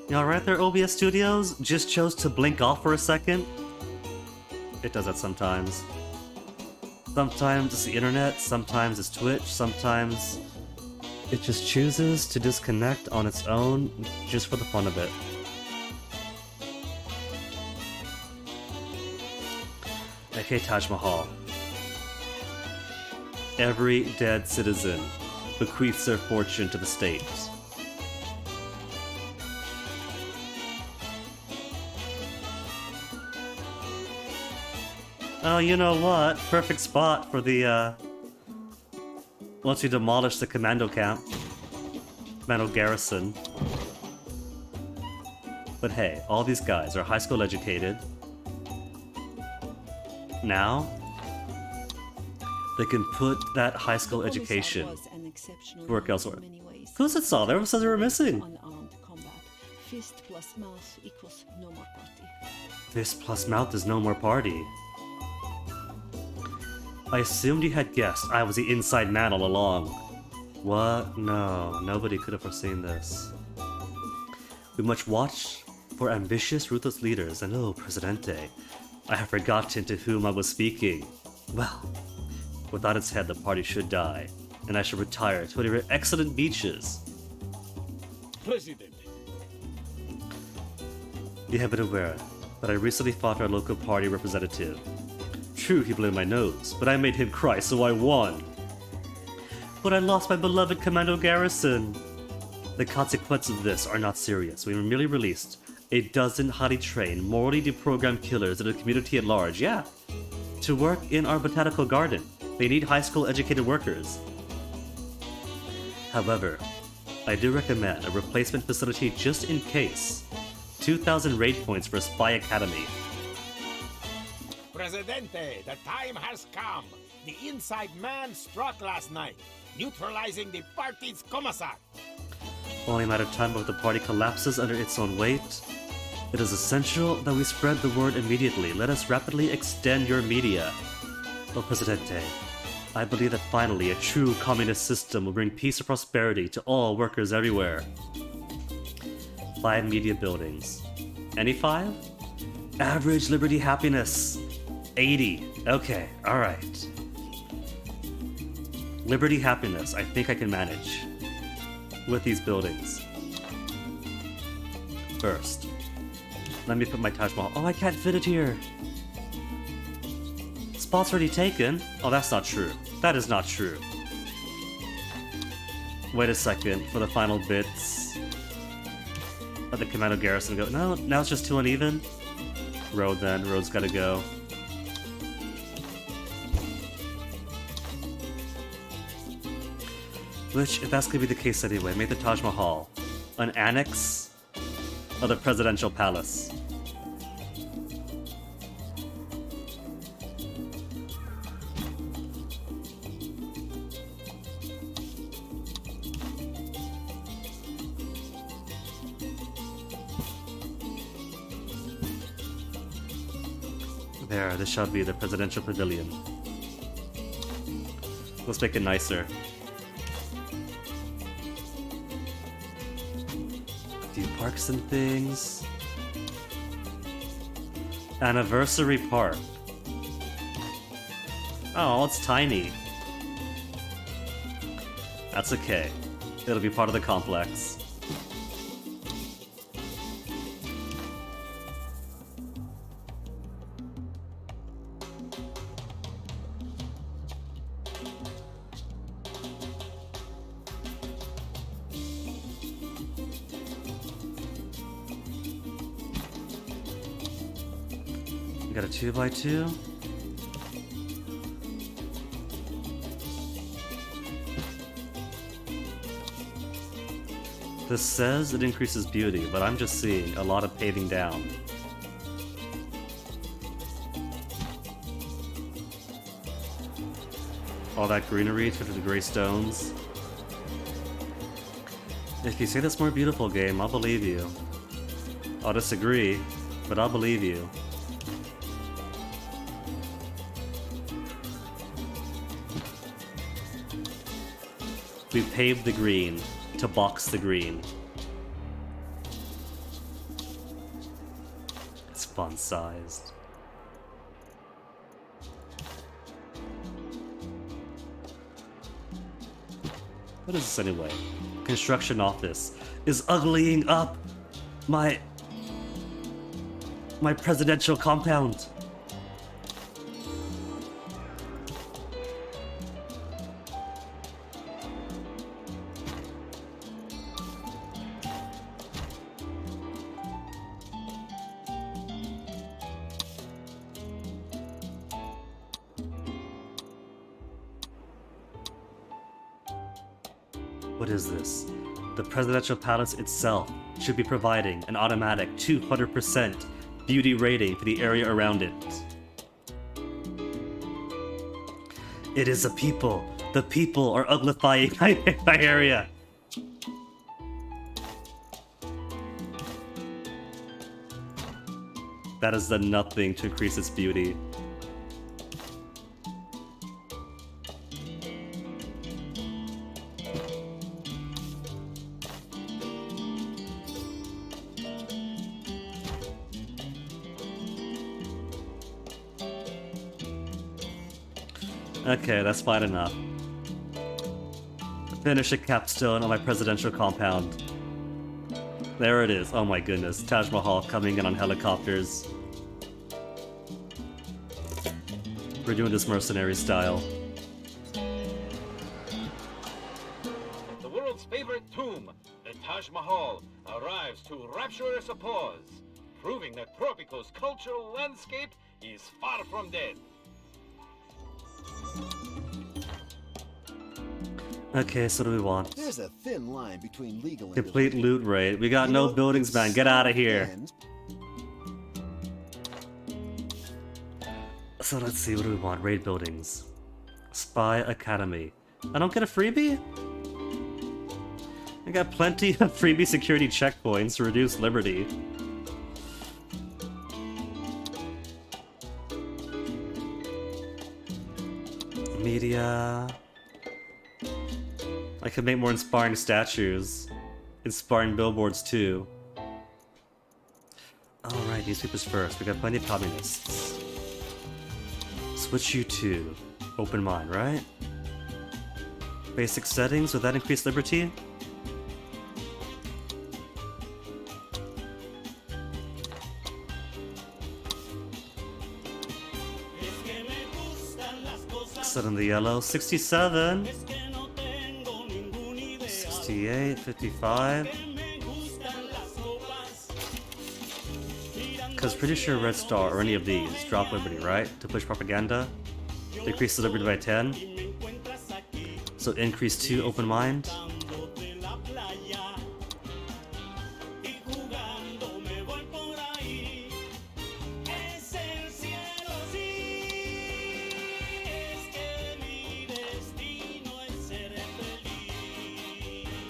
You alright there, OBS Studios? Just chose to blink off for a second? It does that sometimes. Sometimes it's the internet, sometimes it's Twitch, sometimes it just chooses to disconnect on its own just for the fun of it. Okay, Taj Mahal. Every dead citizen bequeaths their fortune to the state. Oh, you know what? Perfect spot for the, once you demolish the commando camp. Commando garrison. But hey, all these guys are high school educated. Now, they can put that high school education to work elsewhere. Who's it saw? Everyone says they were missing. Fist plus mouth equals no more party. Fist plus mouth is no more party. I assumed you had guessed I was the inside man all along. What? No, nobody could have foreseen this. We must watch for ambitious, ruthless leaders, and oh, Presidente, I have forgotten to whom I was speaking. Well, without its head, the party should die, and I should retire to one of your excellent beaches. President. You have been aware that I recently fought our local party representative. True, he blew my nose, but I made him cry, so I won. But I lost my beloved commando garrison. The consequences of this are not serious. We merely released a dozen highly trained, morally deprogrammed killers in the community at large, yeah, to work in our botanical garden. They need high school educated workers. However, I do recommend a replacement facility just in case. 2,000 raid points for a spy academy. Presidente, the time has come. The inside man struck last night, neutralizing the party's commissar. Only a matter of time before the party collapses under its own weight. It is essential that we spread the word immediately. Let us rapidly extend your media. El Presidente, I believe that finally a true communist system will bring peace and prosperity to all workers everywhere. 5 media buildings. Any 5? Average liberty happiness. 80. Okay, alright. Liberty happiness, I think I can manage with these buildings. First, let me put my Taj Mahal. Oh, I can't fit it here. Spot's already taken. Oh, that's not true. That is not true. Wait a second for the final bits. Let the commando garrison go. No, now it's just too uneven. Road then. Road's gotta go. Which, if that's gonna be the case anyway, make the Taj Mahal an annex of the presidential palace. There, this shall be the presidential pavilion. Let's make it nicer. A few parks and things. Anniversary Park. Oh, it's tiny. That's okay. It'll be part of the complex. We got a 2x2. This says it increases beauty, but I'm just seeing a lot of paving down. All that greenery to the gray stones. If you say that's more beautiful, game, I'll believe you. I'll disagree, but I'll believe you. We paved the green to box the green. Respawn-sized. What is this anyway? Construction office is uglying up my presidential compound. What is this? The presidential palace itself should be providing an automatic 200% beauty rating for the area around it. It is a people. The people are uglifying my area. That has done nothing to increase its beauty. Okay, that's fine enough. Finish a capstone on my presidential compound. There it is. Oh my goodness. Taj Mahal coming in on helicopters. We're doing this mercenary style. The world's favorite tomb, the Taj Mahal, arrives to rapturous applause, proving that Tropico's cultural landscape is far from dead. Okay, so what do we want? There's a thin line between legal and Complete illegal. loot raid. We got You no know, buildings, man. Get out of here. and So let's see, what do we want? Raid buildings. Spy Academy. I don't get a freebie? I got plenty of freebie security checkpoints to reduce liberty. Media. I could make more inspiring statues. Inspiring billboards too. Alright, newspapers first. We got plenty of communists. Switch you to open mind, right? Basic settings, would that increase liberty? Set in the yellow. 67. 68, 55. Because pretty sure Red Star or any of these drop liberty, right? To push propaganda. Decrease the liberty by 10. So increase 2 open mind.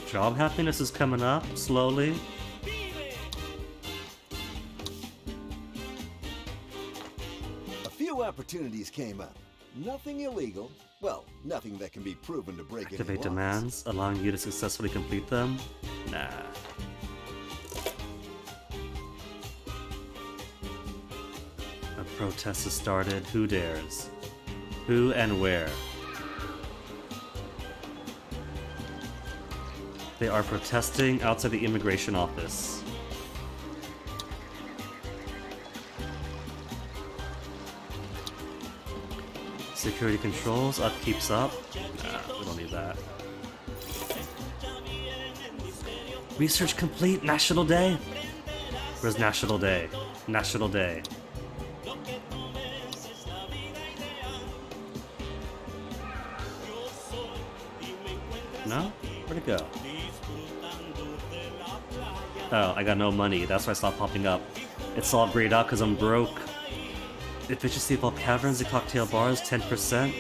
Job happiness is coming up slowly. a few opportunities came up. Nothing illegal. Well, nothing that can be proven to break any Activate laws. demands, allowing you to successfully complete them. Nah. A protest has started. Who dares? Who and where? They are protesting outside the immigration office. Security controls, upkeep's up. Nah, we don't need that. Research complete, National Day? Where's National Day? National Day. No? Where'd it go? Oh, I got no money. That's why I stopped popping up. It's all grayed out because I'm broke. Efficiency of all caverns and cocktail bars, 10%.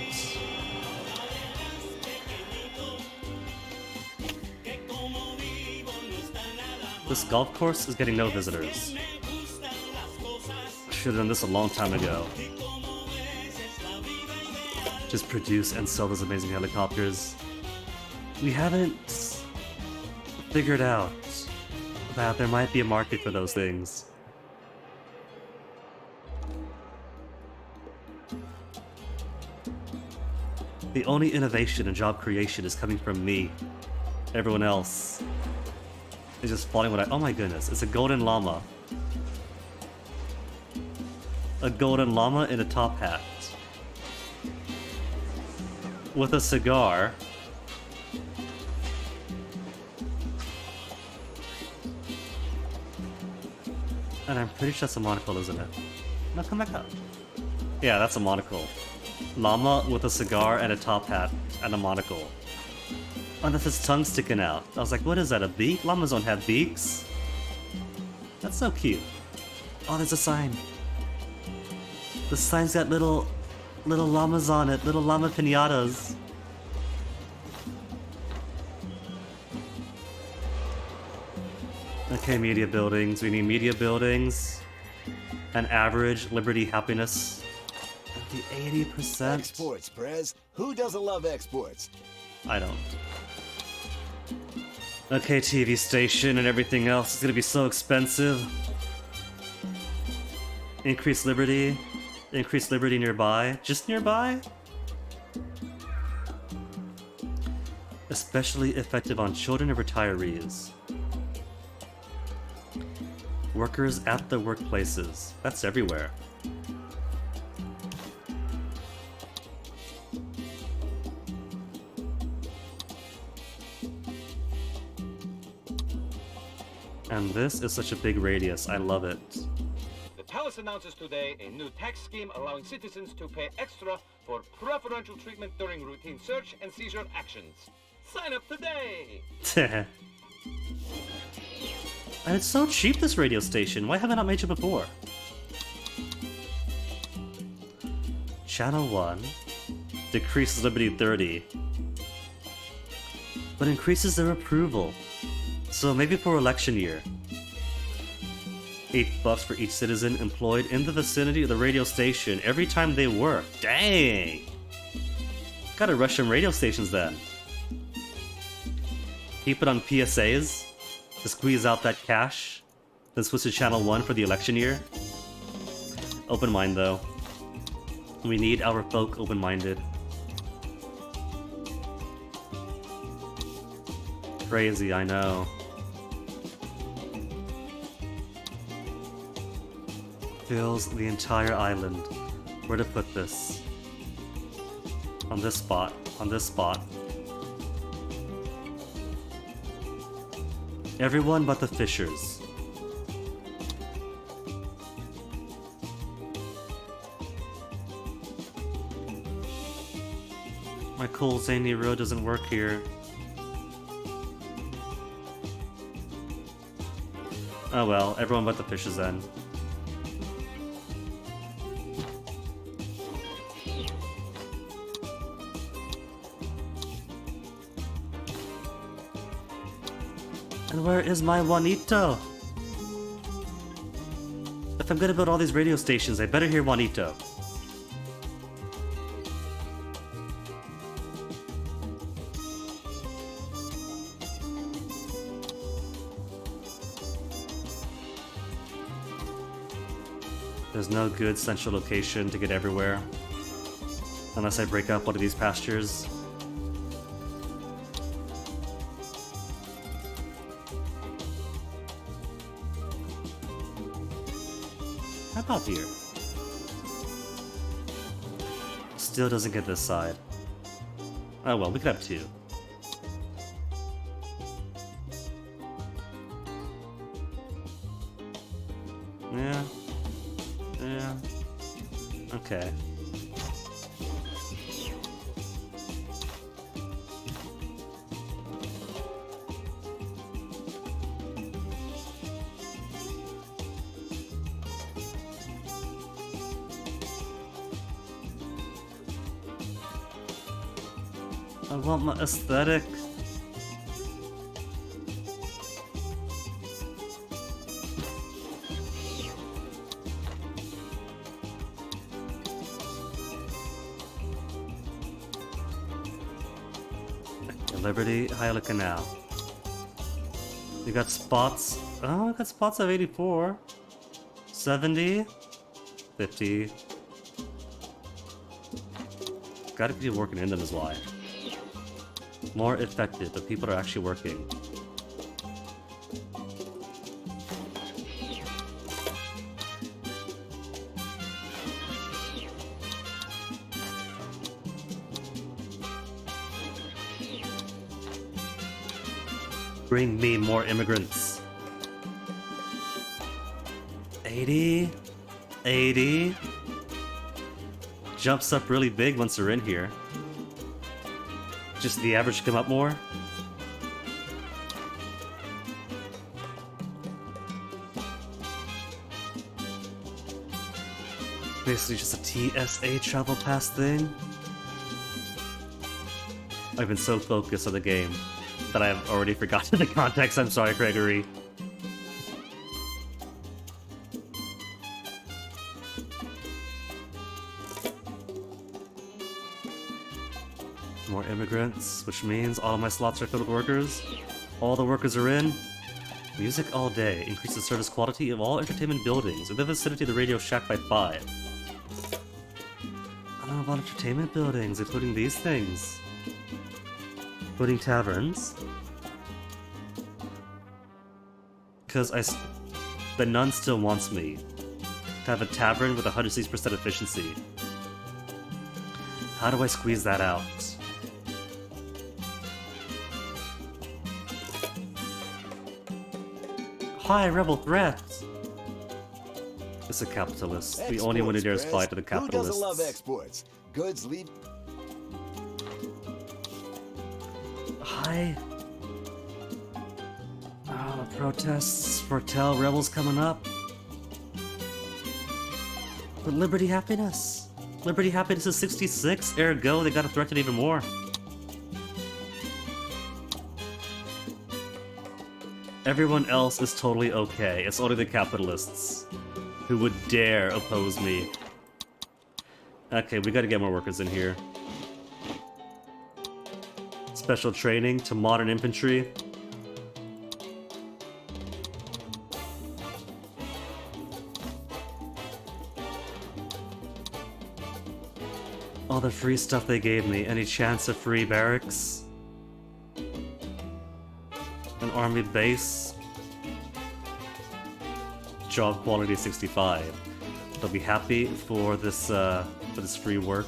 This golf course is getting no visitors. Should've done this a long time ago. Just produce and sell those amazing helicopters. We haven't figured out that there might be a market for those things. The only innovation and job creation is coming from me. Everyone else is just following what I... Oh my goodness, it's a golden llama. A golden llama in a top hat. With a cigar. And I'm pretty sure that's a monocle, isn't it? No, come back up. Yeah, that's a monocle. Llama with a cigar and a top hat and a monocle. Oh, that's his tongue sticking out. I was like, what is that, a beak? Llamas don't have beaks. That's so cute. Oh, there's a sign. The sign's got little llamas on it, little llama pinatas. Okay, media buildings. We need media buildings. An average Liberty happiness. The 80%. Exports, Prez. Who doesn't love exports? I don't. Okay, TV station and everything else is gonna be so expensive. Increase liberty. Increase liberty nearby. Just nearby? Especially effective on children and retirees. Workers at the workplaces. That's everywhere. And this is such a big radius. I love it. The palace announces today a new tax scheme allowing citizens to pay extra for preferential treatment during routine search and seizure actions. Sign up today! And it's so cheap, this radio station. Why haven't I made it before? Channel 1 decreases Liberty 30, but increases their approval. So maybe for election year. $8 for each citizen employed in the vicinity of the radio station every time they work. Dang! Gotta rush some radio stations then. Keep it on PSAs to squeeze out that cash. Then switch to channel 1 for the election year. Open mind though. We need our folk open-minded. Crazy, I know. Fills the entire island. Where to put this? On this spot. On this spot. Everyone but the fishers. My cool zany road doesn't work here. Oh well, everyone but the fishers then. And where is my Juanito? If I'm gonna build all these radio stations, I better hear Juanito. There's no good central location to get everywhere. Unless I break up one of these pastures. How about here? Still doesn't get this side. Oh well, we could have two. Yeah. Yeah. Okay. I want my aesthetic. Liberty, Hyla Canal. We got spots. Oh, we got spots of 84. 70. 50. gotta be working in them is why. More effective, the people are actually working. Bring me more immigrants. 80? 80? Jumps up really big once they're in here. Just the average come up more. Basically just a TSA travel pass thing. I've been so focused on the game that I have already forgotten the context. I'm sorry, Gregory. More immigrants, which means all of my slots are filled with workers. All the workers are in. Music all day increases service quality of all entertainment buildings in the vicinity of the Radio Shack by 5. I don't know about entertainment buildings, including these things. Including taverns. Because the nun still wants me to have a tavern with 106% efficiency. How do I squeeze that out? Hi, rebel threats! It's a capitalist. The only one who dares fly to the capitalists. Who doesn't love exports? Goods leave. Hi. Oh, protests foretell rebels coming up. But Liberty Happiness. Liberty Happiness is 66, ergo they gotta threaten even more. Everyone else is totally okay. It's only the capitalists who would dare oppose me. Okay, we gotta get more workers in here. Special training to modern infantry. All the free stuff they gave me. Any chance of free barracks? An army base? Job quality 65. They'll be happy for this free work.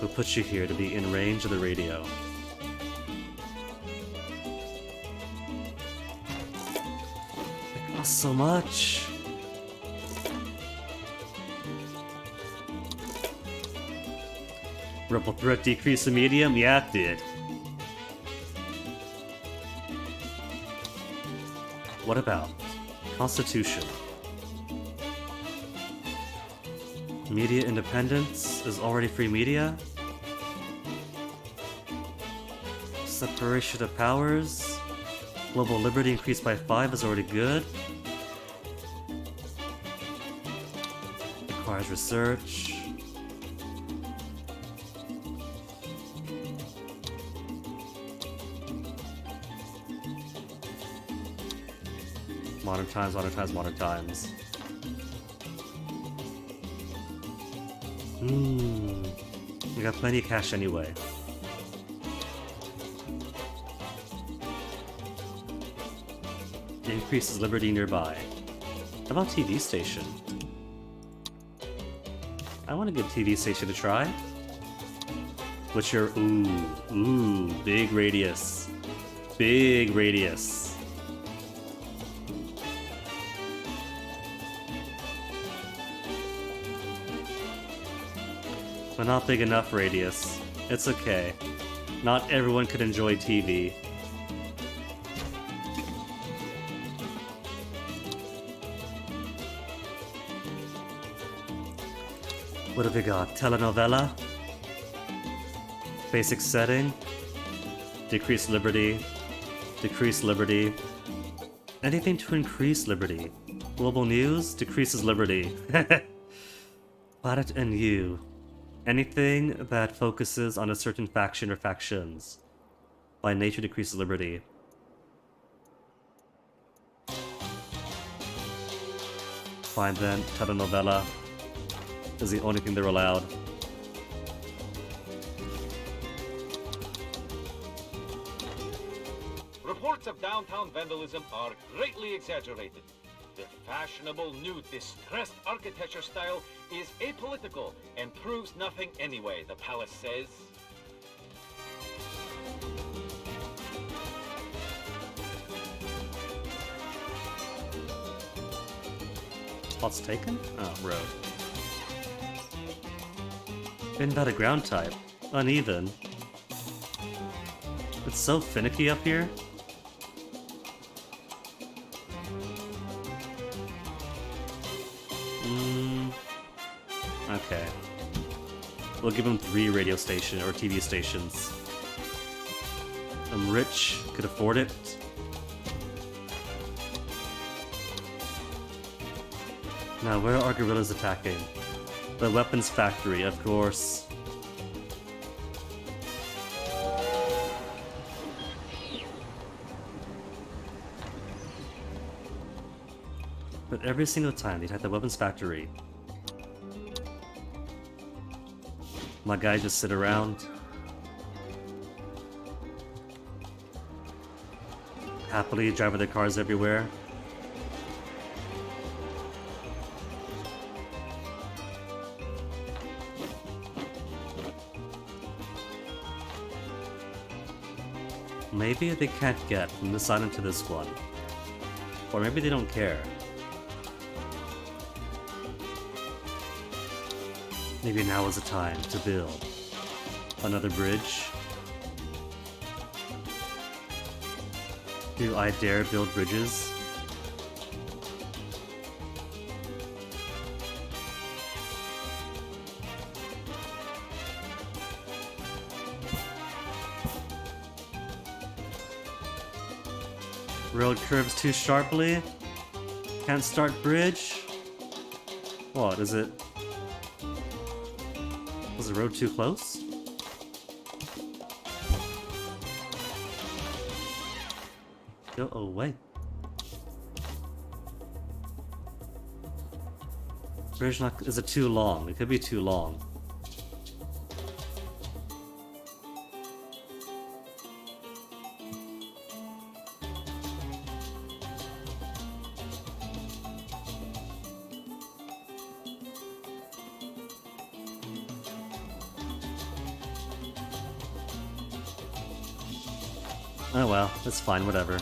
Who put you here to be in range of the radio? It costs so much. Rebel threat decrease in medium? Yeah, it did. What about Constitution? Media independence is already free media. Separation of powers. Global liberty increased by 5 is already good. Requires research. Modern times, modern times, modern times. We got plenty of cash anyway. Increases liberty nearby. How about TV station? I want a good TV station to try. What's your big radius. Big radius. But not big enough radius. It's okay. Not everyone could enjoy TV. What have we got? Telenovela? Basic setting? Decrease liberty. Decrease liberty. Anything to increase liberty. Global news? Decreases liberty. Planet and you. Anything that focuses on a certain faction or factions. By nature decreases liberty. Fine then, telenovela is the only thing they're allowed. Reports of downtown vandalism are greatly exaggerated. The fashionable new distressed architecture style is apolitical and proves nothing anyway, the palace says. Spot's taken? Oh, road. Invalid ground type. Uneven. It's so finicky up here. Okay. We'll give him 3 radio station or TV stations. I'm rich, could afford it. Now, where are guerrillas attacking? The weapons factory, of course. But every single time they attack the weapons factory, my guys just sit around, happily driving their cars everywhere. Maybe they can't get from this island to this one. Or maybe they don't care. Maybe now is the time to build another bridge. Do I dare build bridges? Road curves too sharply. Can't start bridge. What is it? Was the road too close? Go away. Bridge not. Is it too long? It could be too long. Oh well, it's fine, whatever.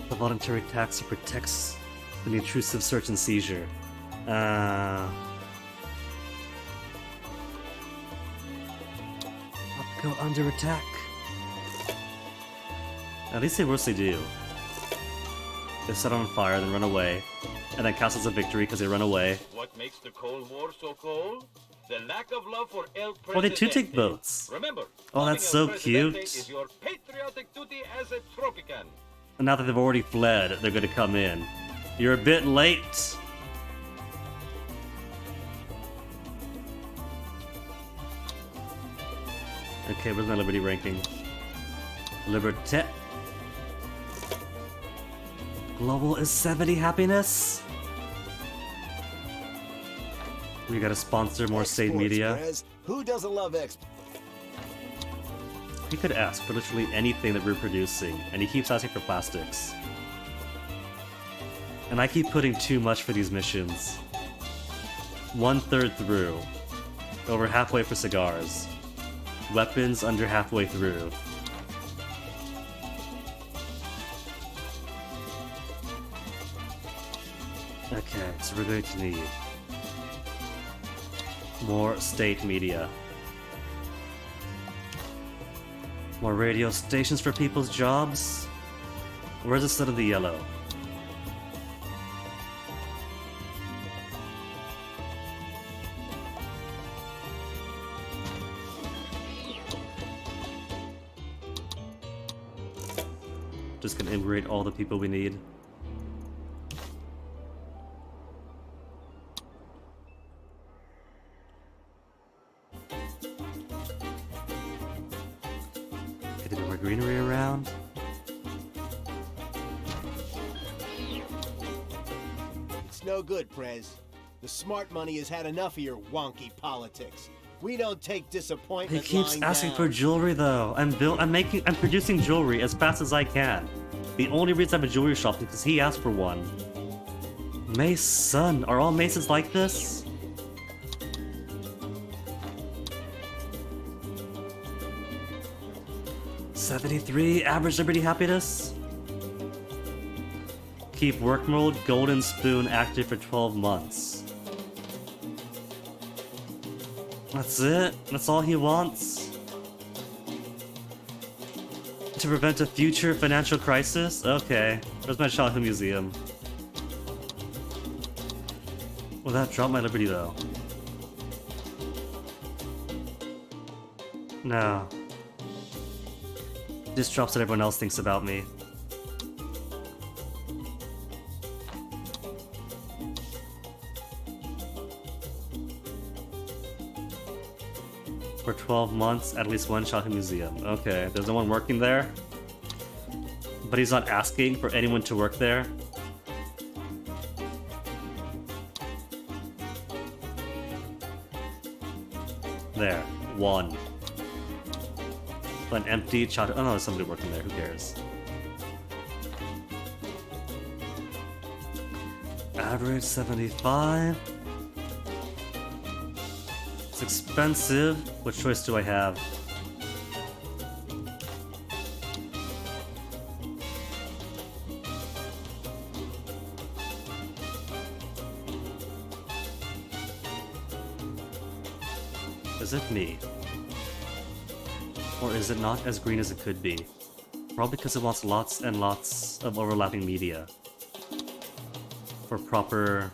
The voluntary tax protects from the intrusive search and seizure. Go under attack. At least they mostly do. They set on fire, then run away, and then counts as a victory because they run away. What makes the Cold War so cold? The lack of love for El Presidente. Oh, they do take boats. Remember, Oh, that's loving so El Presidente cute. is your patriotic duty as a Tropican. And now that they've already fled, they're gonna come in. You're a bit late. Okay, where's my Liberty ranking? Liberté. Global is 70 happiness. We gotta sponsor more state Exports, media. Prez. Who doesn't love exports? He could ask for literally anything that we're producing, and he keeps asking for plastics. And I keep putting too much for these missions. 1/3 through. Over halfway for cigars. Weapons under halfway through. Okay, so we're going to need more state media. More radio stations for people's jobs? Where's the set of the yellow? Just gonna immigrate all the people we need. Get more greenery around. It's no good, Prez. The smart money has had enough of your wonky politics. We don't take He disappointment keeps lying asking down. for jewelry though. I'm producing jewelry as fast as I can. The only reason I have a jewelry shop is because he asked for one. Mace, son, are all maces like this? $73 average liberty happiness. Keep work mode golden spoon active for 12 months. That's it? That's all he wants? To prevent a future financial crisis? Okay. Where's my childhood museum? Will that drop my liberty though? No. This drops what everyone else thinks about me. For 12 months, at least one childhood museum. Okay, there's no one working there. But he's not asking for anyone to work there. There, one. An empty childhood. Oh no, there's somebody working there. Who cares? Average 75. It's expensive. What choice do I have? Is it me? Or is it not as green as it could be? Probably because it wants lots and lots of overlapping media. For proper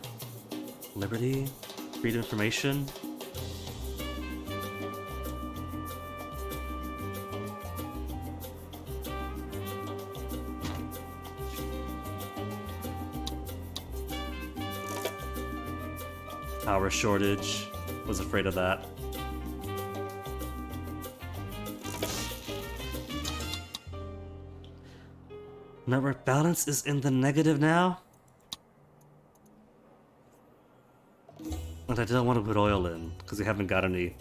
liberty, freedom, information. Power shortage. Was afraid of that. Network balance is in the negative now. And I don't want to put oil in, because we haven't got any.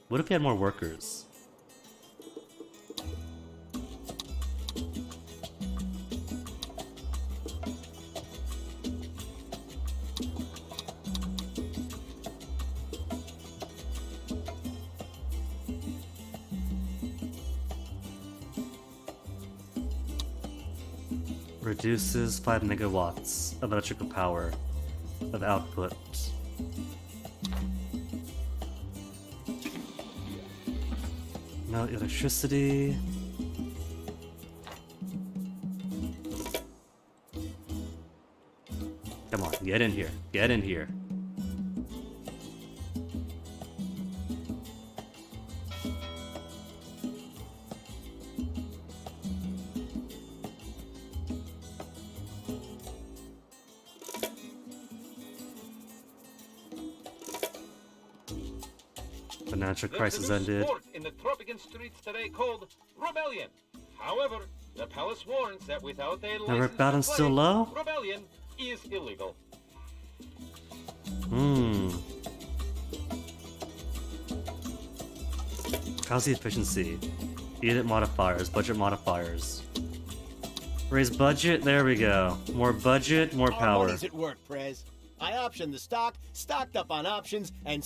What if we had more workers? Reduces 5 megawatts of electrical power of output. No electricity. Come on, get in here. Get in here. Financial crisis There's a new ended. sport in the Tropican streets today called rebellion. However, the palace warns that without a license Network balance to still play, low? rebellion is illegal. How's the efficiency? Unit modifiers, budget modifiers. Raise budget, there we go. More budget, more Our power. money's at work, Prez. I optioned the stock, stocked up on options, and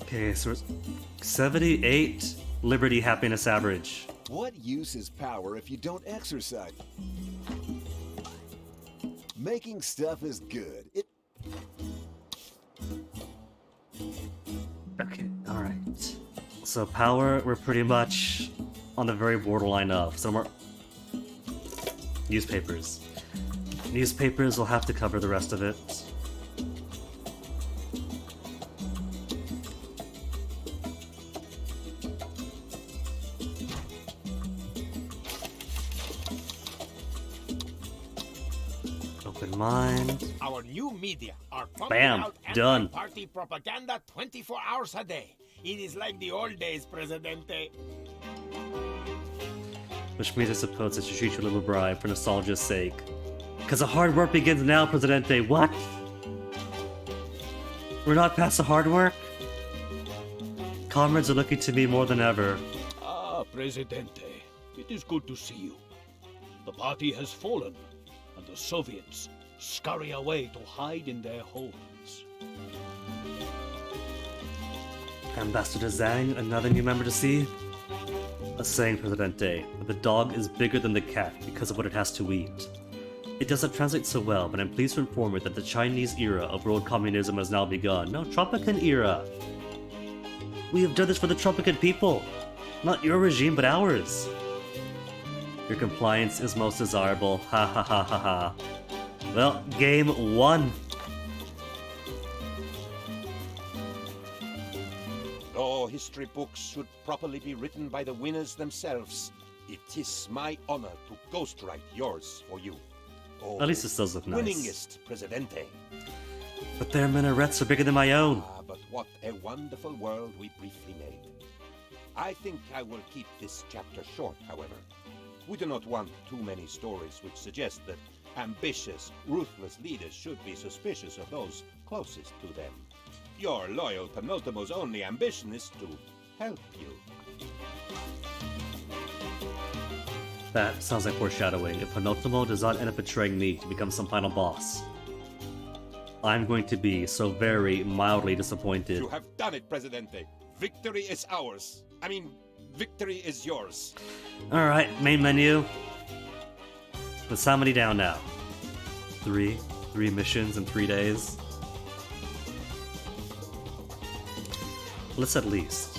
Okay, so it's 78 liberty happiness average. What use is power if you don't exercise? Making stuff is good. Okay, alright. So power, we're pretty much on the very borderline of. So more newspapers. Newspapers will have to cover the rest of it. Keep in mind. Our new media are pumping Bam, out done. anti-party propaganda 24 hours a day. It is like the old days, Presidente. Which means I suppose I should treat you a little bribe for nostalgia's sake. Because the hard work begins now, Presidente. What? We're not past the hard work? Comrades are looking to me more than ever. Ah, Presidente, it is good to see you. The party has fallen, and the Soviets scurry away to hide in their homes. Ambassador Zhang, another new member to see? A saying, Presidente, that the dog is bigger than the cat because of what it has to eat. It doesn't translate so well, but I'm pleased to inform you that the Chinese era of world communism has now begun. No, Tropican era. We have done this for the Tropican people. Not your regime, but ours. Your compliance is most desirable. Ha ha ha ha ha. Well, game 1. No history books should properly be written by the winners themselves. It is my honor to ghostwrite yours for you. Oh, At least this does look nice. winningest Presidente. But their minarets are bigger than my own. Ah, but what a wonderful world we briefly made. I think I will keep this chapter short, however. We do not want too many stories which suggest that ambitious, ruthless leaders should be suspicious of those closest to them. Your loyal Penultimo's only ambition is to help you. That sounds like foreshadowing. If Penultimo does not end up betraying me to become some final boss, I'm going to be so very mildly disappointed. You have done it, Presidente. Victory is ours. I mean, victory is yours. Alright, main menu. Let's how many down now? 3 missions in 3 days. Let's at least.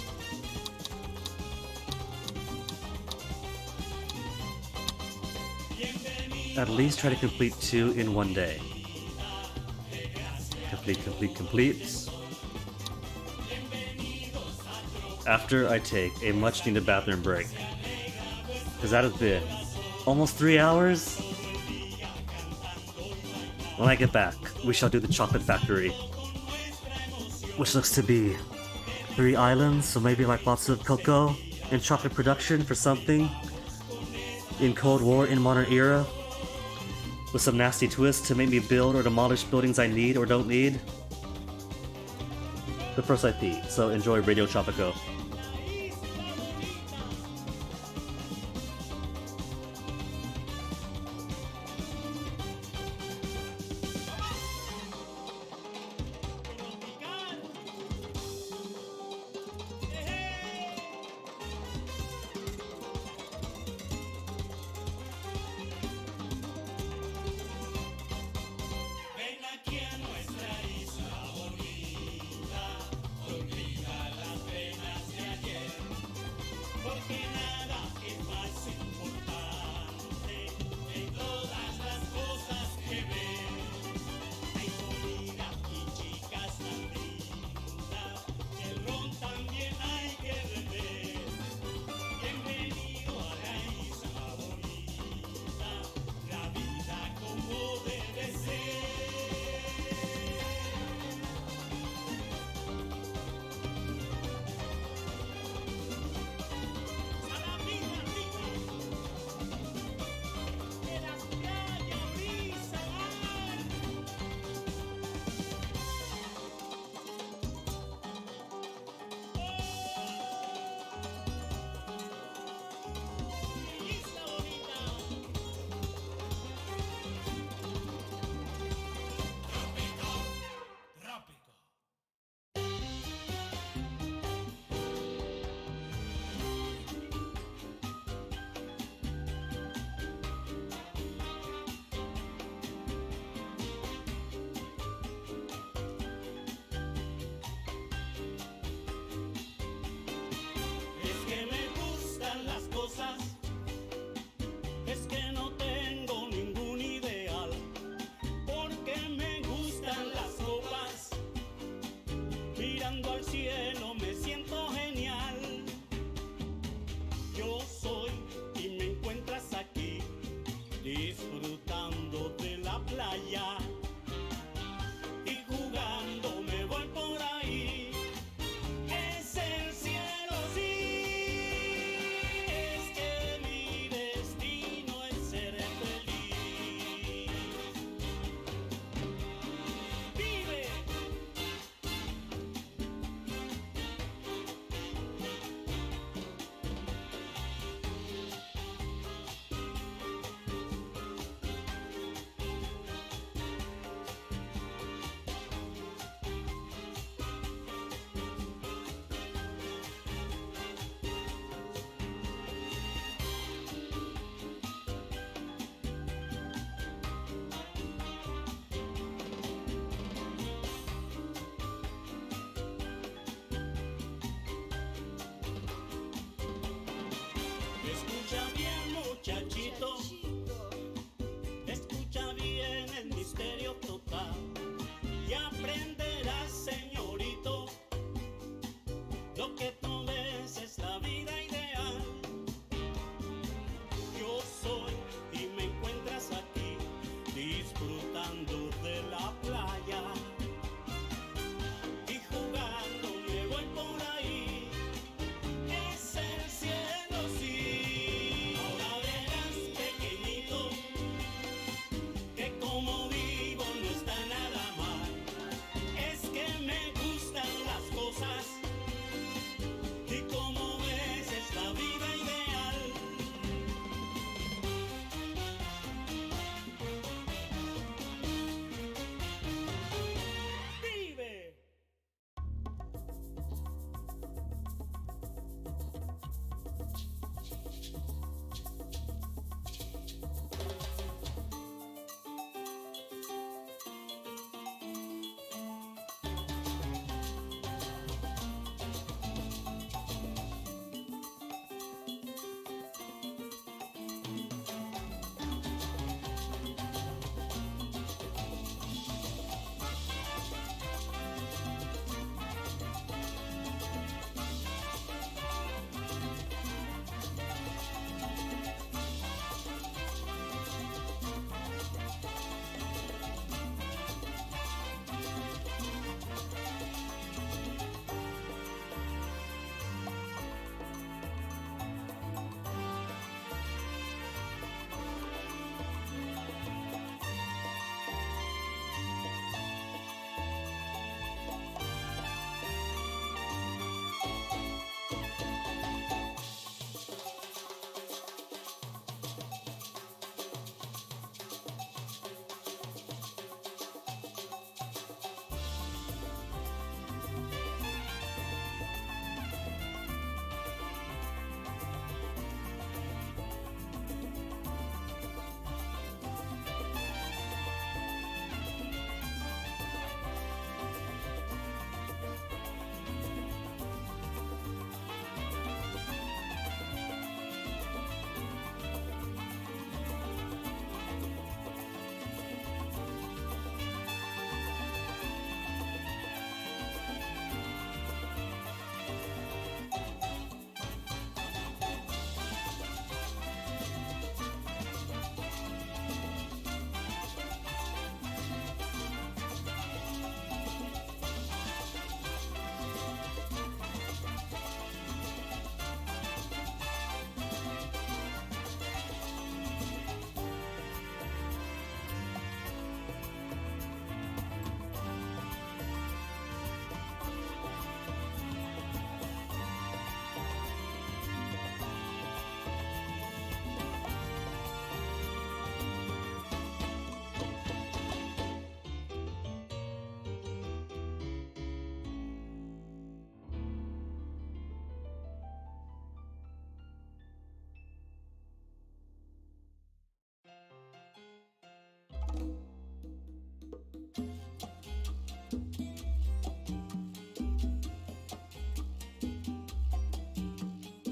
At least try to complete 2 in 1 day. Complete. After I take a much needed bathroom break. Because that has been almost 3 hours. When I get back, we shall do the chocolate factory. Which looks to be 3 islands, so maybe like lots of cocoa and chocolate production for something in Cold War in modern era. With some nasty twists to make me build or demolish buildings I need or don't need. The first IP, so enjoy Radio Tropico.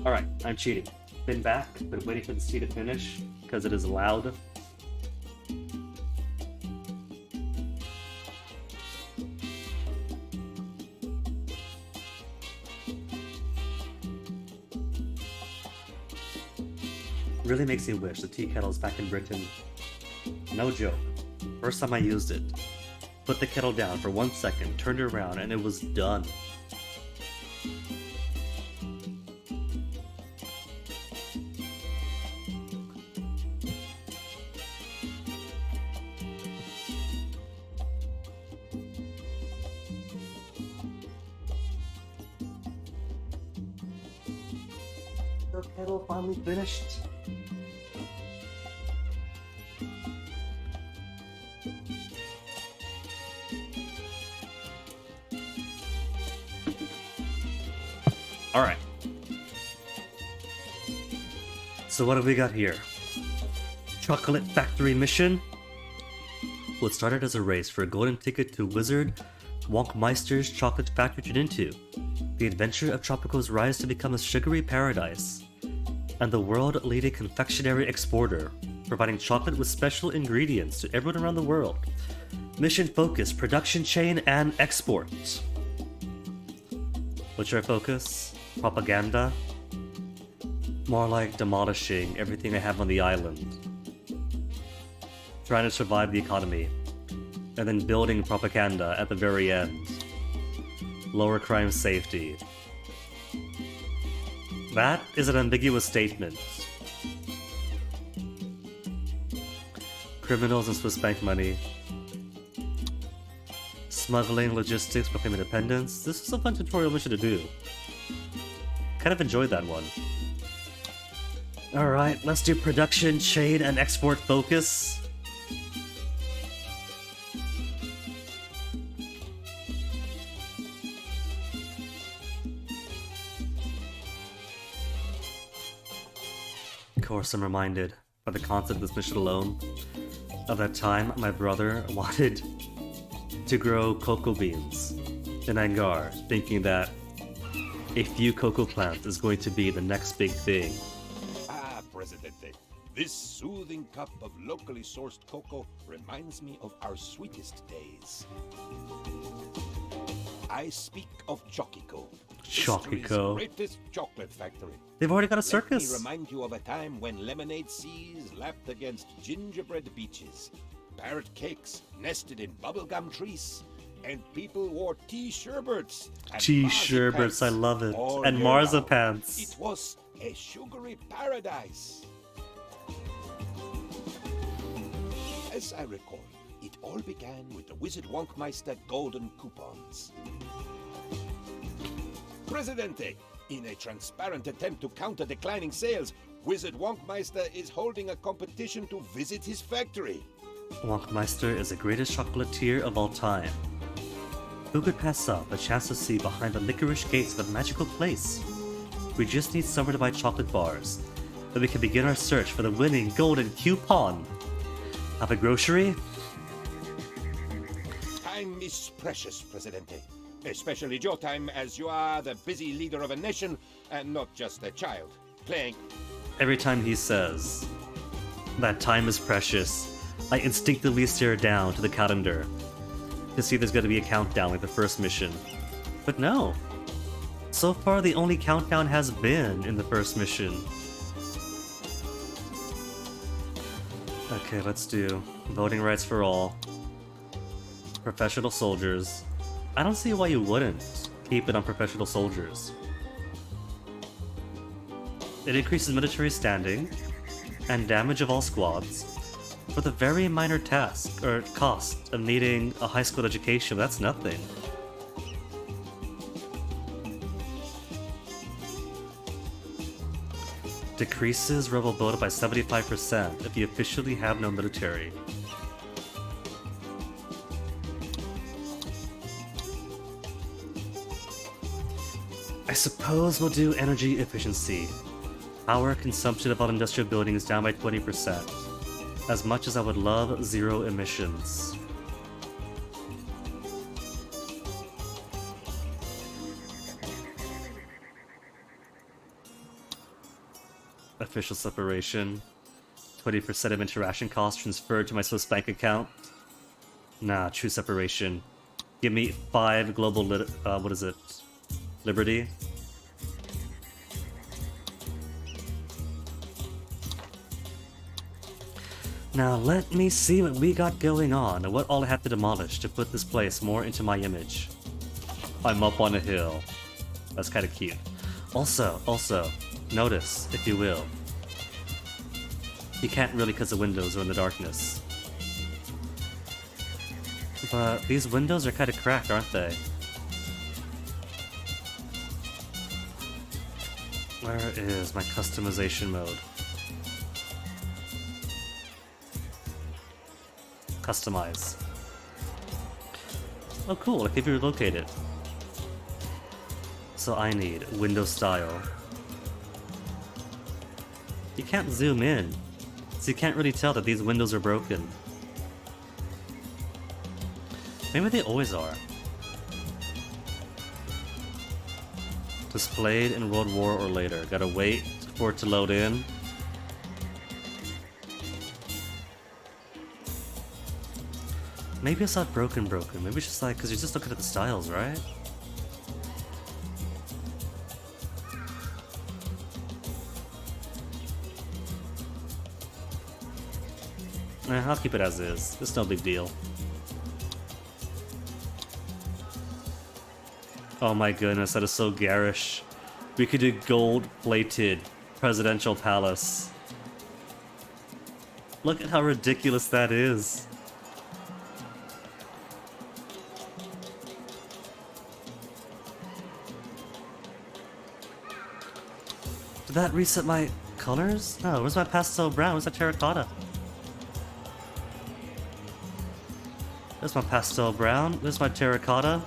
Alright, I'm cheating. Been back, been waiting for the tea to finish, because it is loud. Really makes me wish the tea kettle's back in Britain. No joke. First time I used it. Put the kettle down for 1 second, turned it around, and it was done. The kettle finally finished. Alright. So what have we got here? Chocolate Factory Mission? What started as a race for a golden ticket to Wizard Wonkmeister's chocolate factory turned into the adventure of Tropico's rise to become a sugary paradise and the world-leading confectionery exporter, providing chocolate with special ingredients to everyone around the world. Mission focus, production chain, and export. What's your focus? Propaganda? More like demolishing everything I have on the island. Trying to survive the economy. And then building propaganda at the very end. Lower crime safety. That is an ambiguous statement. Criminals and Swiss bank money. Smuggling, logistics, proclaim independence. This was a fun tutorial mission to do. Kind of enjoyed that one. Alright, let's do production, chain, and export focus. Of course, I'm reminded by the concept of this mission alone of that time my brother wanted to grow cocoa beans in Angar, thinking that a few cocoa plants is going to be the next big thing. Ah, Presidente, this soothing cup of locally sourced cocoa reminds me of our sweetest days. I speak of Chokico. Chokico. Greatest chocolate factory. They've already got a Let circus. me remind you of a time when lemonade seas lapped against gingerbread beaches, parrot cakes nested in bubblegum trees, and people wore tea sherbets. and Tea marzipans sherbets, I love it. all And year round. marzipans. It was a sugary paradise. As I recall, it all began with the Wizard Wonkmeister golden coupons. Presidente, in a transparent attempt to counter declining sales, Wizard Wonkmeister is holding a competition to visit his factory. Wonkmeister is the greatest chocolatier of all time. Who could pass up a chance to see behind the licorice gates of the magical place? We just need somewhere to buy chocolate bars, then we can begin our search for the winning golden coupon. Have a grocery? Time is precious, Presidente. Especially your time, as you are the busy leader of a nation and not just a child playing. Every time he says that time is precious, I instinctively stare down to the calendar to see if there's going to be a countdown like the first mission. But no. So far, the only countdown has been in the first mission. Okay, let's do voting rights for all. Professional soldiers. I don't see why you wouldn't keep it on professional soldiers. It increases military standing and damage of all squads for the very minor task or cost of needing a high school education. That's nothing. Decreases rebel vote by 75% if you officially have no military. I suppose we'll do energy efficiency. Power consumption of all industrial buildings down by 20%. As much as I would love zero emissions. Official separation. 20% of interaction costs transferred to my Swiss bank account. Nah, true separation. Give me 5 global what is it? Liberty. Now let me see what we got going on and what all I have to demolish to put this place more into my image. I'm up on a hill. That's kind of cute. Also, notice, if you will. You can't really because the windows are in the darkness. But these windows are kind of cracked, aren't they? Where is my customization mode? Customize. Oh cool, it can be relocated. So I need window style. You can't zoom in, so you can't really tell that these windows are broken. Maybe they always are. Displayed in World War or later. Gotta wait for it to load in. Maybe it's not broken. Maybe it's just like, because you're just looking at the styles, right? I'll keep it as is. It's no big deal. Oh my goodness, that is so garish. We could do gold-plated presidential palace. Look at how ridiculous that is. Did that reset my colors? No, where's my pastel brown? Where's that terracotta? There's my pastel brown. There's my terracotta.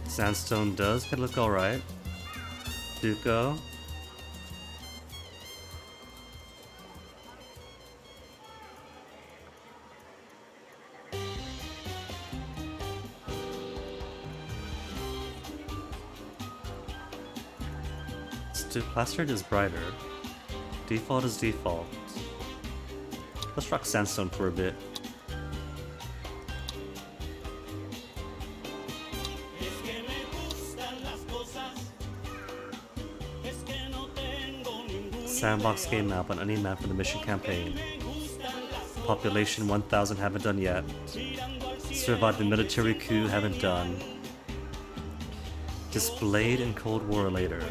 Sandstone does kind of look alright. Duco. Plastered is brighter. Default is default. Let's rock sandstone for a bit. Sandbox game map on any map for the mission campaign. Population 1000 haven't done yet. Survived the military coup, haven't done. Displayed in Cold War later.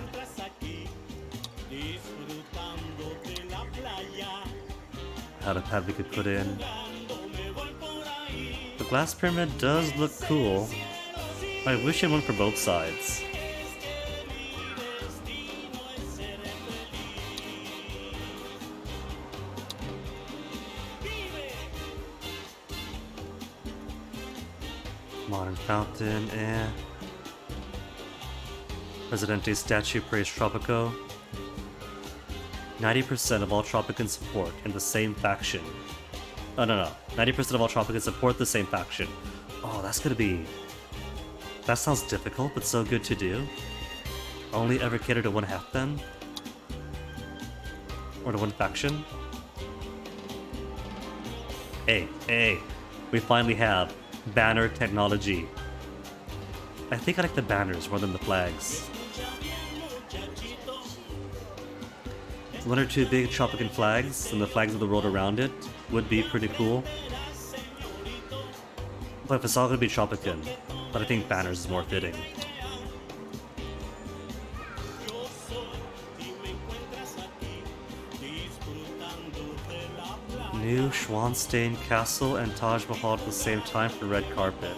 Had a pad we could put in. The glass pyramid does look cool. I wish it went for both sides. Modern fountain, eh. Presidente statue praised Tropico. 90% of all Tropican support in the same faction. Oh, no. 90% of all Tropican support the same faction. Oh, that's gonna be... That sounds difficult, but so good to do. Only ever cater to one half then? Or to one faction? Hey. We finally have banner technology. I think I like the banners more than the flags. One or two big Tropican flags and the flags of the world around it would be pretty cool. But if it's all gonna be Tropican, but I think banners is more fitting. New Schwanstein Castle and Taj Mahal at the same time for red carpet.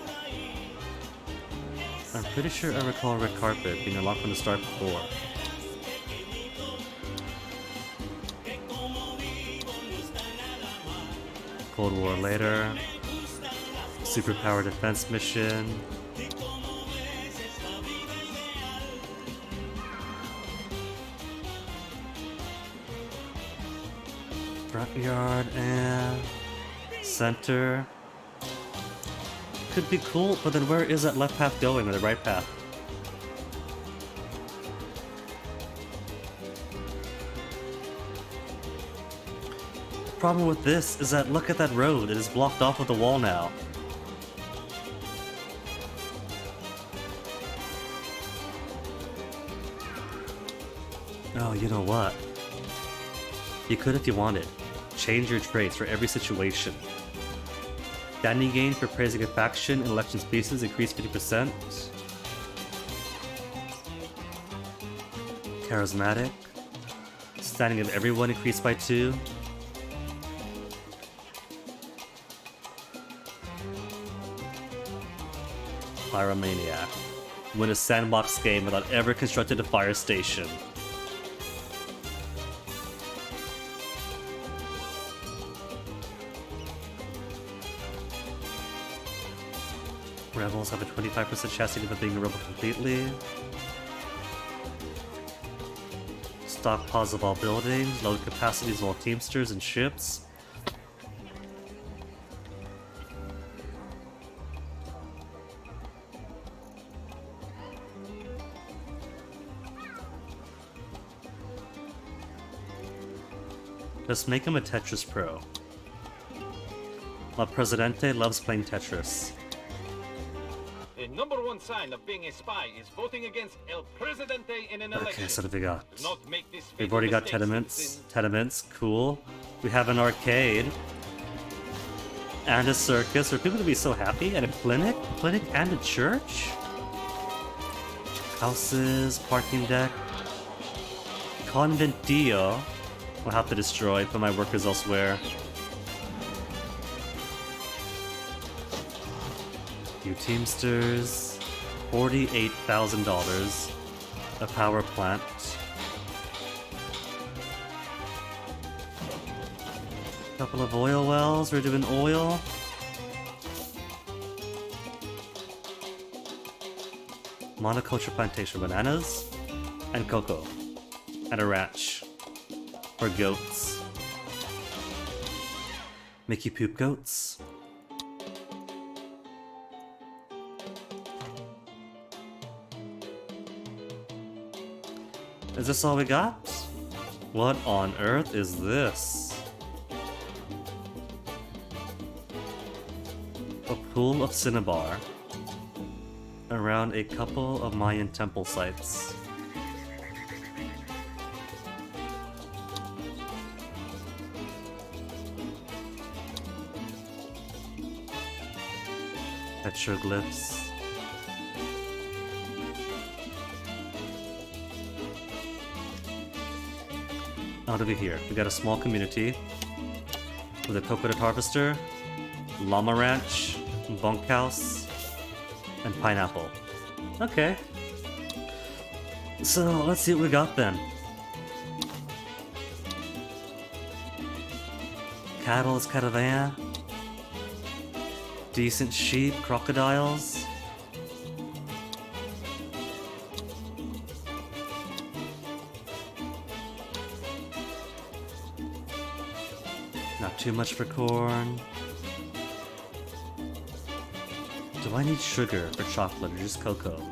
I'm pretty sure I recall red carpet being unlocked from the start before. Cold War later. Superpower defense mission. Yard and center. Could be cool, but then where is that left path going or the right path? The problem with this is that look at that road, it is blocked off with a wall now. Oh, you know what? You could if you wanted. Change your traits for every situation. Standing gain for praising a faction in election speeches increased 50%. Charismatic. Standing of everyone increased by 2. Pyromaniac. Win a sandbox game without ever constructing a fire station. Rebels have a 25% chance of being a rebel completely. Stockpiles of all buildings, load capacities of all teamsters and ships. Just make him a Tetris pro. La Presidente loves playing Tetris. The number one sign of being a spy is voting against El Presidente in an election. Okay, so what have we got? Do not make this We've fatal already got mistake tenements. since Tenements, cool. We have an arcade. And a circus. Are people to be so happy? And a clinic? A clinic and a church? Houses, parking deck. Conventillo. We'll have to destroy, put my workers elsewhere. Few teamsters. $48,000. A power plant. Couple of oil wells, we're doing oil. Monoculture plantation, bananas and cocoa. And a ranch. For goats. Make you poop goats. Is this all we got? What on earth is this? A pool of cinnabar around a couple of Mayan temple sites. Petroglyphs. Out over here, we got a small community with a coconut harvester, llama ranch, bunkhouse, and pineapple. Okay. So let's see what we got then. Cattle's caravan. Decent sheep, crocodiles. Not too much for corn. Do I need sugar for chocolate or just cocoa?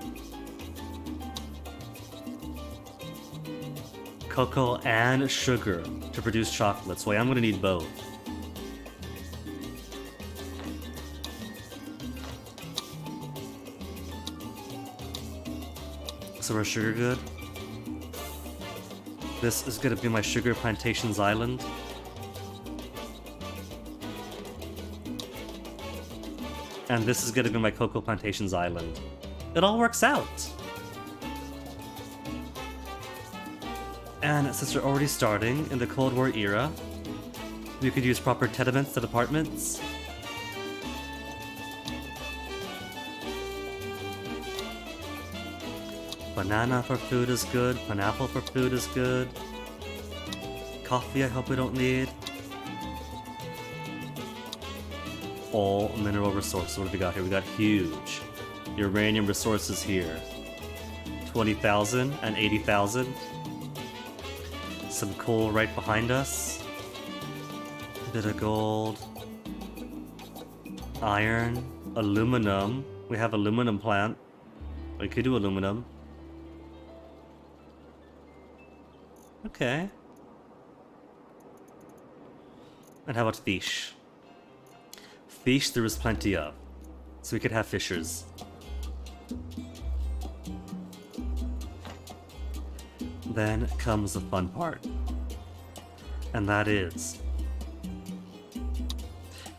Cocoa and sugar to produce chocolate, so I'm gonna need both. So we're sugar good. This is gonna be my sugar plantations island. And this is gonna be my cocoa plantations island. It all works out. And since we're already starting in the Cold War era, we could use proper tenements and apartments. Banana for food is good, pineapple for food is good. Coffee I hope we don't need. All mineral resources. What have we got here? We got huge uranium resources here. 20,000 and 80,000. Some coal right behind us. Bit of gold. Iron. Aluminum. We have aluminum plant. We could do aluminum. Okay. And how about fish? Fish there is plenty of. So we could have fishers. Then comes the fun part. And that is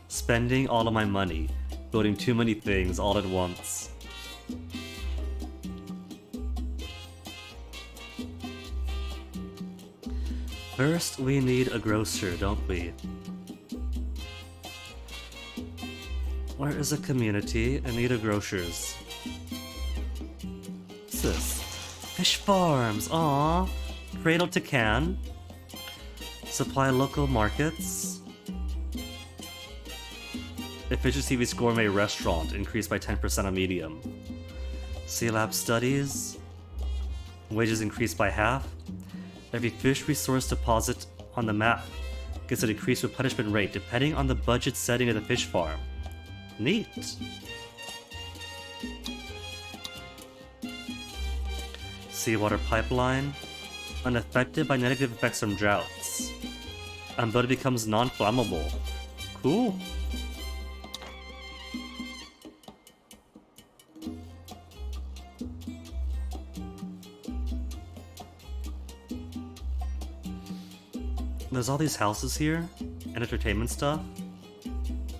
spending all of my money building too many things all at once. First, we need a grocer, don't we? Where is a community in need of grocers? What's this? Fish farms, aww. Cradle to can. Supply local markets. Efficiency of gourmet restaurant increased by 10% on medium. C-Lab studies. Wages increased by half. Every fish resource deposit on the map gets an increased replenishment rate depending on the budget setting of the fish farm. Neat. Seawater pipeline. Unaffected by negative effects from droughts. But it becomes non-flammable. Cool. There's all these houses here, and entertainment stuff,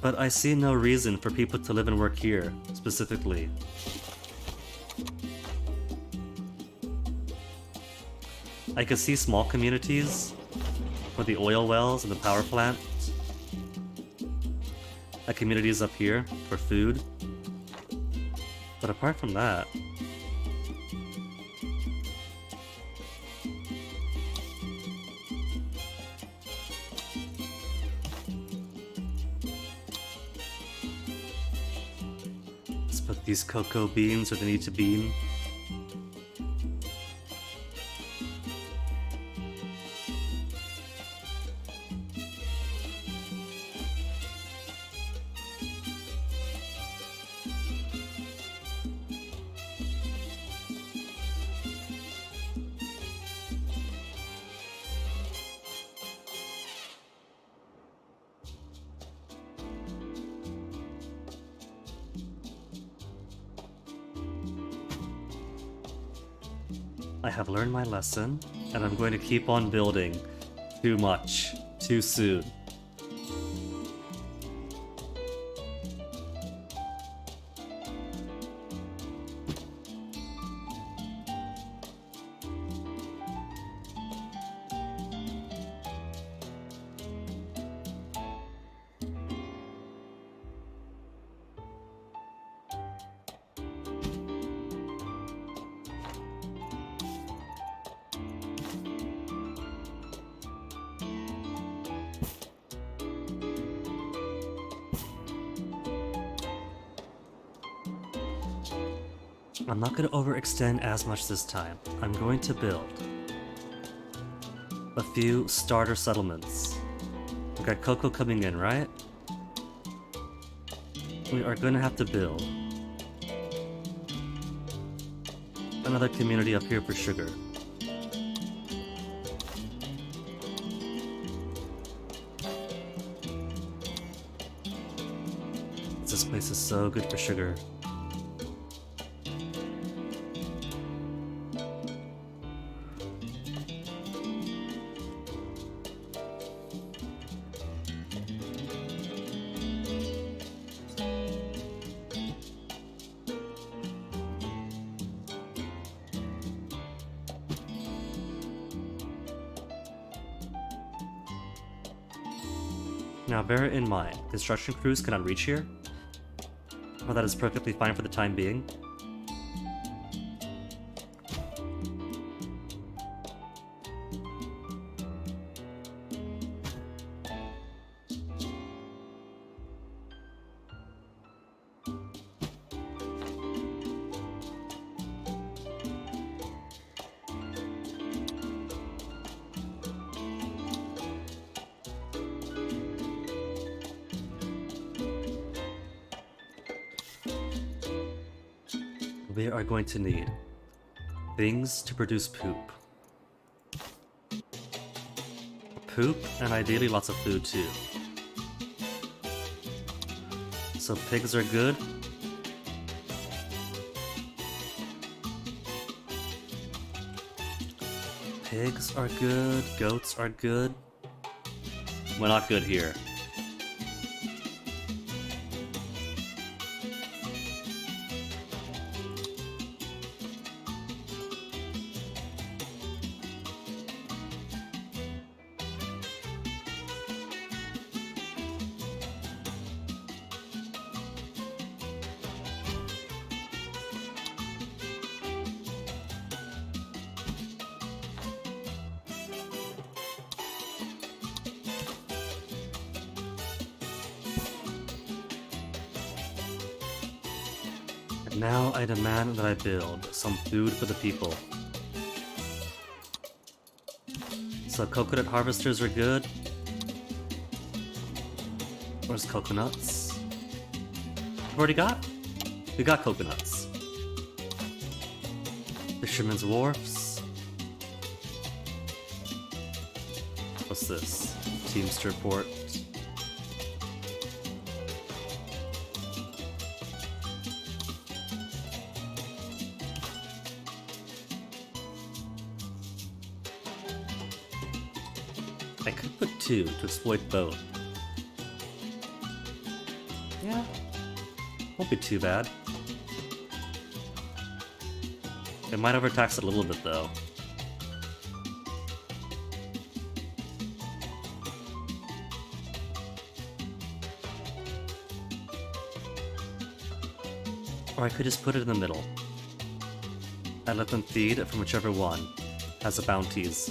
but I see no reason for people to live and work here, specifically. I could see small communities, for the oil wells and the power plant. A community is up here, for food. But apart from that, let's put these cocoa beans where they need to be. I have learned my lesson, and I'm going to keep on building. Too much. Too soon. I'm not going to overextend as much this time. I'm going to build a few starter settlements. We've got cocoa coming in, right? We are going to have to build another community up here for sugar. This place is so good for sugar. Now bear in mind, construction crews cannot reach here, but that is perfectly fine for the time being. We are going to need things to produce poop. Poop, and ideally lots of food too. So pigs are good. Pigs are good, goats are good. We're not good here. And now I demand that I build some food for the people. So coconut harvesters are good. Where's coconuts? We've already got? We got coconuts. Fisherman's wharfs. What's this? Teamster port. I could put 2 to exploit both. Yeah. Won't be too bad. It might overtax it a little bit though. Or I could just put it in the middle. And let them feed from whichever one has the bounties.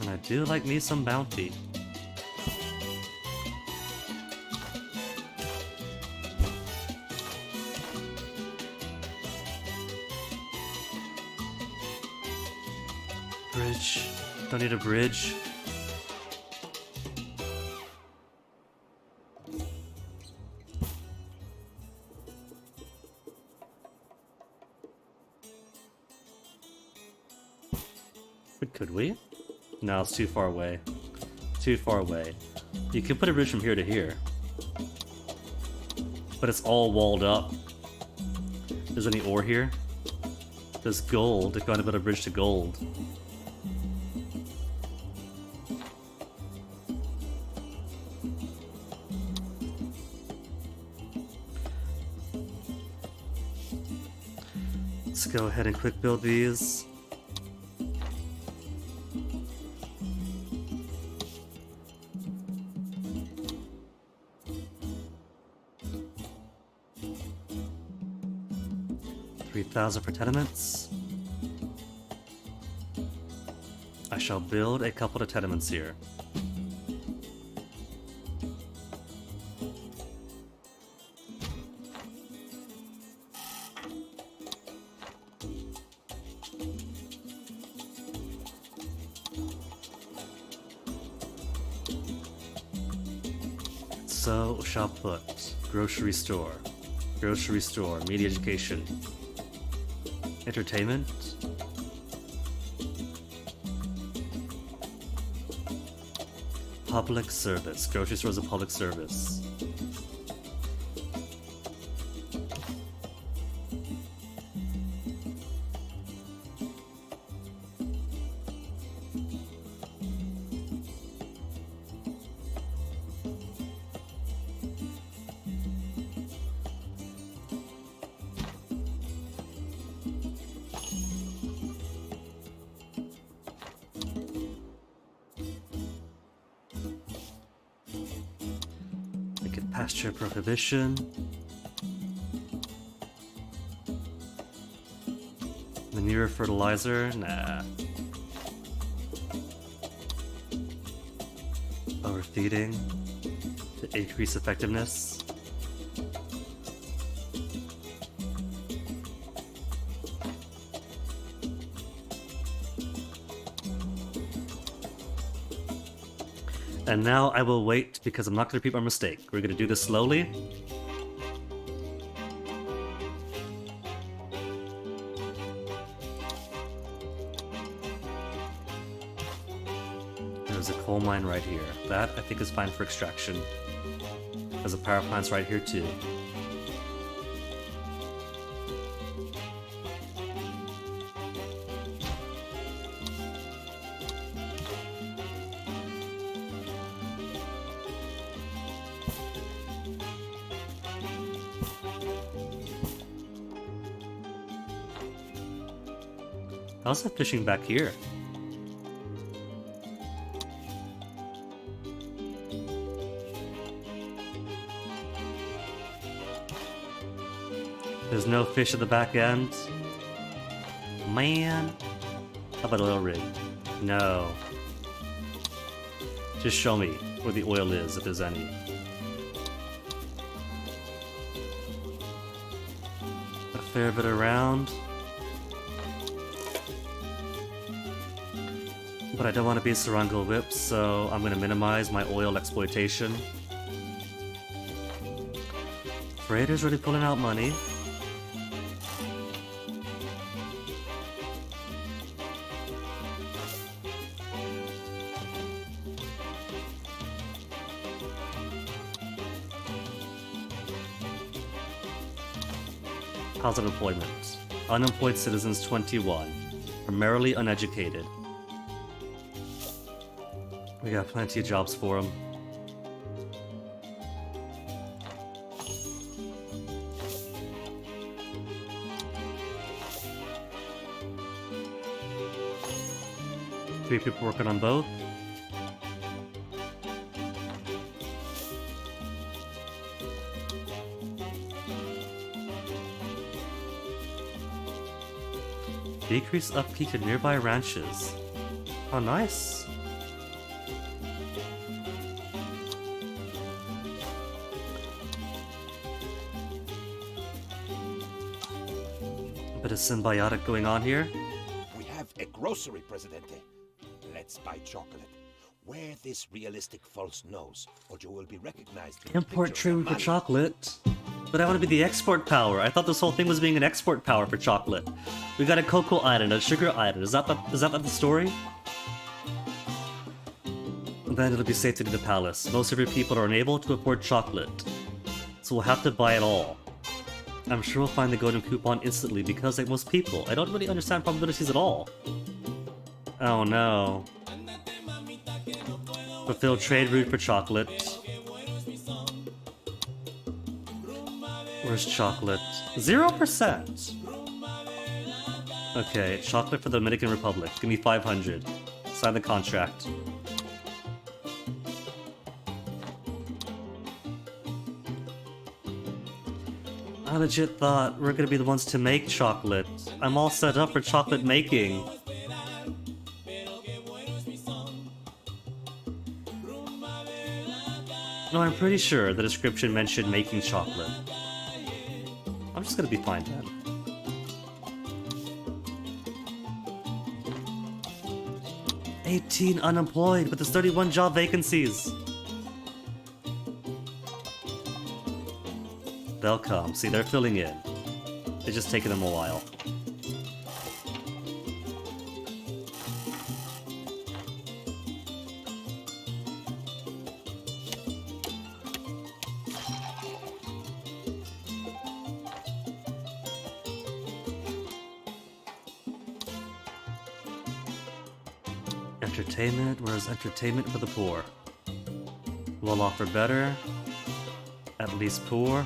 And I do like me some bounty. Bridge. Don't need a bridge. But could we? No, it's too far away. Too far away. You can put a bridge from here to here. But it's all walled up. There's any ore here? There's gold. If you want to build a bridge to gold. Let's go ahead and quick build these. $3,000 for tenements. I shall build a couple of tenements here. So shall put grocery store, media education, entertainment, public service. Grocery store is a public service. Pasture prohibition. Manure fertilizer? Nah. Overfeeding to increase effectiveness. And now I will wait because I'm not going to repeat my mistake. We're going to do this slowly. There's a coal mine right here. That, I think, is fine for extraction. There's a power plant's right here, too. How's that fishing back here? There's no fish at the back end? Man. How about oil rig? No. Just show me where the oil is, if there's any. A fair bit around. But I don't want to be Sarangal Whip, so I'm going to minimize my oil exploitation. Freighter's already pulling out money. How's unemployment? Unemployed citizens 21. Primarily uneducated. We got plenty of jobs for them. Three people working on both. Decrease upkeep in nearby ranches. Oh, nice. A bit of symbiotic going on here. We have a grocery, Presidente. Let's buy chocolate. Wear this realistic false nose, or you will be recognized. Import trim for chocolate. But I want to be the export power. I thought this whole thing was being an export power for chocolate. We got a cocoa island, a sugar island. Is that the story? And then it'll be safe to do the palace. Most of your people are unable to afford chocolate, so we'll have to buy it all. I'm sure we'll find the golden coupon instantly because, like most people, I don't really understand probabilities at all. Oh no. Fulfill trade route for chocolate. Where's chocolate? 0%! Okay, chocolate for the Dominican Republic. Give me 500. Sign the contract. I legit thought we're gonna be the ones to make chocolate. I'm all set up for chocolate making. No, I'm pretty sure the description mentioned making chocolate. I'm just gonna be fine then. $18 unemployed, but there's 31 job vacancies. They'll come. See, they're filling in. It's just taking them a while. Entertainment? Where's entertainment for the poor? We'll offer better. At least poor.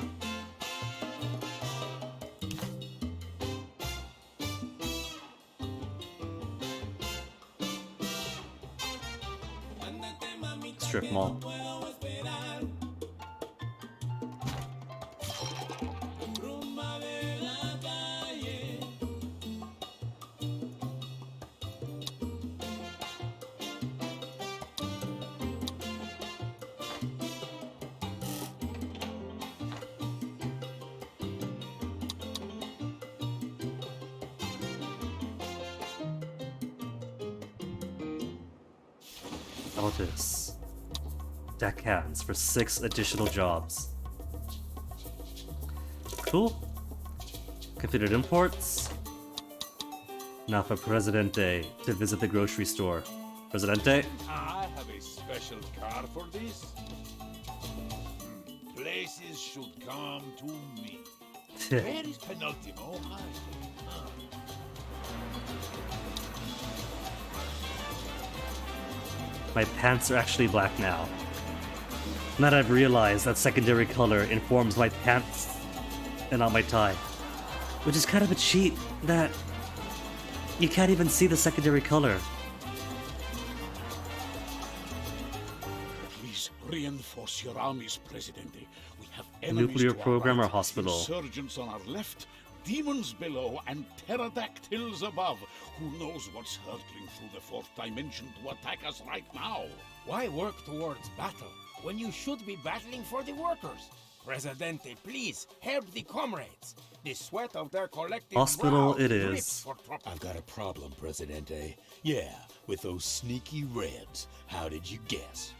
Strip mall. All this. deckhands for 6 additional jobs. Cool. Completed imports. Now for Presidente to visit the grocery store. Presidente? I have a special car for this. Places should come to me. Where is Penultimo? My pants are actually black now. Now that I've realized that secondary color informs my pants and not my tie. Which is kind of a cheat that you can't even see the secondary color. Please reinforce your armies, Presidente. We have Nuclear enemies to our program or right, hospital? insurgents on our left, demons below, and pterodactyls above. Who knows what's hurtling through the 4th dimension to attack us right now? Why work towards battle when you should be battling for the workers? Presidente, please help the comrades. The sweat of their collective Hospital brow it drips is. for I've got a problem, Presidente. Yeah, with those sneaky Reds. How did you guess?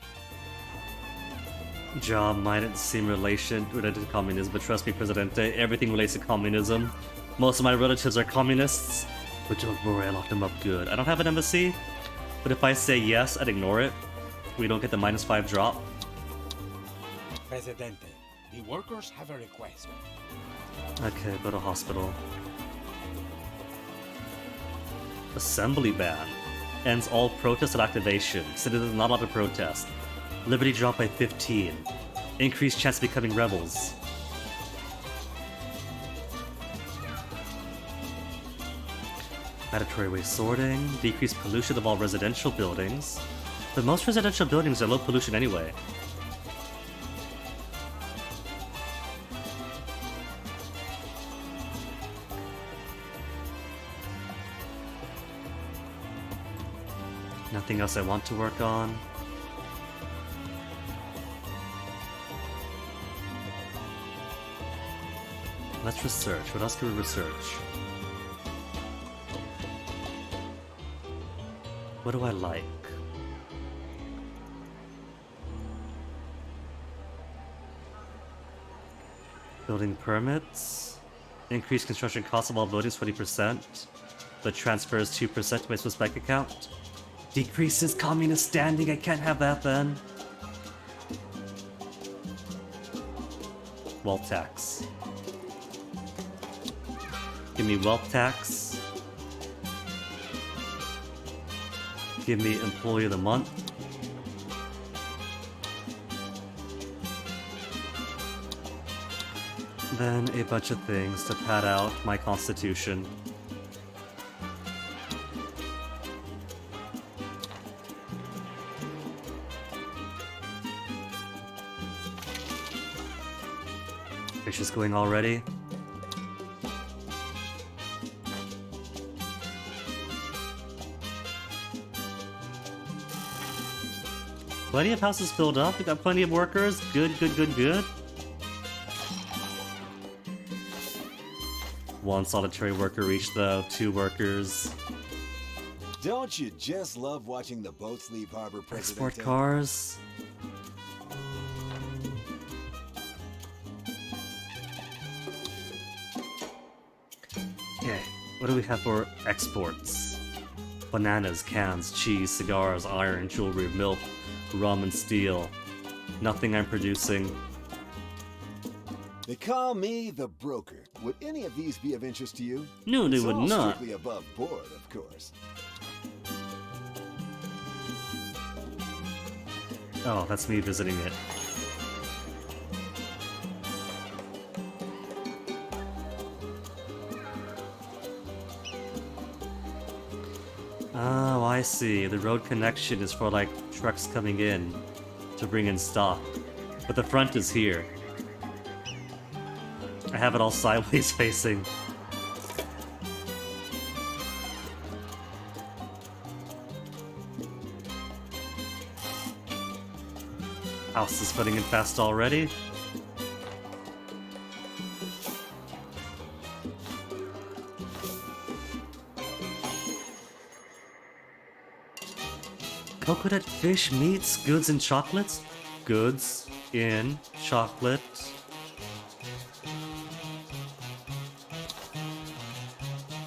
Job might seem related to communism, but trust me, Presidente, everything relates to communism. Most of my relatives are communists, but don't worry, I locked them up good. I don't have an embassy, but if I say yes, I'd ignore it. We don't get the -5 drop. Presidente, the workers have a request. Okay, go to hospital. Assembly ban. Ends all protest and activation. Citizens not allowed to protest. Liberty drop by 15. Increased chance of becoming rebels. Mandatory waste sorting. Decreased pollution of all residential buildings. But most residential buildings are low pollution anyway. Nothing else I want to work on. Let's research. What else can we research? What do I like? Building permits. Increase construction costs of all buildings 20%, but transfers 2% to my Swiss bank account. Decreases communist standing. I can't have that then. Wealth tax. Give me wealth tax. Give me employee of the month. Then a bunch of things to pad out my constitution. Pictures going already. Plenty of houses filled up. We got plenty of workers. Good, good, good, good. One solitary worker reached though. 2 workers. Don't you just love watching the boats leave harbor, Presidente? Export cars. Okay, what do we have for exports? Bananas, cans, cheese, cigars, iron, jewelry, milk, rum, and steel. Nothing I'm producing. They call me the broker. Would any of these be of interest to you? No, they It's would all not. strictly above board, of course. Oh, that's me visiting it. Oh, I see. The road connection is for, like, trucks coming in to bring in stock. But the front is here. I have it all sideways facing. House is putting in fast already. Coconut fish, meats, goods, and chocolates? goods in chocolate.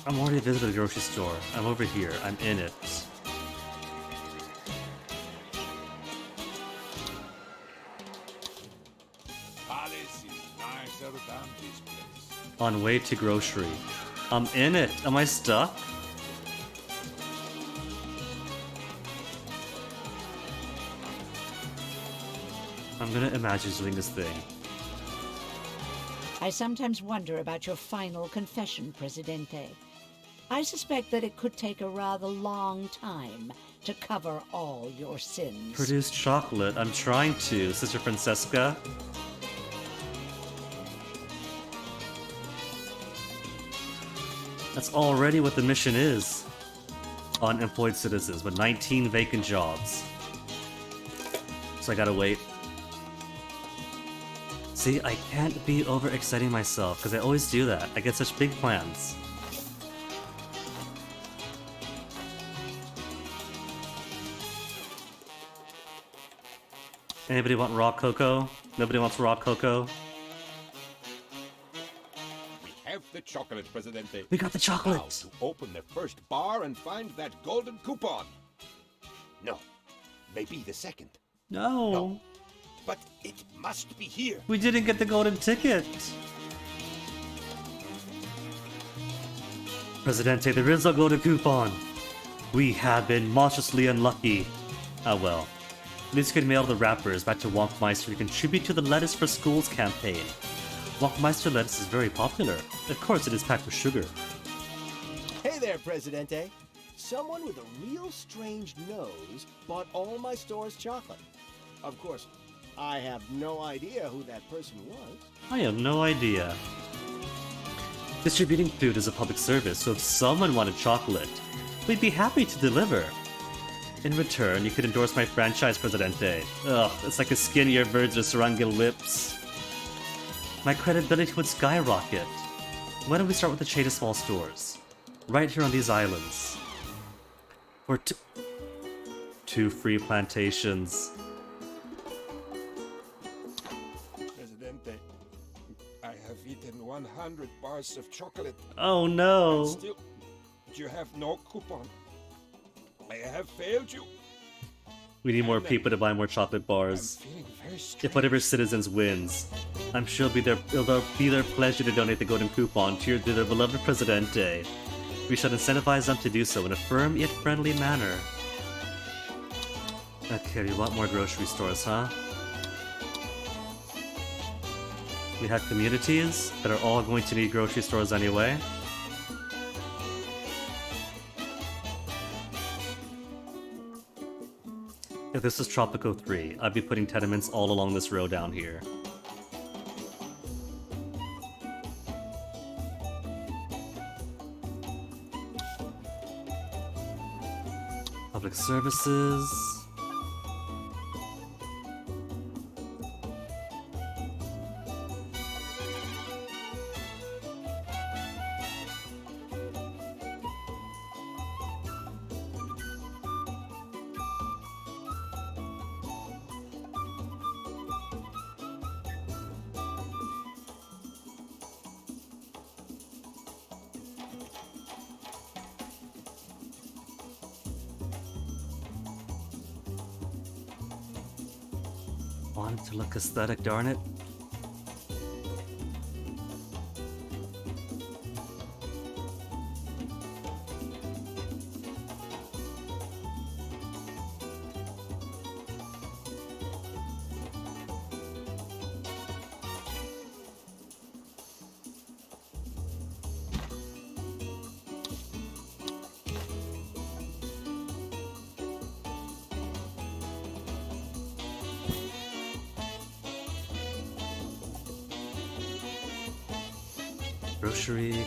I'm already visited the grocery store. I'm over here. I'm in it. Palace is nicer than this place. On way to grocery. I'm in it. Am I stuck? I'm gonna imagine doing this thing. I sometimes wonder about your final confession, Presidente. I suspect that it could take a rather long time to cover all your sins. Produce chocolate. I'm trying to, Sister Francesca. That's already what the mission is. Unemployed citizens with 19 vacant jobs. So I gotta wait. See, I can't be overexciting myself, because I always do that. I get such big plans. Anybody want raw cocoa? Nobody wants raw cocoa? We have the chocolate, Presidente. We got the chocolate! Now to open the first bar and find that golden coupon. No, maybe the second. No. But it must be here. We didn't get the golden ticket. Presidente, there is a golden coupon. We have been monstrously unlucky. Ah well. At least you can mail the wrappers back to Wonkmeister to contribute to the Lettuce for Schools campaign. Wonkmeister lettuce is very popular. Of course it is packed with sugar. Hey there, Presidente. Someone with a real strange nose bought all my store's chocolate. Of course, I have no idea who that person was. I have no idea. Distributing food is a public service, so if someone wanted chocolate, we'd be happy to deliver. In return, you could endorse my franchise, Presidente. Ugh, it's like a skinnier version of Sarangil Lips. My credibility would skyrocket. Why don't we start with the chain of small stores? Right here on these islands. For two free plantations. Presidente, I have eaten 100 bars of chocolate. Oh no! And still, you have no coupon. I have failed you. We need more people to buy more chocolate bars. I'm feeling very strange. If whatever citizens wins, I'm sure it'll be their pleasure to donate the golden coupon to their beloved Presidente. We should incentivize them to do so in a firm yet friendly manner. Okay, we want more grocery stores, huh? We have communities that are all going to need grocery stores anyway. If this is Tropico 3, I'd be putting tenements all along this road down here. Public services. Want it to look aesthetic, darn it.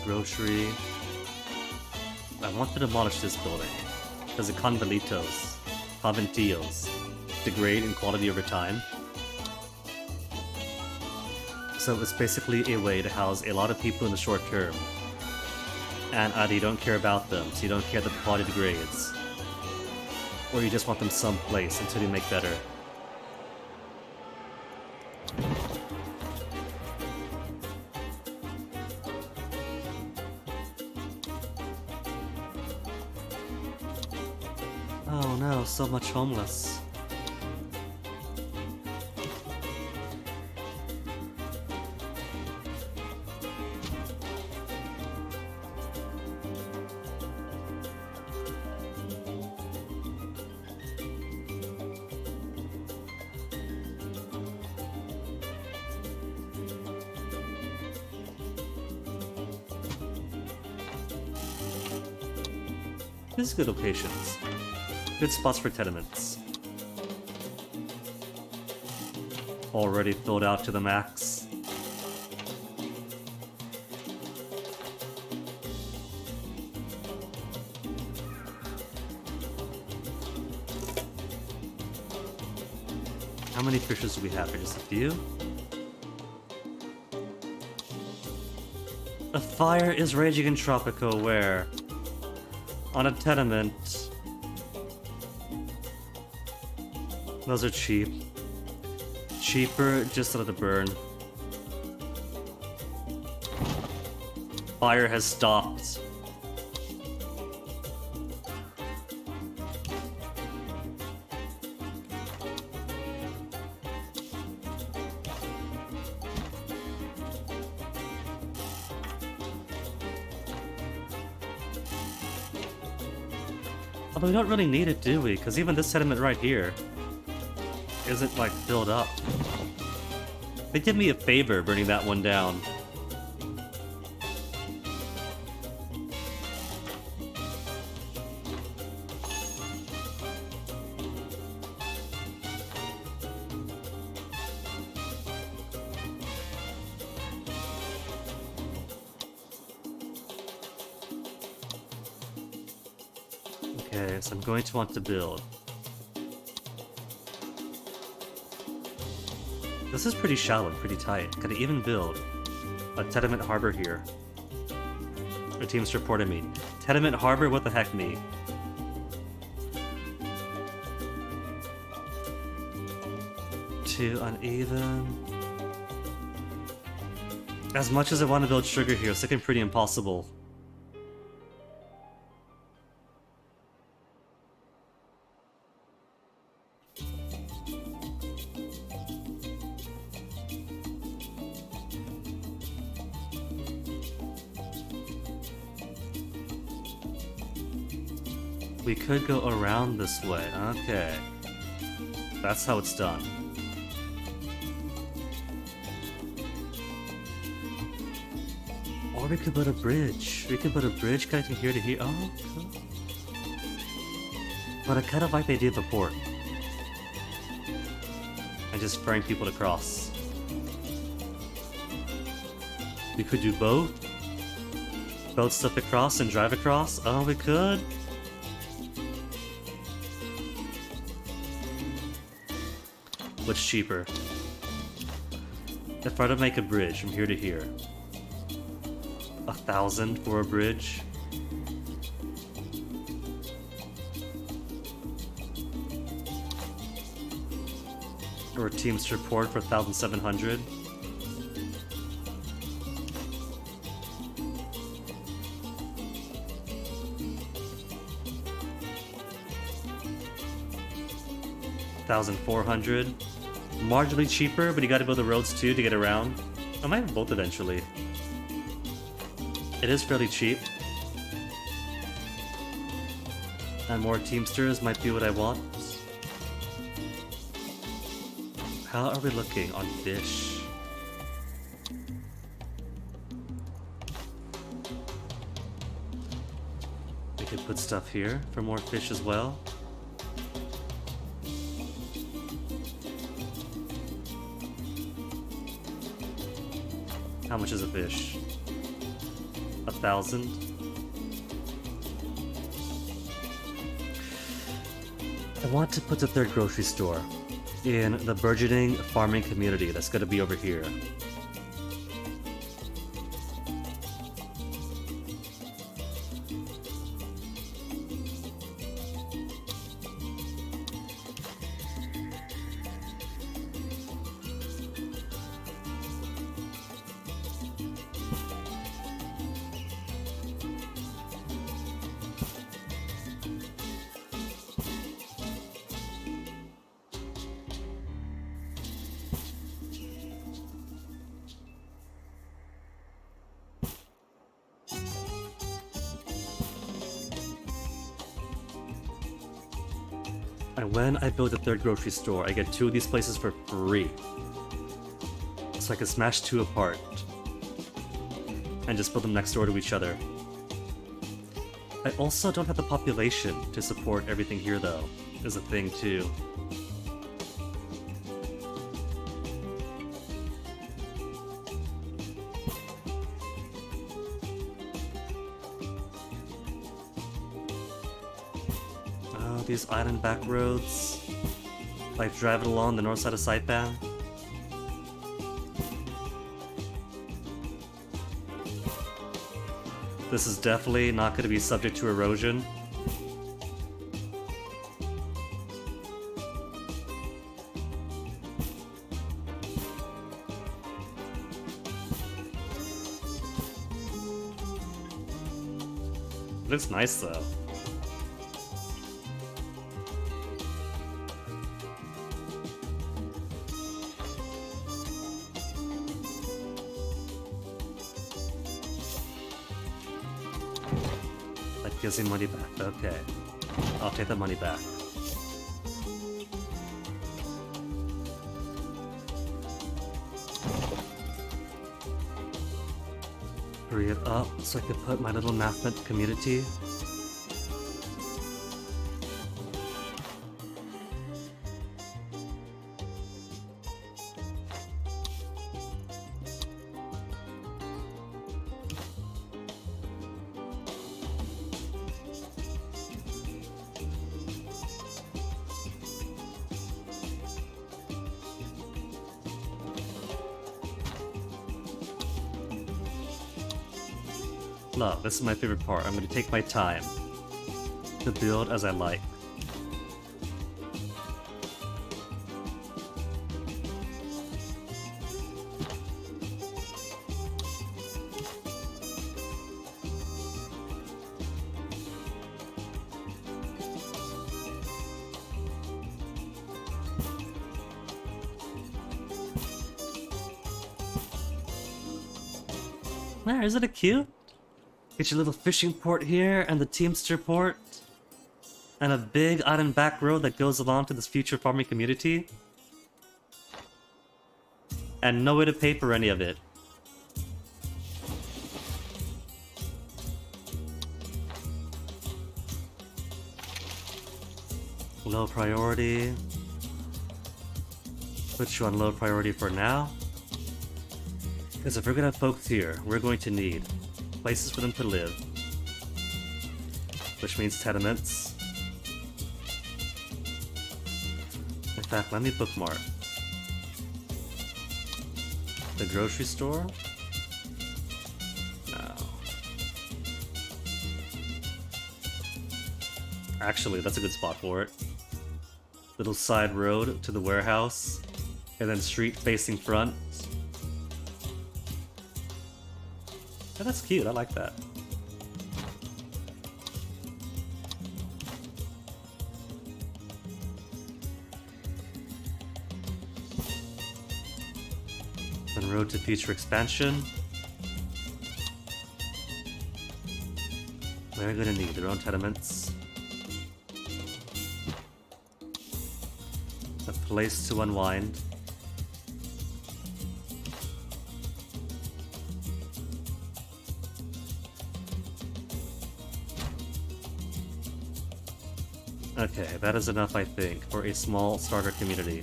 Grocery. I want to demolish this building because the conventillos degrade in quality over time. So it's basically a way to house a lot of people in the short term. And either you don't care about them, so you don't care that the quality degrades, or you just want them someplace until you make better. Oh no, so much homeless. This is good locations. Good spots for tenements. Already filled out to the max. How many fishes do we have here? Just a few? A fire is raging in Tropico where? On a tenement. Those are cheap. Cheaper, just let it burn. Fire has stopped. Although we don't really need it, do we? Because even this sediment right here isn't, like, filled up. They did me a favor burning that one down. Okay, so I'm going to want to build. This is pretty shallow, pretty tight. Can I even build a tenement harbor here? Our team's reported me. Tenement harbor? What the heck, me? Too uneven. As much as I want to build sugar here, it's looking pretty impossible. We could go around this way. Okay. That's how it's done. Or we could build a bridge. We could build a bridge connecting here to here. Oh, cool. But I kind of like the idea of a port. And just ferrying people to cross. We could do both. Boat stuff across and drive across. Oh, we could. What's cheaper? If I were to make a bridge from here to here, 1,000 for a bridge. Or a team's report for 1,700. $1,400. Marginally cheaper, but you gotta build the roads too to get around. I might have both eventually. It is fairly cheap. And more Teamsters might be what I want. How are we looking on fish? We could put stuff here for more fish as well. How much is a fish? 1,000? I want to put the third grocery store in the burgeoning farming community that's going to be over here. And when I build a third grocery store, I get 2 of these places for free. So I can smash 2 apart. And just build them next door to each other. I also don't have the population to support everything here though, is a thing too. Oh, these island back roads. Like driving along the north side of Saipan. This is definitely not going to be subject to erosion. Looks nice though. That gives me money back. Okay. I'll take the money back. Hurry it up so I can put my little mathment community. No, this is my favorite part. I'm going to take my time to build as I like. There, isn't it cute? Get your little fishing port here, and the Teamster port. And a big island back road that goes along to this future farming community. And no way to pay for any of it. Low priority. Put you on low priority for now. Because if we're gonna have folks here, we're going to need places for them to live, which means tenements. In fact, let me bookmark the grocery store. No. Actually, that's a good spot for it. Little side road to the warehouse, and then street facing front. Oh, that's cute, I like that. Then road to future expansion. We're gonna need their own tenements. A place to unwind. Okay, that is enough, I think, for a small starter community.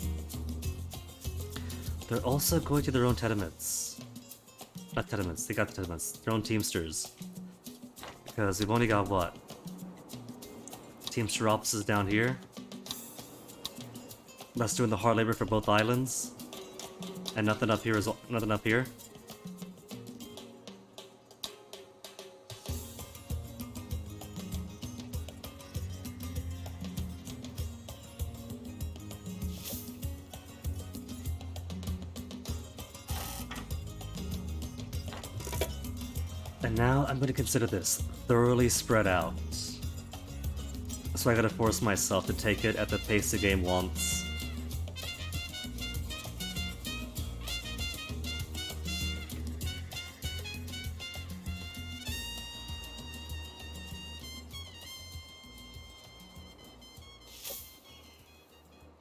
They're also going to their own tenements. Not tenements, they got tenements. Their own Teamsters. Because we've only got what? Teamster offices down here. That's doing the hard labor for both islands. And nothing up here is nothing up here. And now I'm going to consider this thoroughly spread out. So I gotta force myself to take it at the pace the game wants.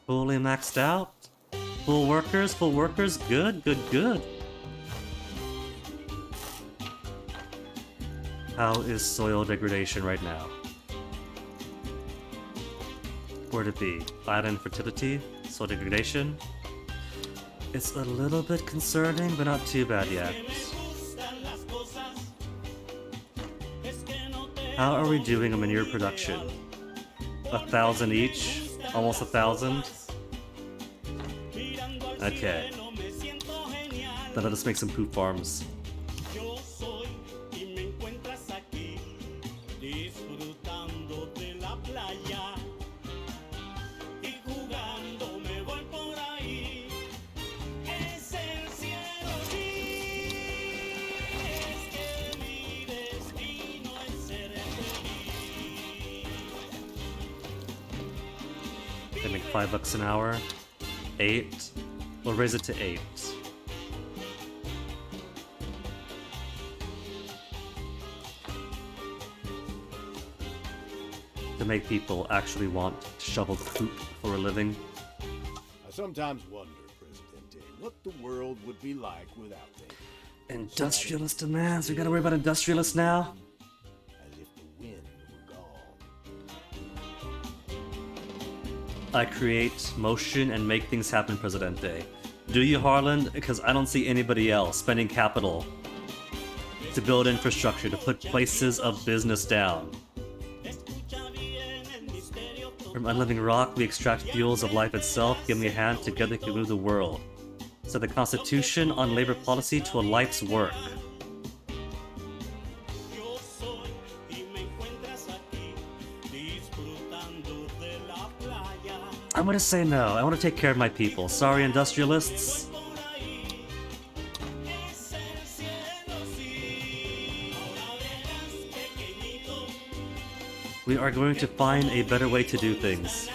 Fully maxed out. Full workers, good, good, good. How is soil degradation right now? Where'd it be? Island fertility? Soil degradation? It's a little bit concerning, but not too bad yet. How are we doing on manure production? 1,000 each? Almost 1,000? Okay. Then let us make some poop farms. They make $5 an hour. 8. We'll raise it to 8. To make people actually want to shovel poop for a living. I sometimes wonder, Presidente, what the world would be like without them. Industrialist demands. We gotta worry about industrialists now. As if the wind were gone. I create motion and make things happen, Presidente. Do you, Harland? Because I don't see anybody else spending capital to build infrastructure, to put places of business down. From unliving rock, we extract fuels of life itself. Give me a hand, together we can move the world. Set the Constitution on labor policy to a life's work. I'm gonna say no. I want to take care of my people. Sorry, industrialists. We are going to find a better way to do things.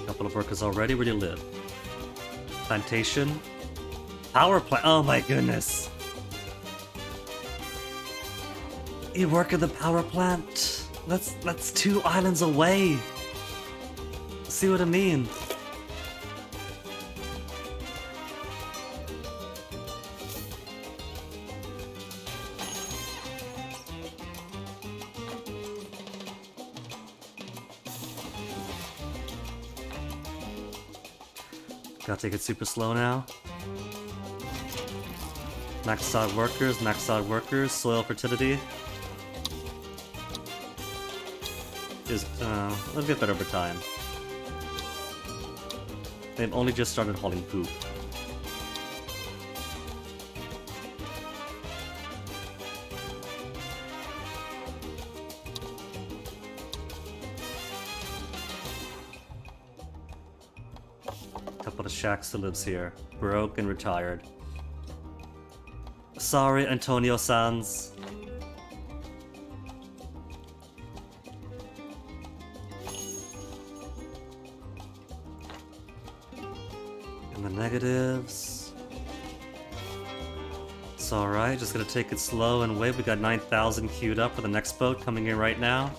Couple of workers already. Where do you live? Plantation. Power plant. Oh my goodness. You work at the power plant. That's 2 islands away. See what I mean? Gotta take it super slow now. Maxed out workers, soil fertility. Is, it'll get better over time. They've only just started hauling poop. Couple of shacks that lives here. Broke and retired. Sorry, Antonio Sans. And the negatives. It's alright, just gonna take it slow and wait. We got 9,000 queued up for the next boat coming in right now.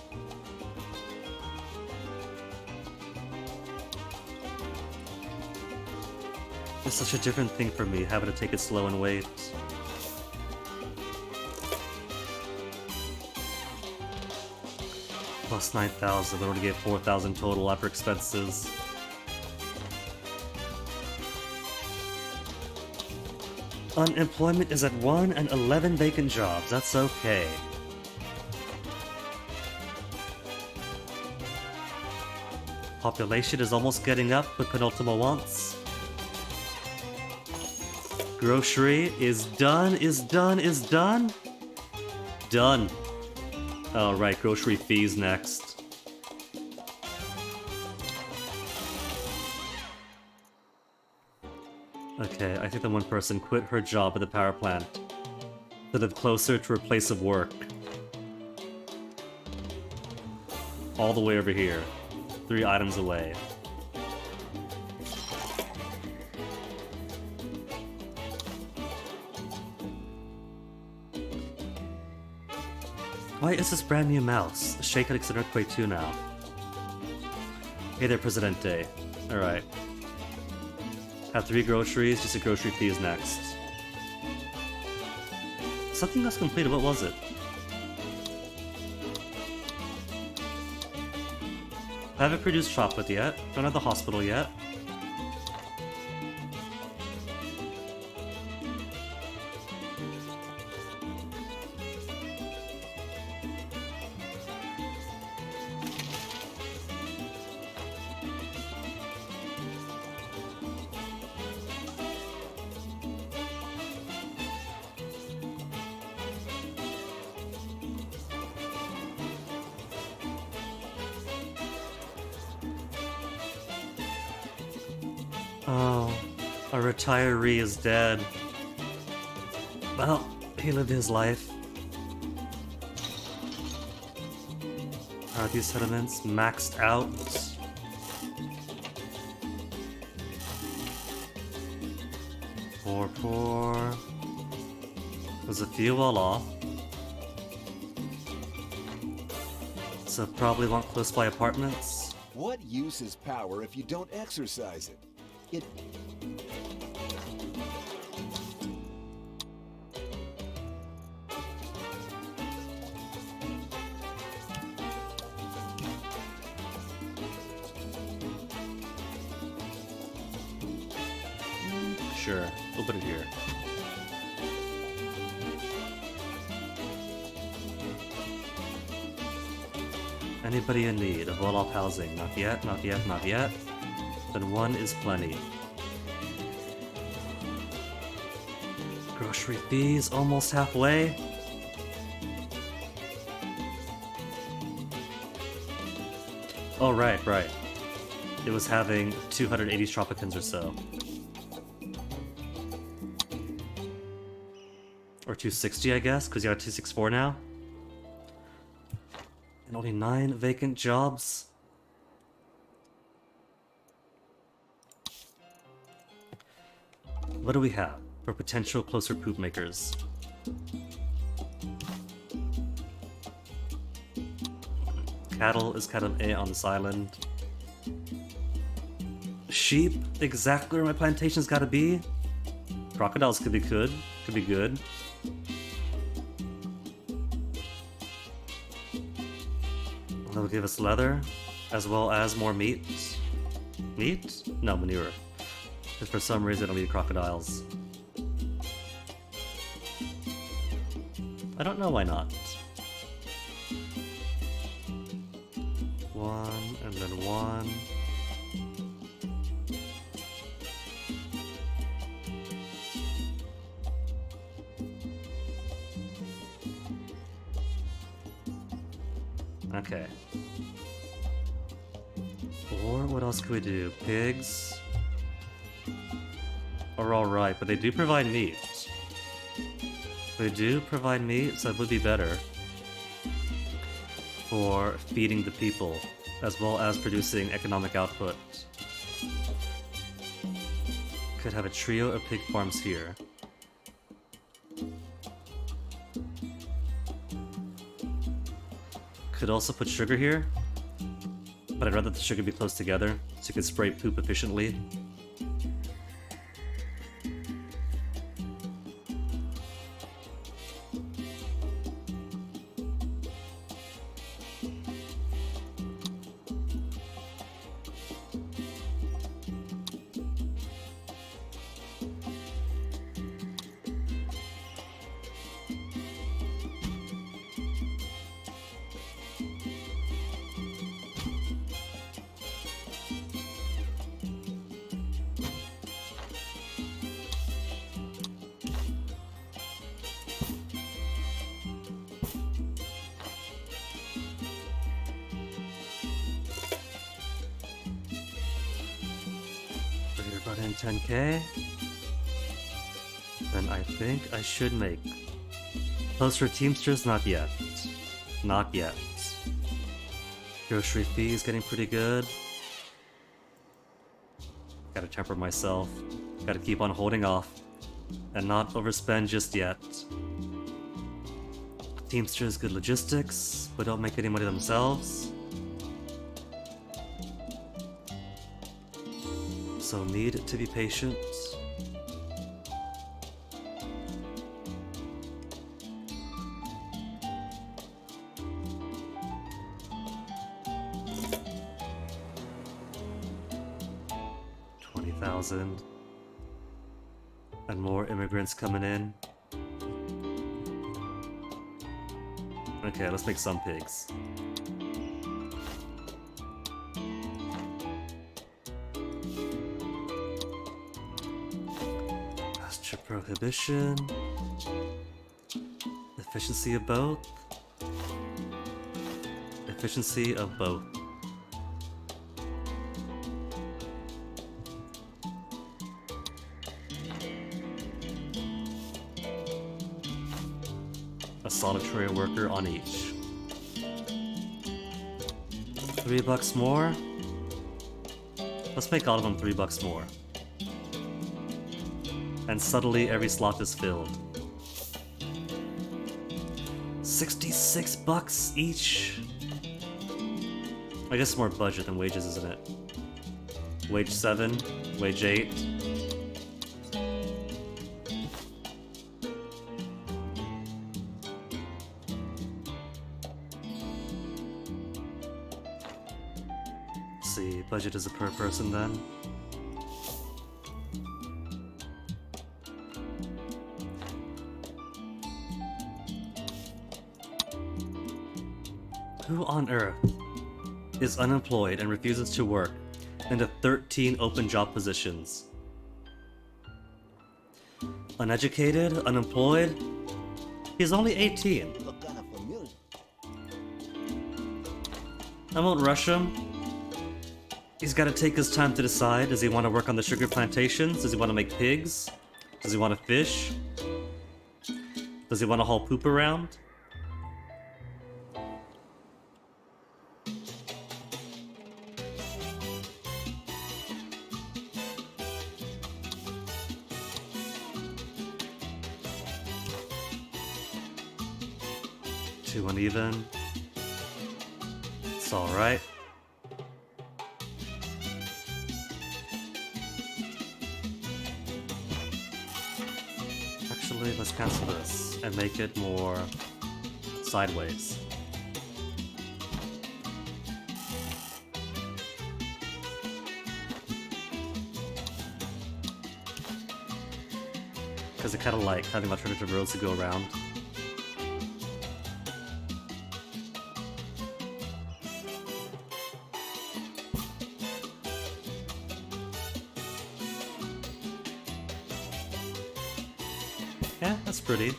It's such a different thing for me, having to take it slow and wait. Plus 9,000, we already get 4,000 total after expenses. Unemployment is at 1 and 11 vacant jobs, that's okay. Population is almost getting up with penultimate wants. Grocery is done, Done. Alright, grocery fees next. Okay, I think the one person quit her job at the power plant to live closer to her place of work. All the way over here. 3 items away. Why is this brand new mouse? Shake it an earthquake too now. Hey there, Presidente. Alright. Have 3 groceries, just a grocery fee is next. Something else completed, what was it? Haven't produced chocolate yet. Don't have the hospital yet. Oh, a retiree is dead. Well, he lived his life. Are these sediments maxed out? Poor. There's a few well off. So probably want close by apartments. What use is power if you don't exercise it? It... Sure, we'll put it here. Anybody in need of well-off housing? Not yet, not yet, not yet. Then 1 is plenty. Grocery fees almost halfway. Oh, right. It was having 280 Tropicans or so. Or 260, I guess, because you got 264 now. And only 9 vacant jobs. What do we have for potential closer poop makers? Cattle is kind of on this island. Sheep, exactly where my plantation's gotta be. Crocodiles could be good. That'll give us leather, as well as more meat. Meat? No, manure. Because for some reason I don't need crocodiles. I don't know why not. 1, and then 1. Okay. Or what else could we do? Pigs are alright, but they do provide meat. They do provide meat, so it would be better for feeding the people, as well as producing economic output. Could have a trio of pig farms here. Could also put sugar here, but I'd rather the sugar be close together, so you can spray poop efficiently. Brought in 10k. then I think I should make. Post for Teamsters? Not yet. Not yet. Grocery fees getting pretty good. Gotta temper myself. Gotta keep on holding off. And not overspend just yet. Teamsters, good logistics, but don't make any money themselves. So need to be patient. And more immigrants coming in. Okay, let's make some pigs. Pasture prohibition. Efficiency of both. Efficiency of both. Solitary worker on each. $3 more. Let's make all of them $3 more. And suddenly every slot is filled. $66 each. I guess more budget than wages, isn't it? Wage 7, wage 8. Budget is a per person then. Who on earth is unemployed and refuses to work into 13 open job positions? Uneducated, unemployed? He's only 18. Look kind of familiar. I won't rush him. He's got to take his time to decide. Does he want to work on the sugar plantations? Does he want to make pigs? Does he want to fish? Does he want to haul poop around? Too uneven. It's alright. Let's cancel this and make it more sideways. Because I kind of like having alternative roads to go around. Yeah, that's pretty.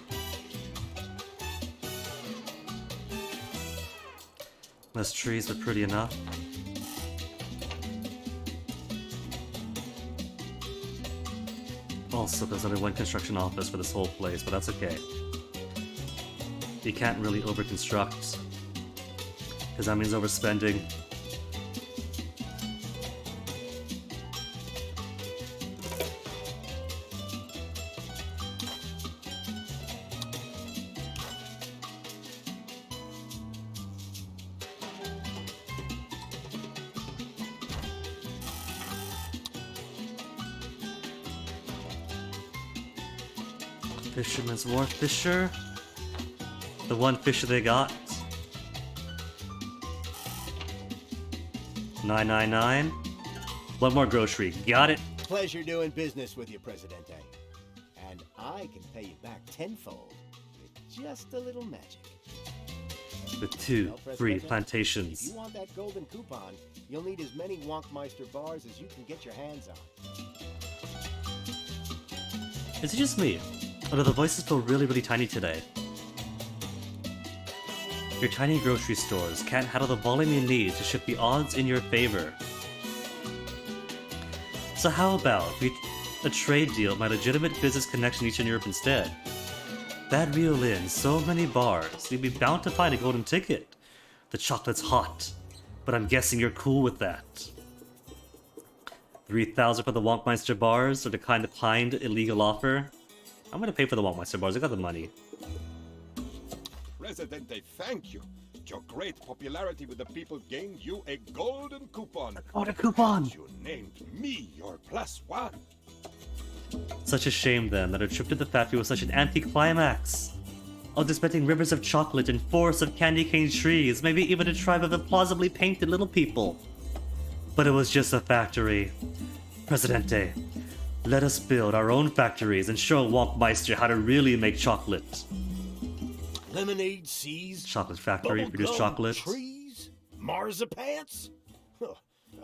Less trees, but pretty enough. Also, there's only one construction office for this whole place, but that's okay. You can't really overconstruct, because that means overspending. Fisherman's Wharf Fisher. The one fisher they got. 999. One more grocery. Got it. Pleasure doing business with you, Presidente. And I can pay you back tenfold with just a little magic. With 2 Well, free Presidente, plantations. If you want that golden coupon, you'll need as many Wonkmeister bars as you can get your hands on. Is it just me? Or do the voices feel really, really tiny today? Your tiny grocery stores can't handle the volume you need to shift the odds in your favor. So how about we a trade deal, my legitimate business connection in Eastern Europe instead. That'd reel in so many bars, you'd be bound to find a golden ticket. The chocolate's hot, but I'm guessing you're cool with that. 3,000 for the Wonkmeister bars, or the kind illegal offer? I'm gonna pay for the Wonkmeister bars, I got the money. Presidente, thank you. Your great popularity with the people gained you a golden coupon. Oh, the coupon! You named me your +1. Such a shame then that our trip to the factory was such an anticlimax. I was expecting rivers of chocolate and forests of candy cane trees, maybe even a tribe of implausibly painted little people. But it was just a factory. Presidente, let us build our own factories and show Wonkmeister how to really make chocolate. Lemonade seas, Chocolate factory, produce bubblegum chocolate. trees, marzipans? Huh,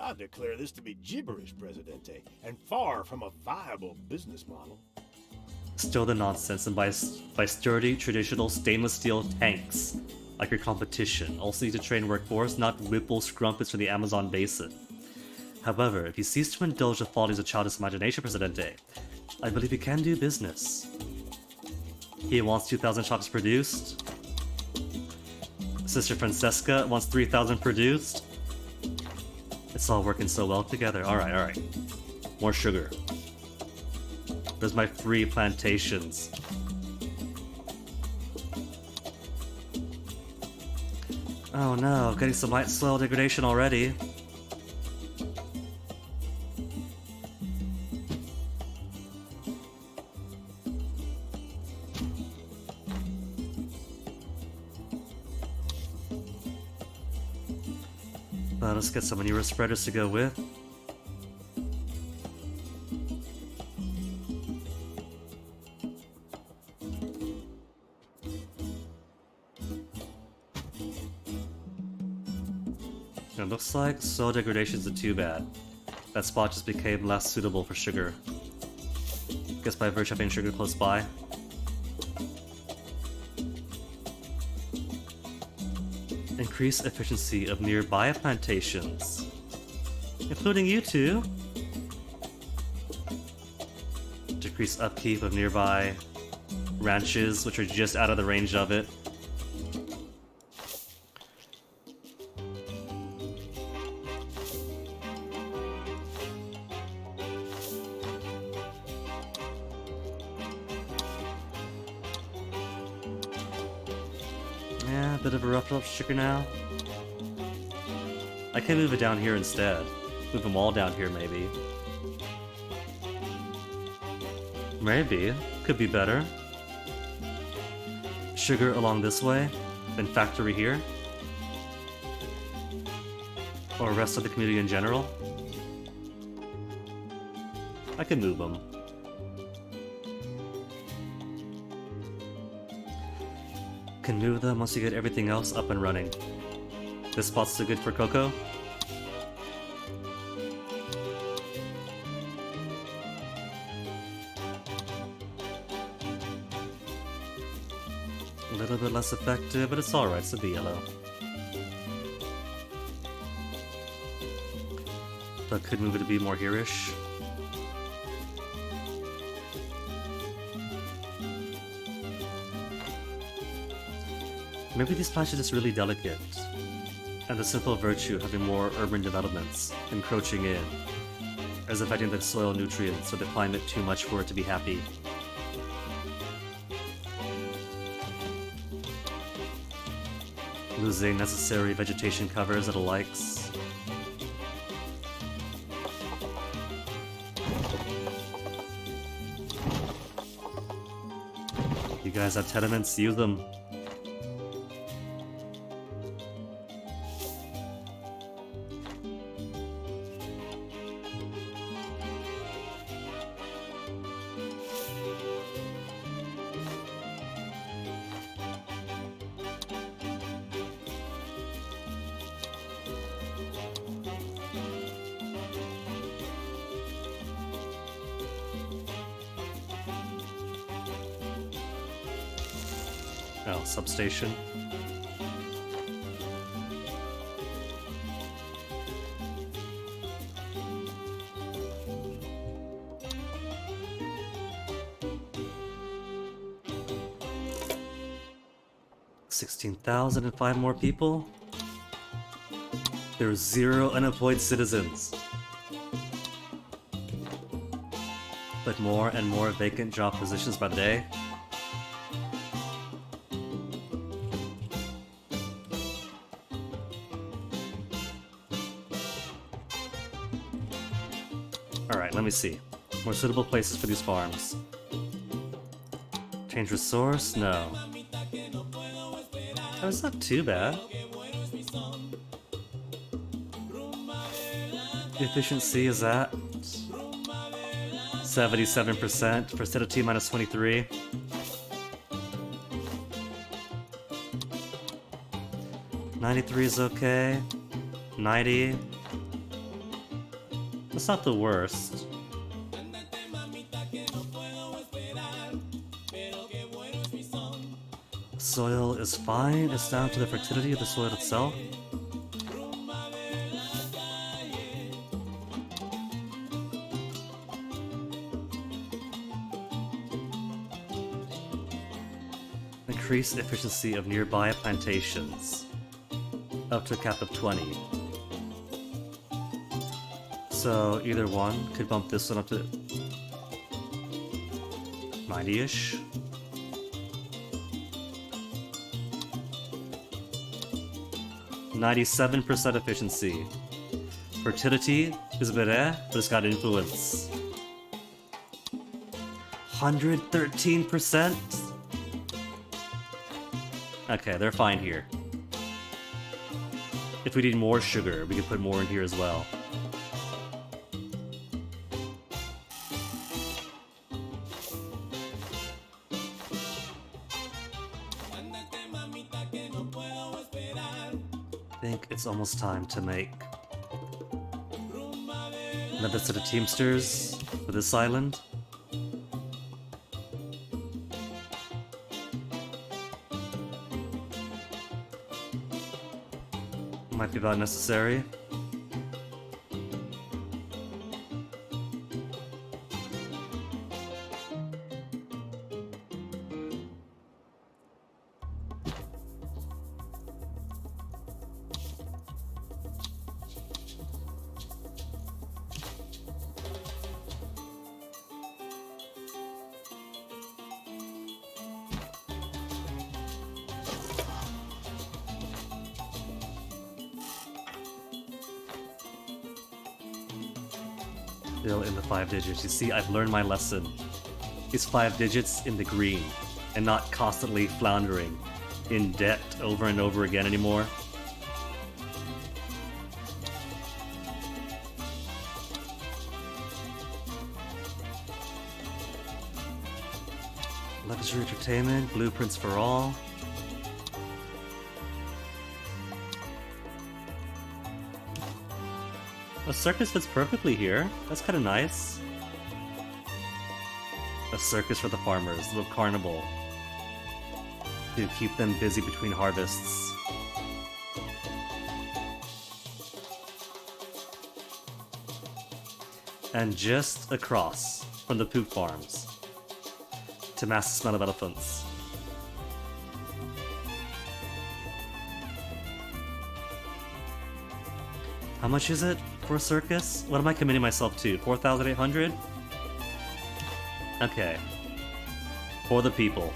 I declare this to be gibberish, Presidente, and far from a viable business model. Still the nonsense, and by sturdy, traditional stainless steel tanks, like your competition. Also need to train workforce, not Whipple scrumpets from the Amazon basin. However, if you cease to indulge the follies of childish imagination, Presidente, I believe you can do business. He wants 2,000 chocolates produced. Sister Francesca wants 3,000 produced. It's all working so well together. Alright, alright. More sugar. There's my free plantations. Oh no, getting some light soil degradation already. Let's get some manure spreaders to go with. It looks like soil degradation isn't too bad. That spot just became less suitable for sugar. Guess by virtue of having sugar close by. Increase efficiency of nearby plantations, including you two. Decrease upkeep of nearby ranches, which are just out of the range of it. Yeah, a bit of a rough up sugar now. I can move it down here instead. Move them all down here, maybe. Maybe. Could be better. Sugar along this way, then factory here. Or rest of the community in general. I can move them. Can move them once you get everything else up and running. This spot's still good for cocoa. A little bit less effective, but it's alright, it's a be yellow. But could move it to be more here-ish. Maybe these plants are just really delicate, and the simple virtue of having more urban developments encroaching in is affecting the soil nutrients or the climate too much for it to be happy. Losing necessary vegetation covers that it likes. You guys have tenements, use them. Oh, substation. 16,005 more people. There are 0 unemployed citizens. But more and more vacant job positions by the day. Alright, let me see. More suitable places for these farms. Change resource? No. Oh, it's not too bad. Efficiency is at 77%. Fertility minus 23. $93 is okay. 90. That's not the worst. Soil is fine. It's down to the fertility of the soil itself. Increase efficiency of nearby plantations. Up to a cap of 20. So either one could bump this one up to 90-ish. %, efficiency. Fertility is better, but it's got influence. 113%? Okay, they're fine here. If we need more sugar, we can put more in here as well. I think it's almost time to make another set of Teamsters for this island. Might be about necessary. Still in the 5 digits. You see, I've learned my lesson. It's 5 digits in the green, and not constantly floundering in debt over and over again anymore. Luxury entertainment, blueprints for all. A circus fits perfectly here. That's kind of nice. A circus for the farmers, a little carnival to keep them busy between harvests. And just across from the poop farms to mass the smell of elephants. How much is it for a circus? What am I committing myself to? 4,800? Okay. For the people.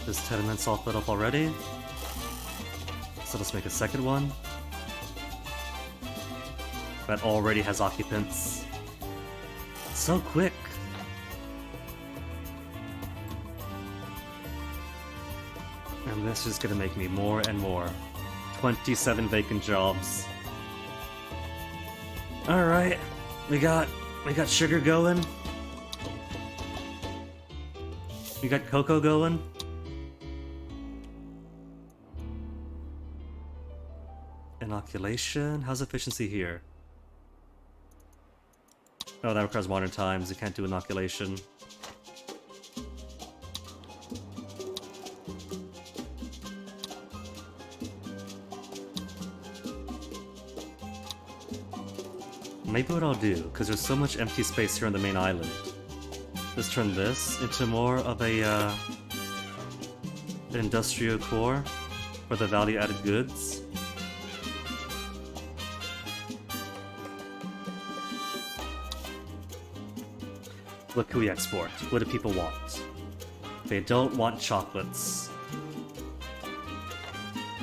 This tenement's all put up already. So let's make a second one. That already has occupants. So quick! And this is gonna make me more and more. 27 vacant jobs. Alright, we got sugar going. We got cocoa going. Inoculation? How's efficiency here? Oh, that requires modern times. You can't do inoculation. Maybe what I'll do, because there's so much empty space here on the main island, just turn this into more of a industrial core for the value-added goods. What can we export? What do people want? They don't want chocolates.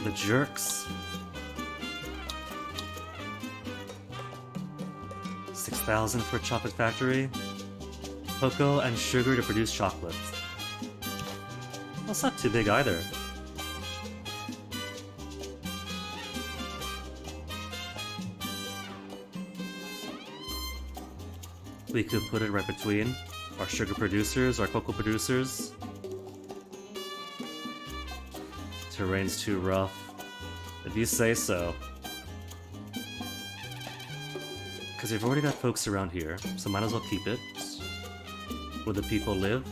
The jerks. 6,000 for a chocolate factory. Cocoa and sugar to produce chocolate. That's not too big either. We could put it right between our sugar producers, our cocoa producers. Terrain's too rough. If you say so. Because we've already got folks around here, so might as well keep it. Where the people live.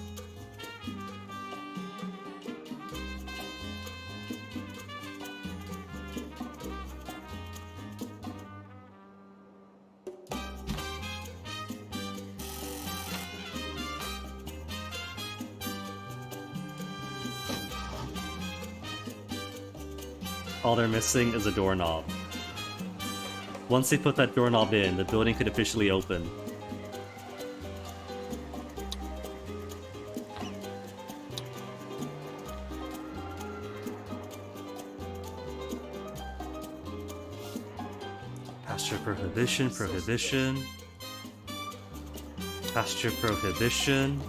All they're missing is a doorknob. Once they put that doorknob in, the building could officially open. Pasture prohibition, prohibition. Pasture prohibition.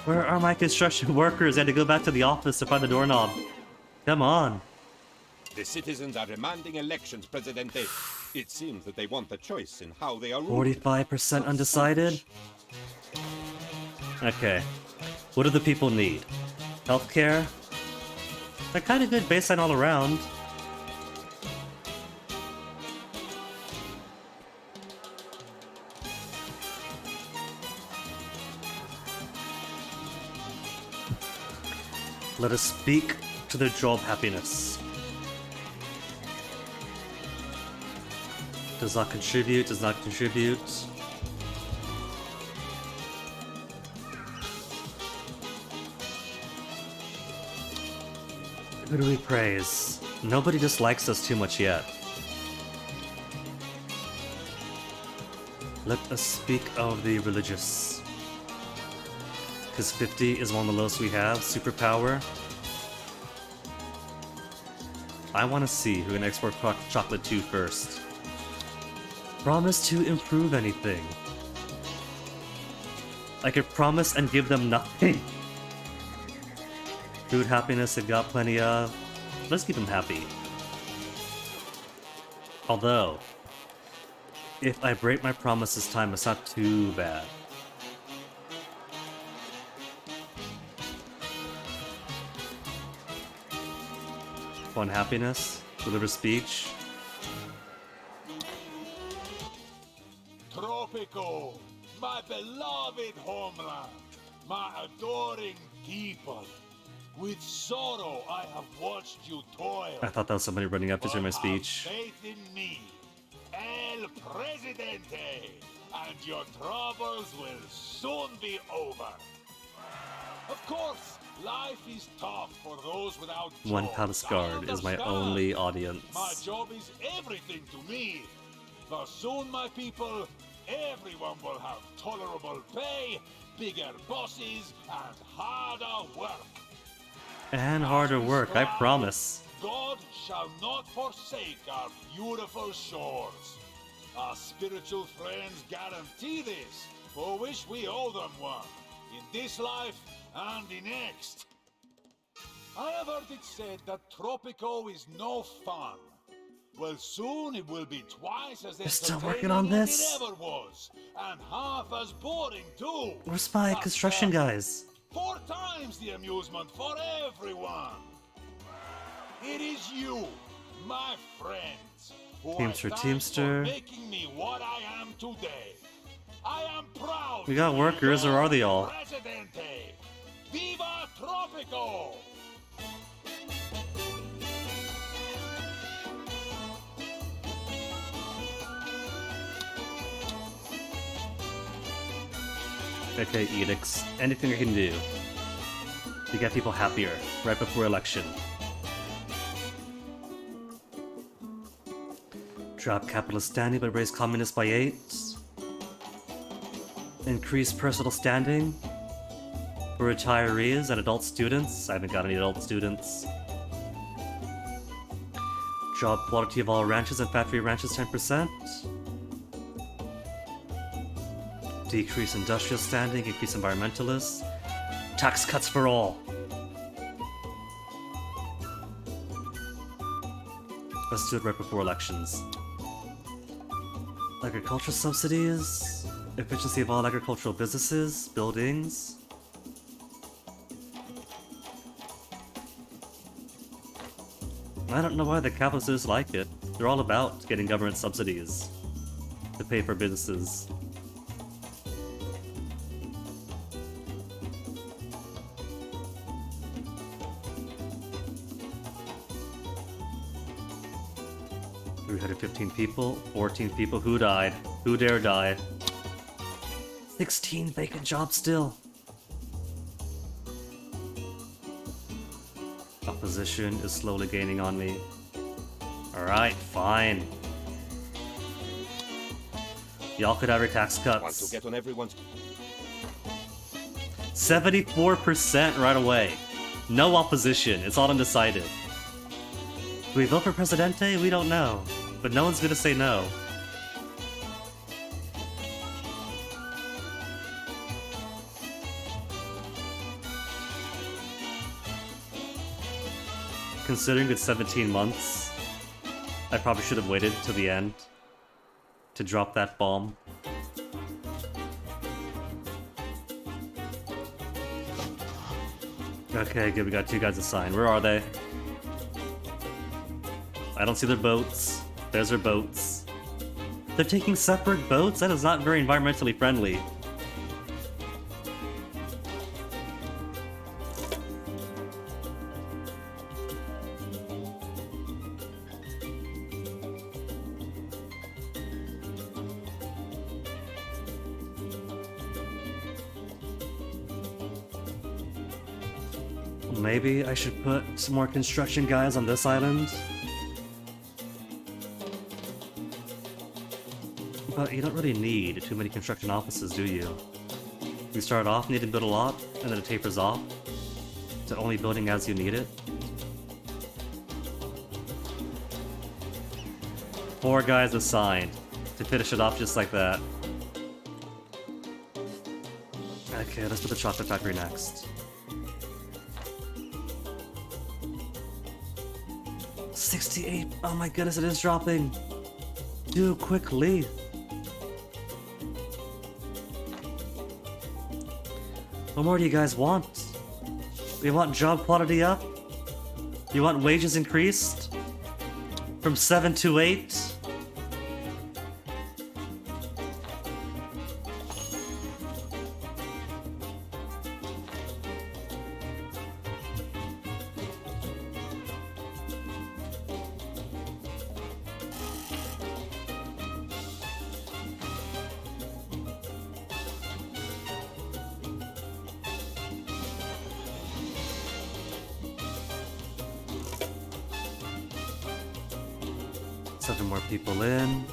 Where are my construction workers? I had to go back to the office to find the doorknob. Come on. The citizens are demanding elections, Presidente. It seems that they want a choice in how they are ruled. 45% undecided? Okay. What do the people need? Healthcare? They're kind of good baseline all around. Let us speak to their job happiness. Does not contribute, does not contribute. Who do we praise? Nobody dislikes us too much yet. Let us speak of the religious. Because 50 is one of the lowest we have. Superpower. I want to see who can export chocolate to first. Promise to improve anything. I could promise and give them nothing. Food happiness they've got plenty of. Let's keep them happy. Although, if I break my promise this time, it's not too bad. Fun happiness, deliver speech. Tropico, my beloved homeland, my adoring people. With sorrow I have watched you toil. I thought that was somebody running up to hear my speech. Have faith in me, El Presidente, and your troubles will soon be over. Of course, life is tough for those without jobs. One Palace Guard is my only audience. My job is everything to me. But soon, my people, everyone will have tolerable pay, bigger bosses, and harder work. And harder work, I promise. God shall not forsake our beautiful shores. Our spiritual friends guarantee this, for which we owe them one, in this life and the next. I have heard it said that Tropico is no fun. Well, soon it will be twice as They're still working on entertaining as this? it ever was, and half as boring too. Where's my That's construction guys? 4 times the amusement for everyone. It is you, my friends, who Teamster, I thank Teamster. for making me what I am today. I am proud. We got to be workers, or are they your all? Presidente. Viva Tropico! Okay, edicts. Anything I can do to get people happier right before election. Drop capitalist standing but raise communists by 8. Increase personal standing for retirees and adult students. I haven't got any adult students. Drop quality of all ranches and factory ranches 10%. Decrease industrial standing, increase environmentalists. Tax cuts for all. Let's do it right before elections. Agricultural subsidies. Efficiency of all agricultural businesses, buildings. I don't know why the capitalists like it. They're all about getting government subsidies to pay for businesses. $315 people, 14 people. Who died? Who dare die? 16 vacant jobs still. Opposition is slowly gaining on me. Alright, fine. Y'all could have your tax Want to cuts. get on everyone's 74% right away. No opposition. It's all undecided. Do we vote for Presidente? We don't know. But no one's gonna say no. Considering it's 17 months, I probably should have waited till the end to drop that bomb. Okay, good, we got 2 guys assigned. Where are they? I don't see their boats. There's their boats. They're taking separate boats? That is not very environmentally friendly. Maybe I should put some more construction guys on this island. But you don't really need too many construction offices, do you? You start off needing to build a lot, and then it tapers off to only building as you need it. 4 guys assigned to finish it off just like that. Okay, let's put the chocolate factory next. 68. Oh my goodness, it is dropping. Do quickly. What more do you guys want? You want job quality up? You want wages increased? From 7 to 8? Seven more people in.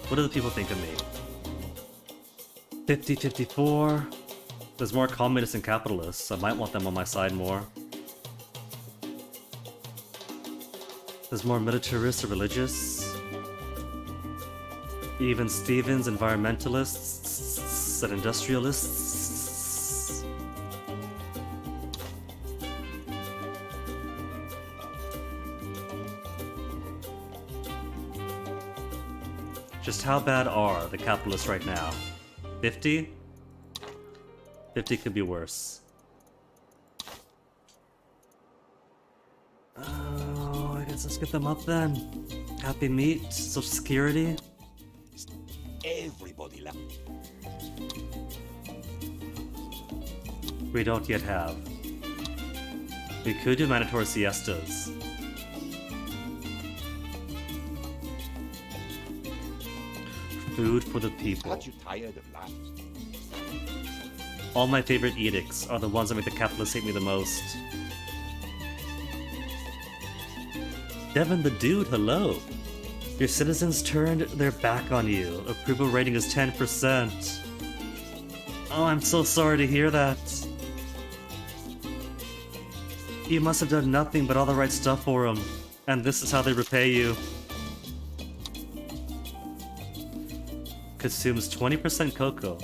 What do the people think of me? 50, 54. There's more communists and capitalists. I might want them on my side more. There's more militarists or religious. Even Stevens, environmentalists and industrialists. Just how bad are the capitalists right now? 50? 50 could be worse. Oh, I guess let's get them up then. Happy Meat, Social Security. Everybody left. We don't yet have. We could do mandatory siestas. Food for the people. Aren't you tired of life? All my favorite edicts are the ones that make the capitalists hate me the most. Devin the Dude, hello. Your citizens turned their back on you. Approval rating is 10%. Oh, I'm so sorry to hear that. You must have done nothing but all the right stuff for them, and this is how they repay you. Consumes 20% cocoa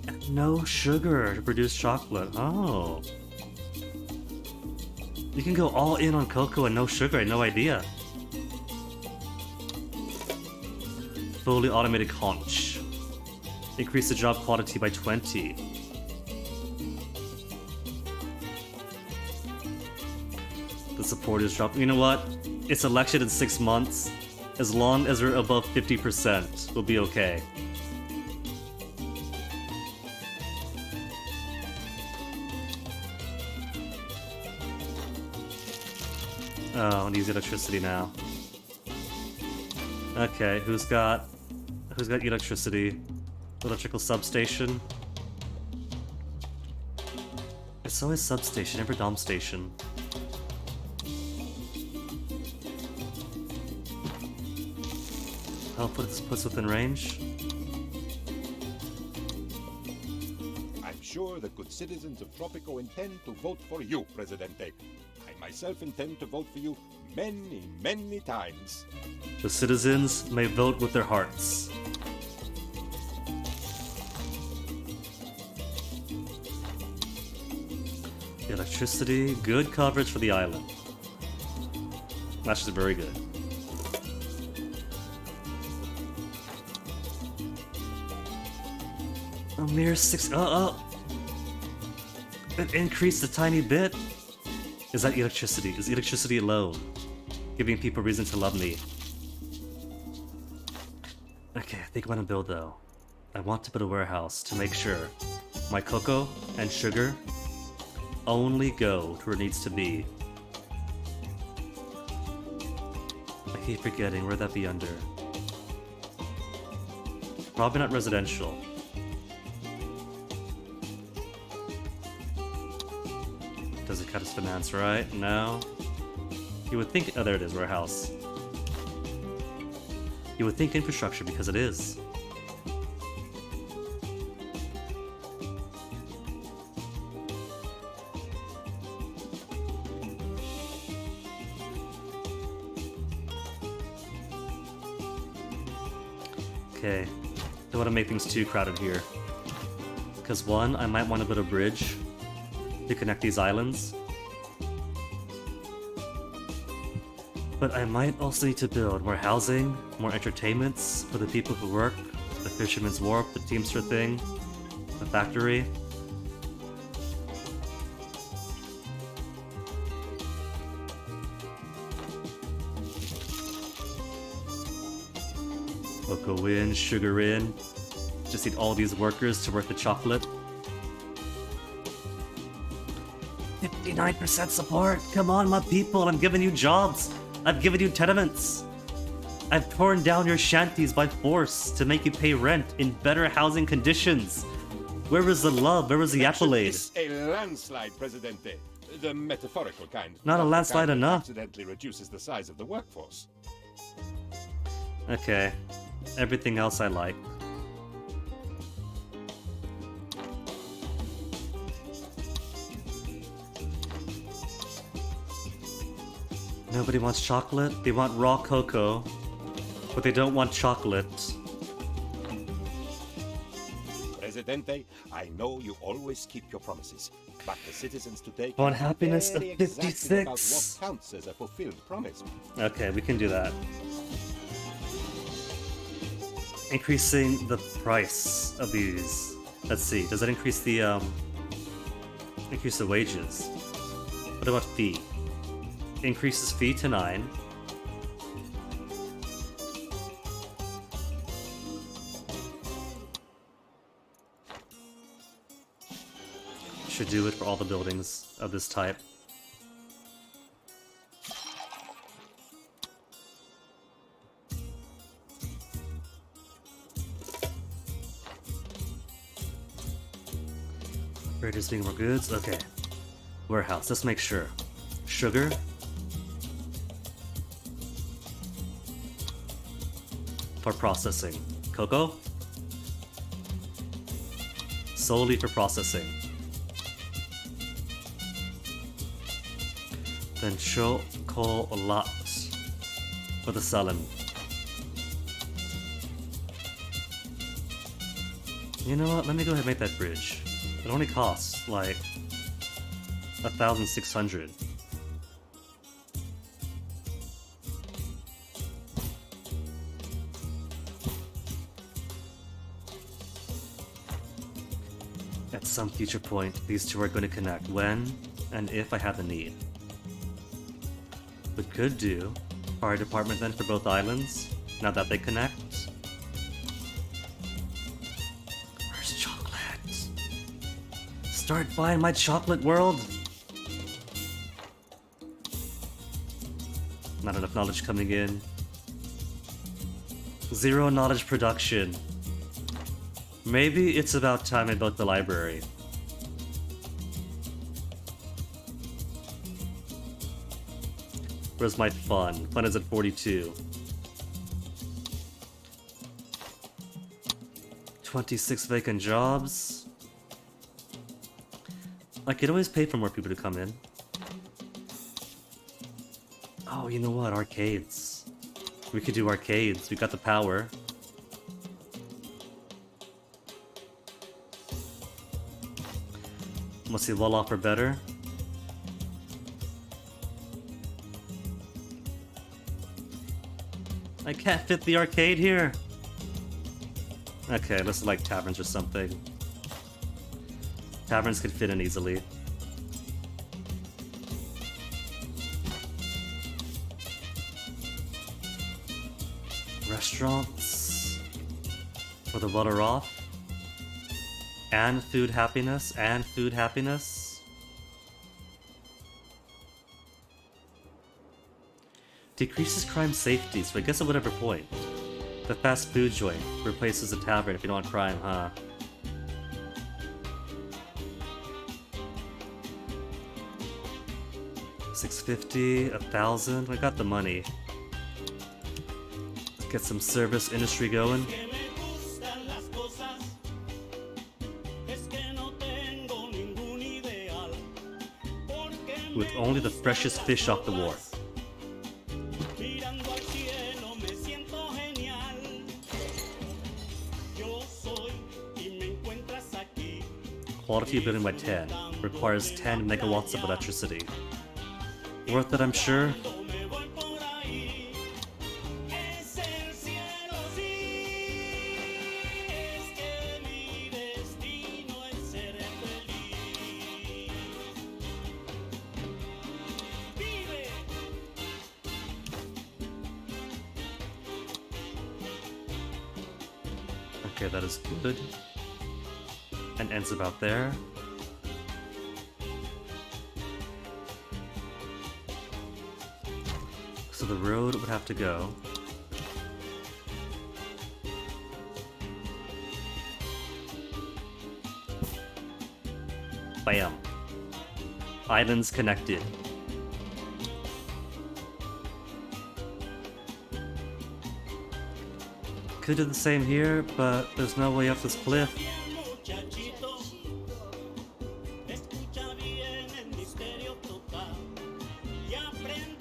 and no sugar to produce chocolate. Oh. You can go all in on cocoa and no sugar, I had no idea. Fully automated conch. Increase the job quality by 20. The support is dropping. You know what? It's election in 6 months. As long as we're above 50%, we'll be okay. Oh, I need electricity now. Okay, who's got electricity? Electrical substation. It's always substation, never dom station. Hopefully this puts within range. I'm sure the good citizens of Tropico intend to vote for you, Presidente. I myself intend to vote for you many, many times. The citizens may vote with their hearts. Electricity, good coverage for the island. That's just very good. A mere 6. It increased a tiny bit. Is that electricity? Is electricity alone giving people reason to love me? Okay, I think I'm gonna build though. I want to build a warehouse to make sure my cocoa and sugar only go to where it needs to be. I keep forgetting, where'd that be under? Probably not residential. Does it cut as finance, right? No. You would think, oh there it is, warehouse. You would think infrastructure because it is. Okay, don't want to make things too crowded here. Because one, I might want to build a bridge to connect these islands. But I might also need to build more housing, more entertainments for the people who work, the Fisherman's Wharf, the Teamster thing, the factory. Cocoa in, sugar in. Just need all these workers to work the chocolate. 59% support! Come on, my people, I'm giving you jobs! I've given you tenements! I've torn down your shanties by force to make you pay rent in better housing conditions! Where was the love? Where was the accolade? It's a landslide, Presidente. The metaphorical kind. Not a landslide the kind that enough. accidentally reduces the size of the workforce. Okay. Everything else I like. Nobody wants chocolate. They want raw cocoa, but they don't want chocolate. Presidente, I know you always keep your promises, but the citizens today Want can be happiness of very exacting about 56. what counts as a fulfilled promise. Okay, we can do that. Increasing the price of these. Let's see, does that increase the wages? What about fee? Increases fee to 9. Should do it for all the buildings of this type. Producing more goods. Okay. Warehouse. Let's make sure. Sugar. For processing. Cocoa. Solely for processing. Then chocolate for the selling. You know what? Let me go ahead and make that bridge. It only costs like 1,600. At some future point, these two are going to connect when and if I have the need. We could do fire department then for both islands, now that they connect. Where's chocolate? Start buying my chocolate world! Not enough knowledge coming in. 0 knowledge production. Maybe it's about time I built the library. Where's my fun? Fun is at 42. 26 vacant jobs. I could always pay for more people to come in. Oh, you know what? Arcades. We could do arcades. We got the power. Let's see, what offer better? I can't fit the arcade here. Okay, let's do like taverns or something. Taverns could fit in easily. Restaurants for the water off. And food happiness, and food happiness. Decreases crime safety, so I guess at whatever point. The fast food joint replaces a tavern if you don't want crime, huh? $650, 1,000. I got the money. Let's get some service industry going. With only the freshest fish off the wharf. Quality of building by 10. Requires 10 megawatts of electricity. Worth it, I'm sure. Okay, that is good. And ends about there. So the road would have to go. Bam. Islands connected. Could do the same here, but there's no way up this cliff.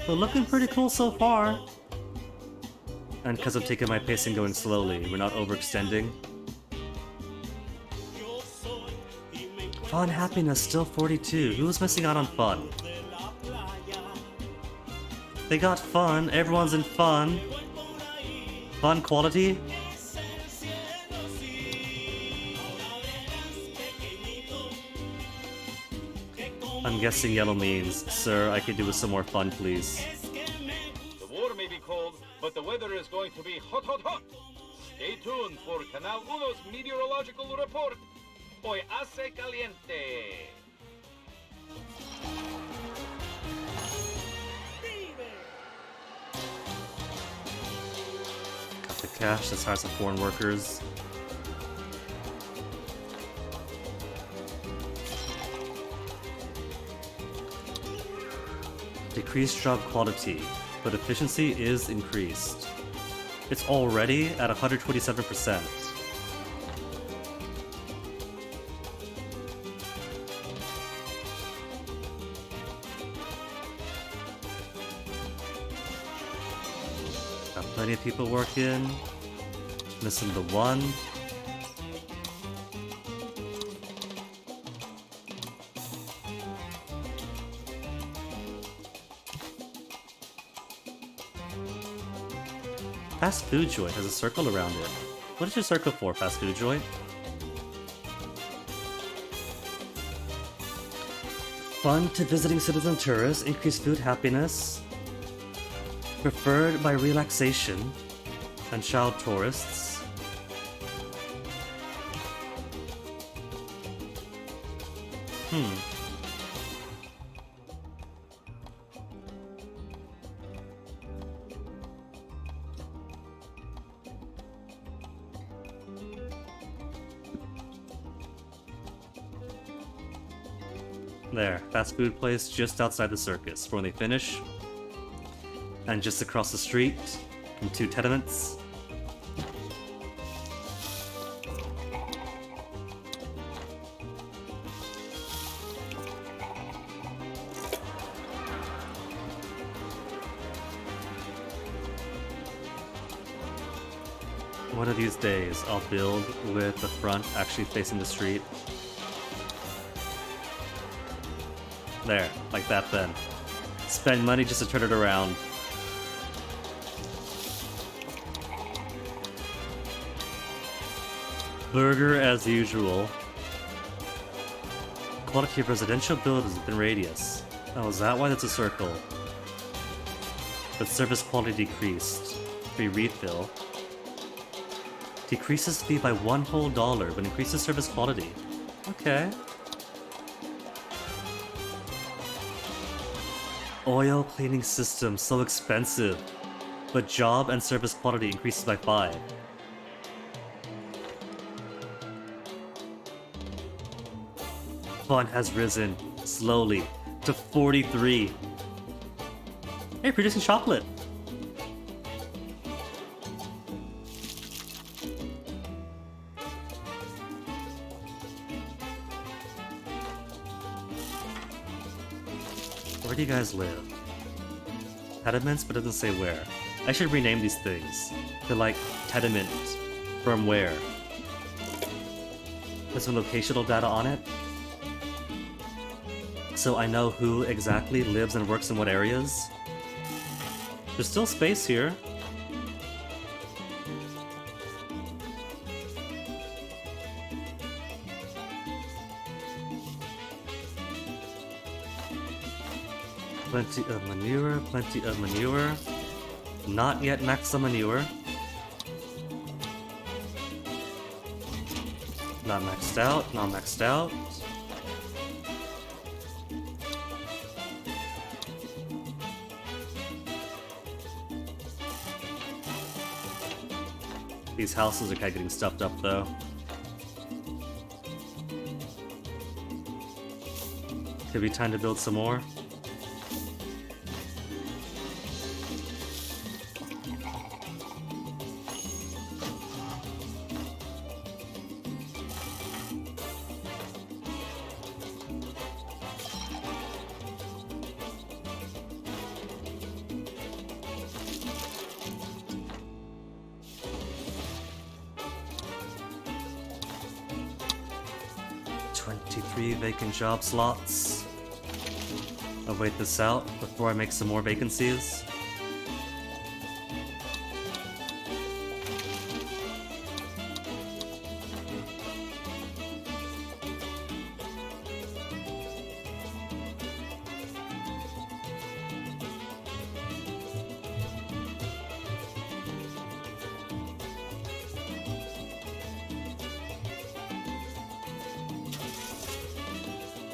But looking pretty cool so far. And because I'm taking my pace and going slowly, we're not overextending. Fun happiness still 42. Who's missing out on fun? They got fun. Everyone's in fun. Fun quality. I'm guessing yellow means, sir, I could do with some more fun, please. The war may be cold, but the weather is going to be hot, hot, hot. Stay tuned for Canal Uno's meteorological report. Hoy hace caliente. Got the cash, let's hire some foreign workers. Decreased job quality, but efficiency is increased. It's already at 127%. Got plenty of people working. Missing the one. Fast food joint has a circle around it. What is your circle for, fast food joint? Fun to visiting citizen tourists, increased food happiness. Preferred by relaxation and child tourists. There, fast food place just outside the circus for when they finish. And just across the street from 2 tenements. One of these days, I'll build with the front actually facing the street. There, like that then. Spend money just to turn it around. Burger as usual. Quality of residential buildings within radius. Oh, is that why that's a circle? But service quality decreased. Free refill. Decreases fee by $1 whole, but increases service quality. Okay. Oil cleaning system, so expensive. But job and service quality increases by 5. Fun has risen, slowly, to 43. Hey, producing chocolate! Where do you guys live? Tenements, but it doesn't say where. I should rename these things. They're like tenement from where. Put some locational data on it. So I know who exactly lives and works in what areas. There's still space here. Plenty of manure, plenty of manure. Not yet max on manure. Not maxed out, not maxed out. These houses are kind of getting stuffed up though. Could be time to build some more. Vacant job slots. I'll wait this out before I make some more vacancies.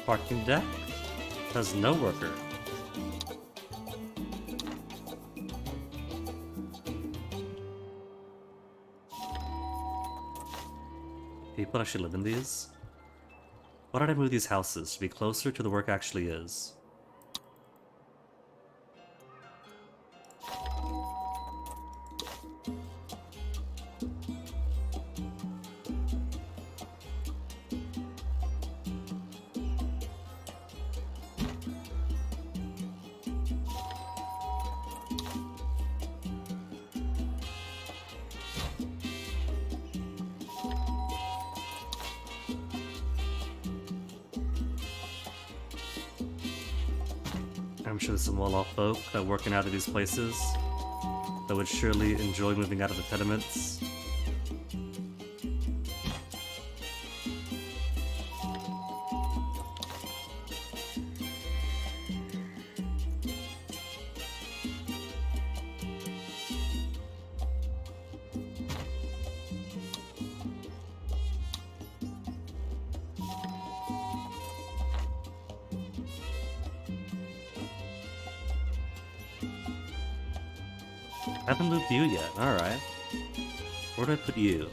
parking deck has no worker. People actually live in these? Why did I move these houses? To be closer to the work actually is. I'm sure there's some well-off folk that working out of these places that would surely enjoy moving out of the tenements. I haven't moved you yet, alright. Where do I put you?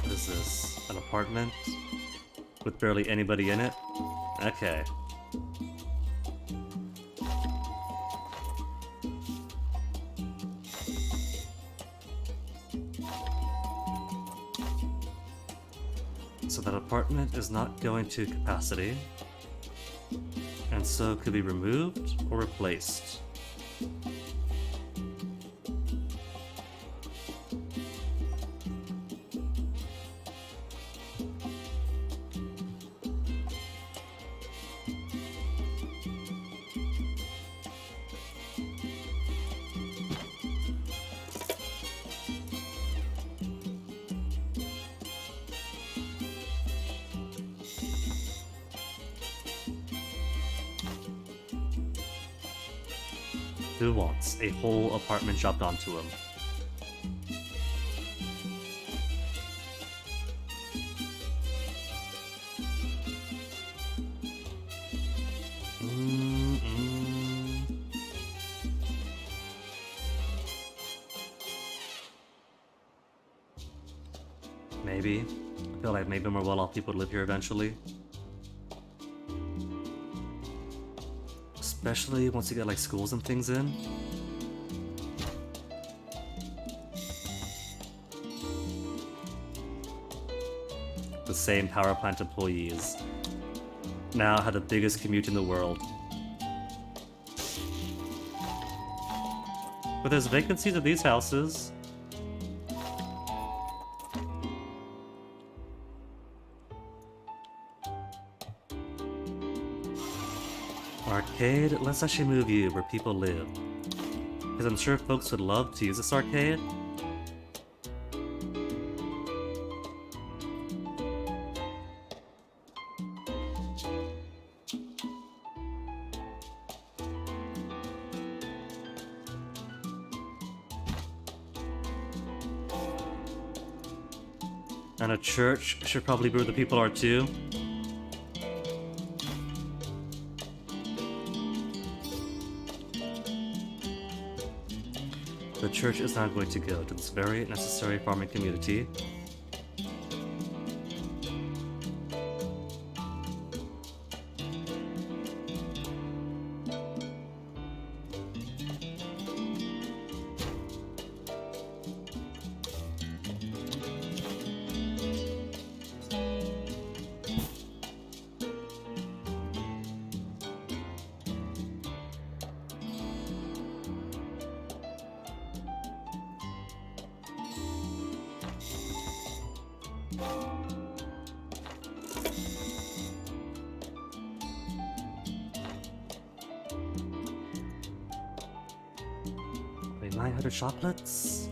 What is this? An apartment? With barely anybody in it? Okay. So that apartment is not going to capacity, and so could be removed or replaced. Who wants a whole apartment dropped onto him? Maybe. I feel like maybe more well-off people live here eventually. Especially once you get like schools and things in. The same power plant employees now have the biggest commute in the world. But there's vacancies at these houses. Arcade, let's actually move you where people live. Because I'm sure folks would love to use this arcade. And a church should probably be where the people are too. The church is now going to go to this very necessary farming community. Wait, 900 chocolates?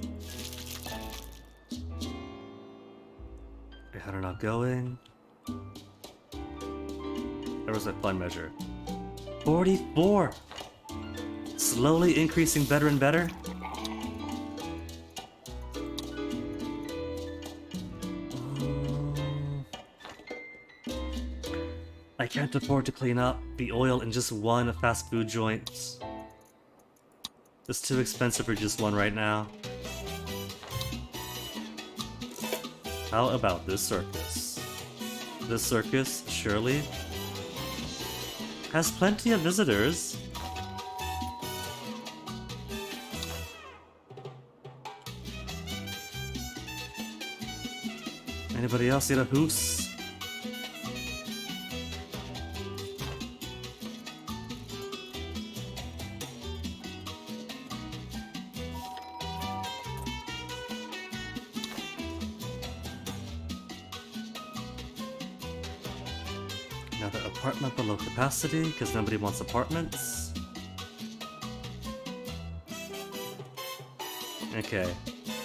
800 not going. There was a fun measure. 44! Slowly increasing better and better. can't afford to clean up the oil in just one fast food joint. It's too expensive for just one right now. How about this circus? This circus, surely, has plenty of visitors. Anybody else need a hoose? Another apartment below capacity, because nobody wants apartments. Okay,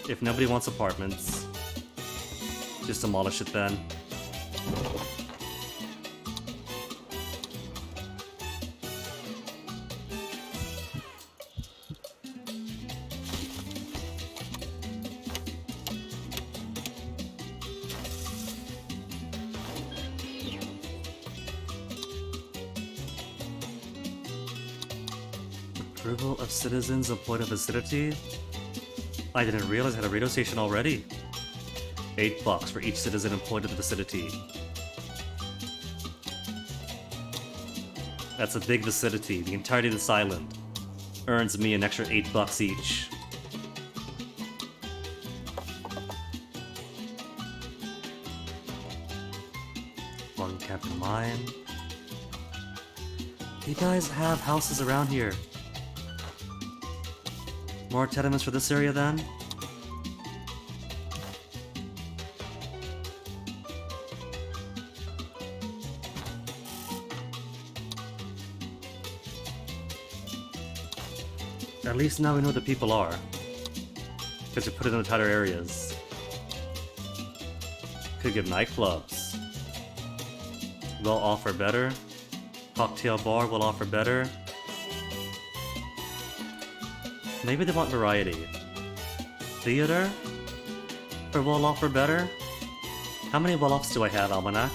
if nobody wants apartments, just demolish it then. Approval of citizens employed of vicinity? I didn't realize I had a radio station already. $8 for each citizen employed in the vicinity. That's a big vicinity. The entirety of this island earns me an extra $8 each. One Captain Mine. You guys have houses around here. More tenements for this area then? At least now we know who the people are. Because we put it in the tighter areas. Could give nightclubs. Will offer better. Cocktail bar will offer better. Maybe they want variety. Theater? For will offer better? How many will-offs do I have, Almanac?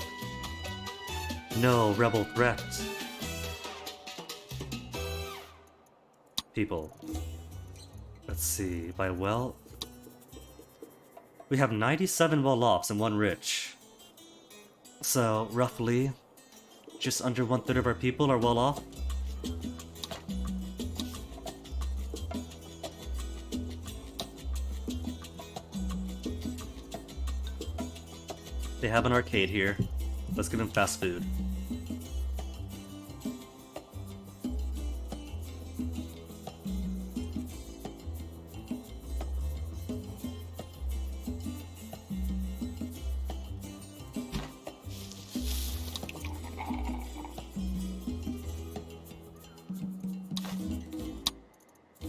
No, rebel threat. People. Let's see, by wealth... We have 97 well-offs and 1 rich. So, roughly, just under 1/3 of our people are well-off. They have an arcade here. Let's give them fast food.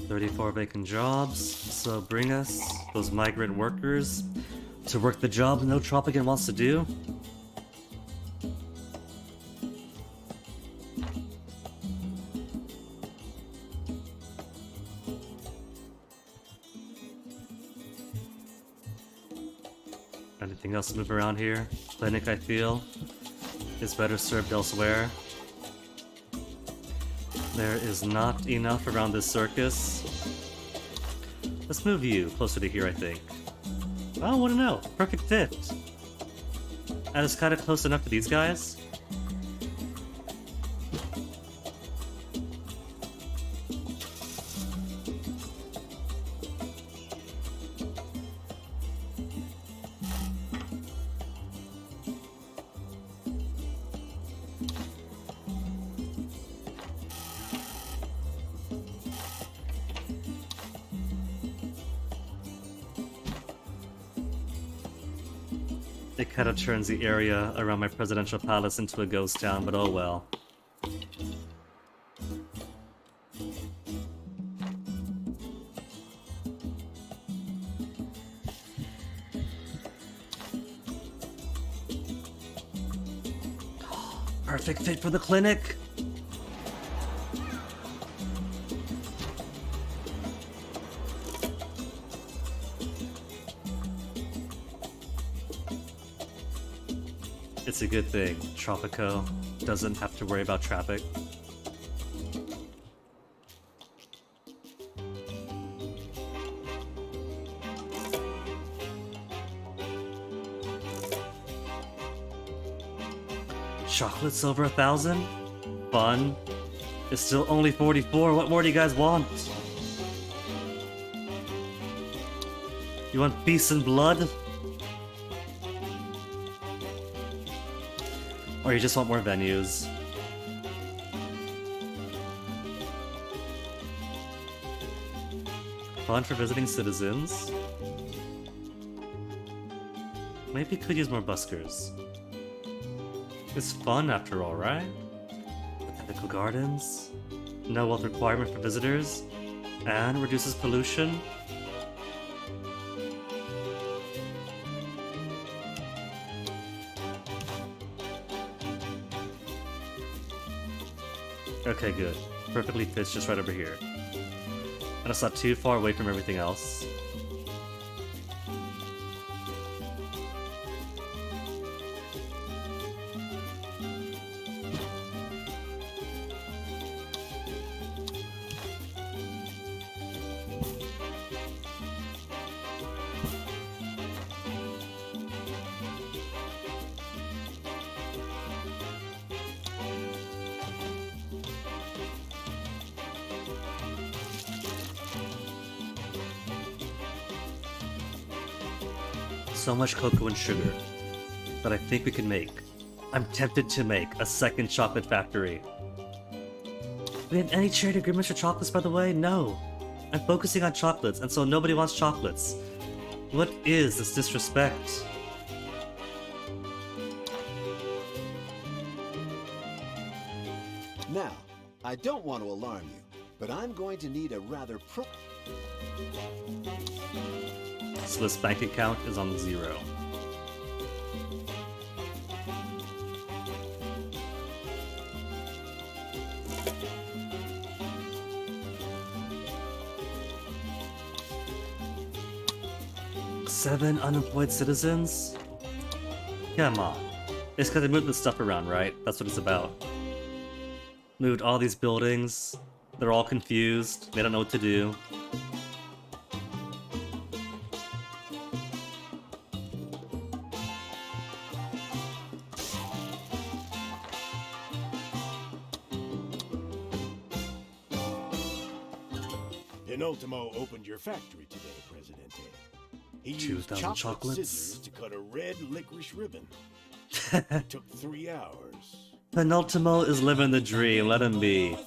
$34 vacant jobs, so bring us those migrant workers to work the job no Tropican wants to do. Anything else to move around here? Clinic, I feel, is better served elsewhere. There is not enough around this circus. Let's move you closer to here, I think. I want to know. Perfect fit. And it's kind of close enough to these guys. It kind of turns the area around my presidential palace into a ghost town, but oh well. Perfect fit for the clinic. It's a good thing, Tropico. doesn't have to worry about traffic. Chocolates over 1,000? Fun. It's still only 44. What more do you guys want? You want peace and blood? Or you just want more venues? Fun for visiting citizens? Maybe could use more buskers. It's fun after all, right? Botanical gardens? No wealth requirement for visitors? And reduces pollution? Okay, good. Perfectly fits just right over here. And it's not too far away from everything else. So much cocoa and sugar that I think we can make. I'm tempted to make a second chocolate factory. We have any trade agreements for chocolates, by the way? No. I'm focusing on chocolates, and so nobody wants chocolates. What is this disrespect? Now, I don't want to alarm you, but I'm going to need a rather So this bank account is on 0. Seven unemployed citizens? Come on. It's because they moved the stuff around, right? That's what it's about. Moved all these buildings. They're all confused. They don't know what to do. Penultimo opened your factory today, Presidente. He used 2,000 chocolate chocolates? scissors to cut a red licorice ribbon. It took 3 hours. Penultimo is living the dream, let him be.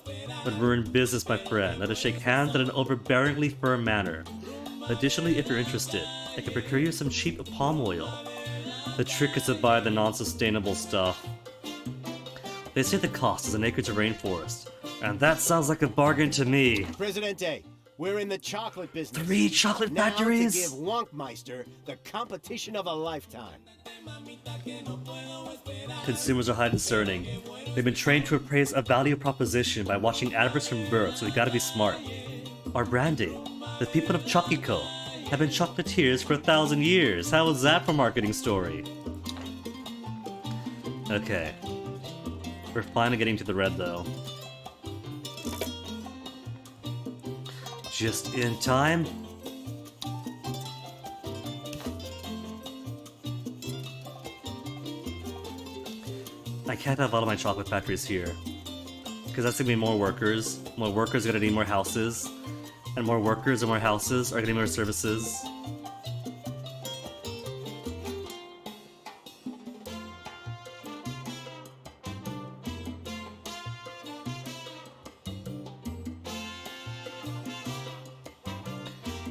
But we're in business, my friend. Let us shake hands in an overbearingly firm manner. Additionally, if you're interested, I can procure you some cheap palm oil. The trick is to buy the non-sustainable stuff. They say the cost is an acre of rainforest, and that sounds like a bargain to me. Presidente, we're in the chocolate business. 3 chocolate factories? Now to give Wonkmeister the competition of a lifetime. Consumers are high discerning. They've been trained to appraise a value proposition by watching adverts from birth, so we gotta be smart. Our branding, the people of Chokiko, have been chocolatiers for 1,000 years. How is that for marketing story? Okay. We're finally getting to the red, though. Just in time. I can't have all of my chocolate factories here. Because that's gonna be more workers. More workers are gonna need more houses. And more workers and more houses are gonna need more services.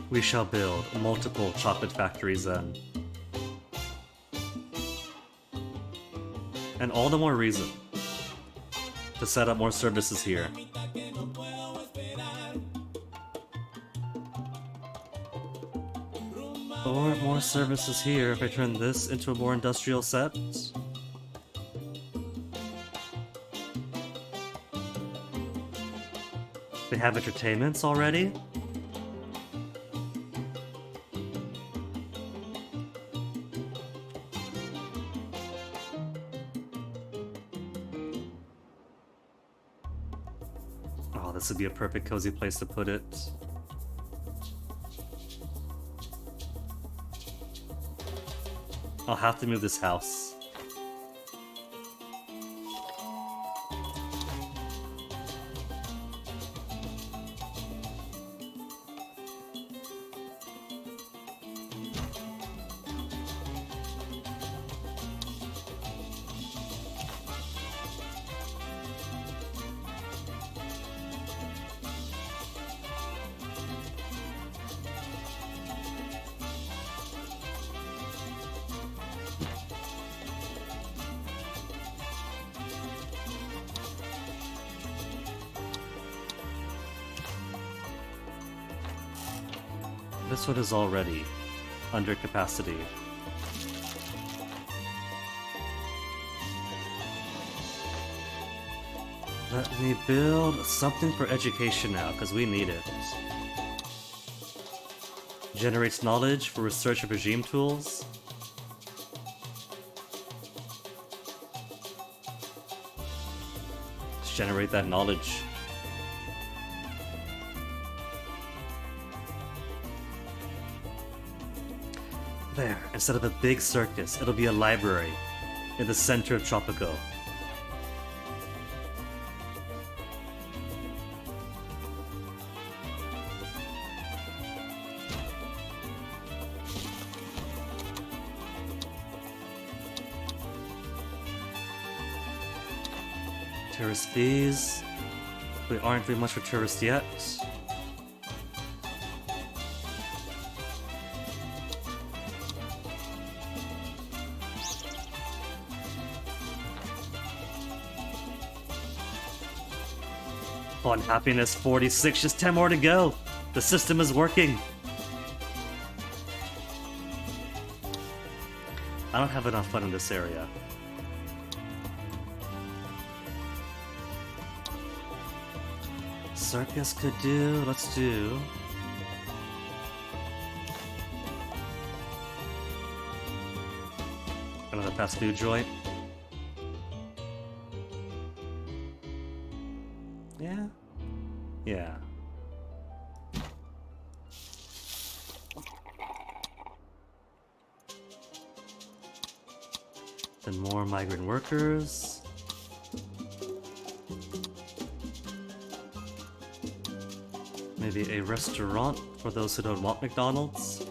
We shall build multiple chocolate factories then. And all the more reason to set up more services here. Or more services here if I turn this into a more industrial set. They have entertainments already? Oh, this would be a perfect cozy place to put it. I'll have to move this house. This one is already under capacity. Let me build something for education now, because we need it. Generates knowledge for research of regime tools. Let's generate that knowledge. There, instead of a big circus, it'll be a library in the center of Tropico. Tourist fees. We aren't doing much for tourists yet. On happiness 46, just 10 more to go. The system is working. I don't have enough fun in this area. Circus could do, let's do. Another fast food joint. Yeah. Yeah. Then more migrant workers. Maybe a restaurant for those who don't want McDonald's.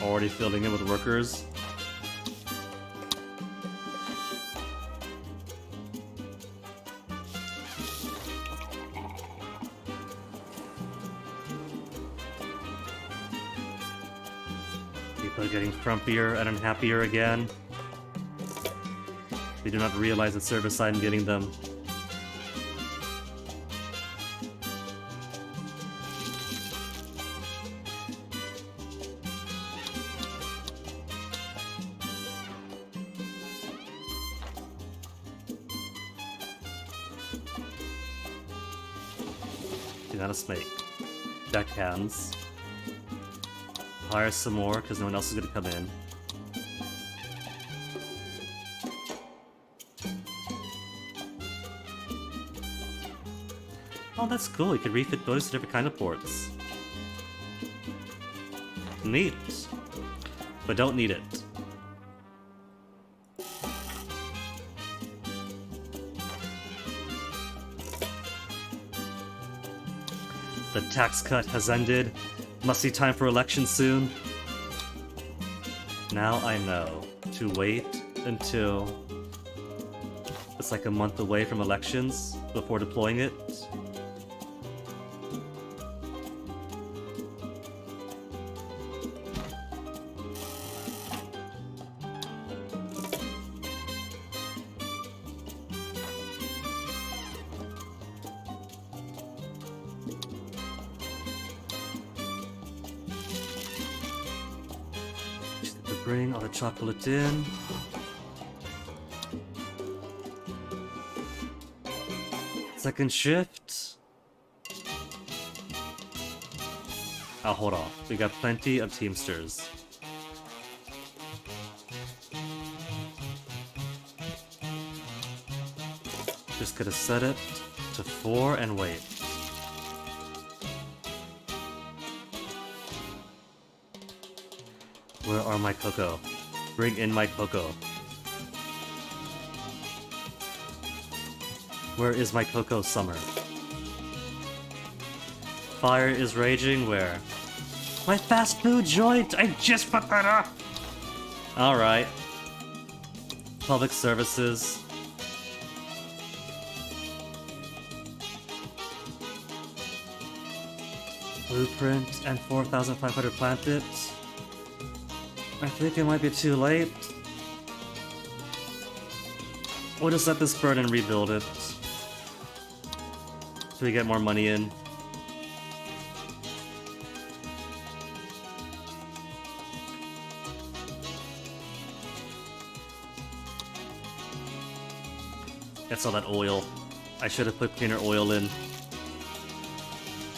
Already filling in with workers. People are getting frumpier and unhappier again. They do not realize the service I'm getting them. Not a snake. Deckhands. Hire some more because no one else is gonna come in. Oh, that's cool. You can refit those to different kind of ports. Neat. But don't need it. The tax cut has ended. Must be time for elections soon. Now I know to wait until it's like a month away from elections before deploying it. Bring all the chocolate in. Second shift. I'll hold off. We got plenty of Teamsters. Just gonna set it to 4 and wait. Where are my cocoa? Bring in my cocoa. Where is my cocoa, Summer? Fire is raging where? My fast food joint! I just put that up! Alright. Public services. Blueprint and 4,500 planted. I think it might be too late. We'll just let this burn and rebuild it. So we get more money in. That's all that oil. I should have put cleaner oil in.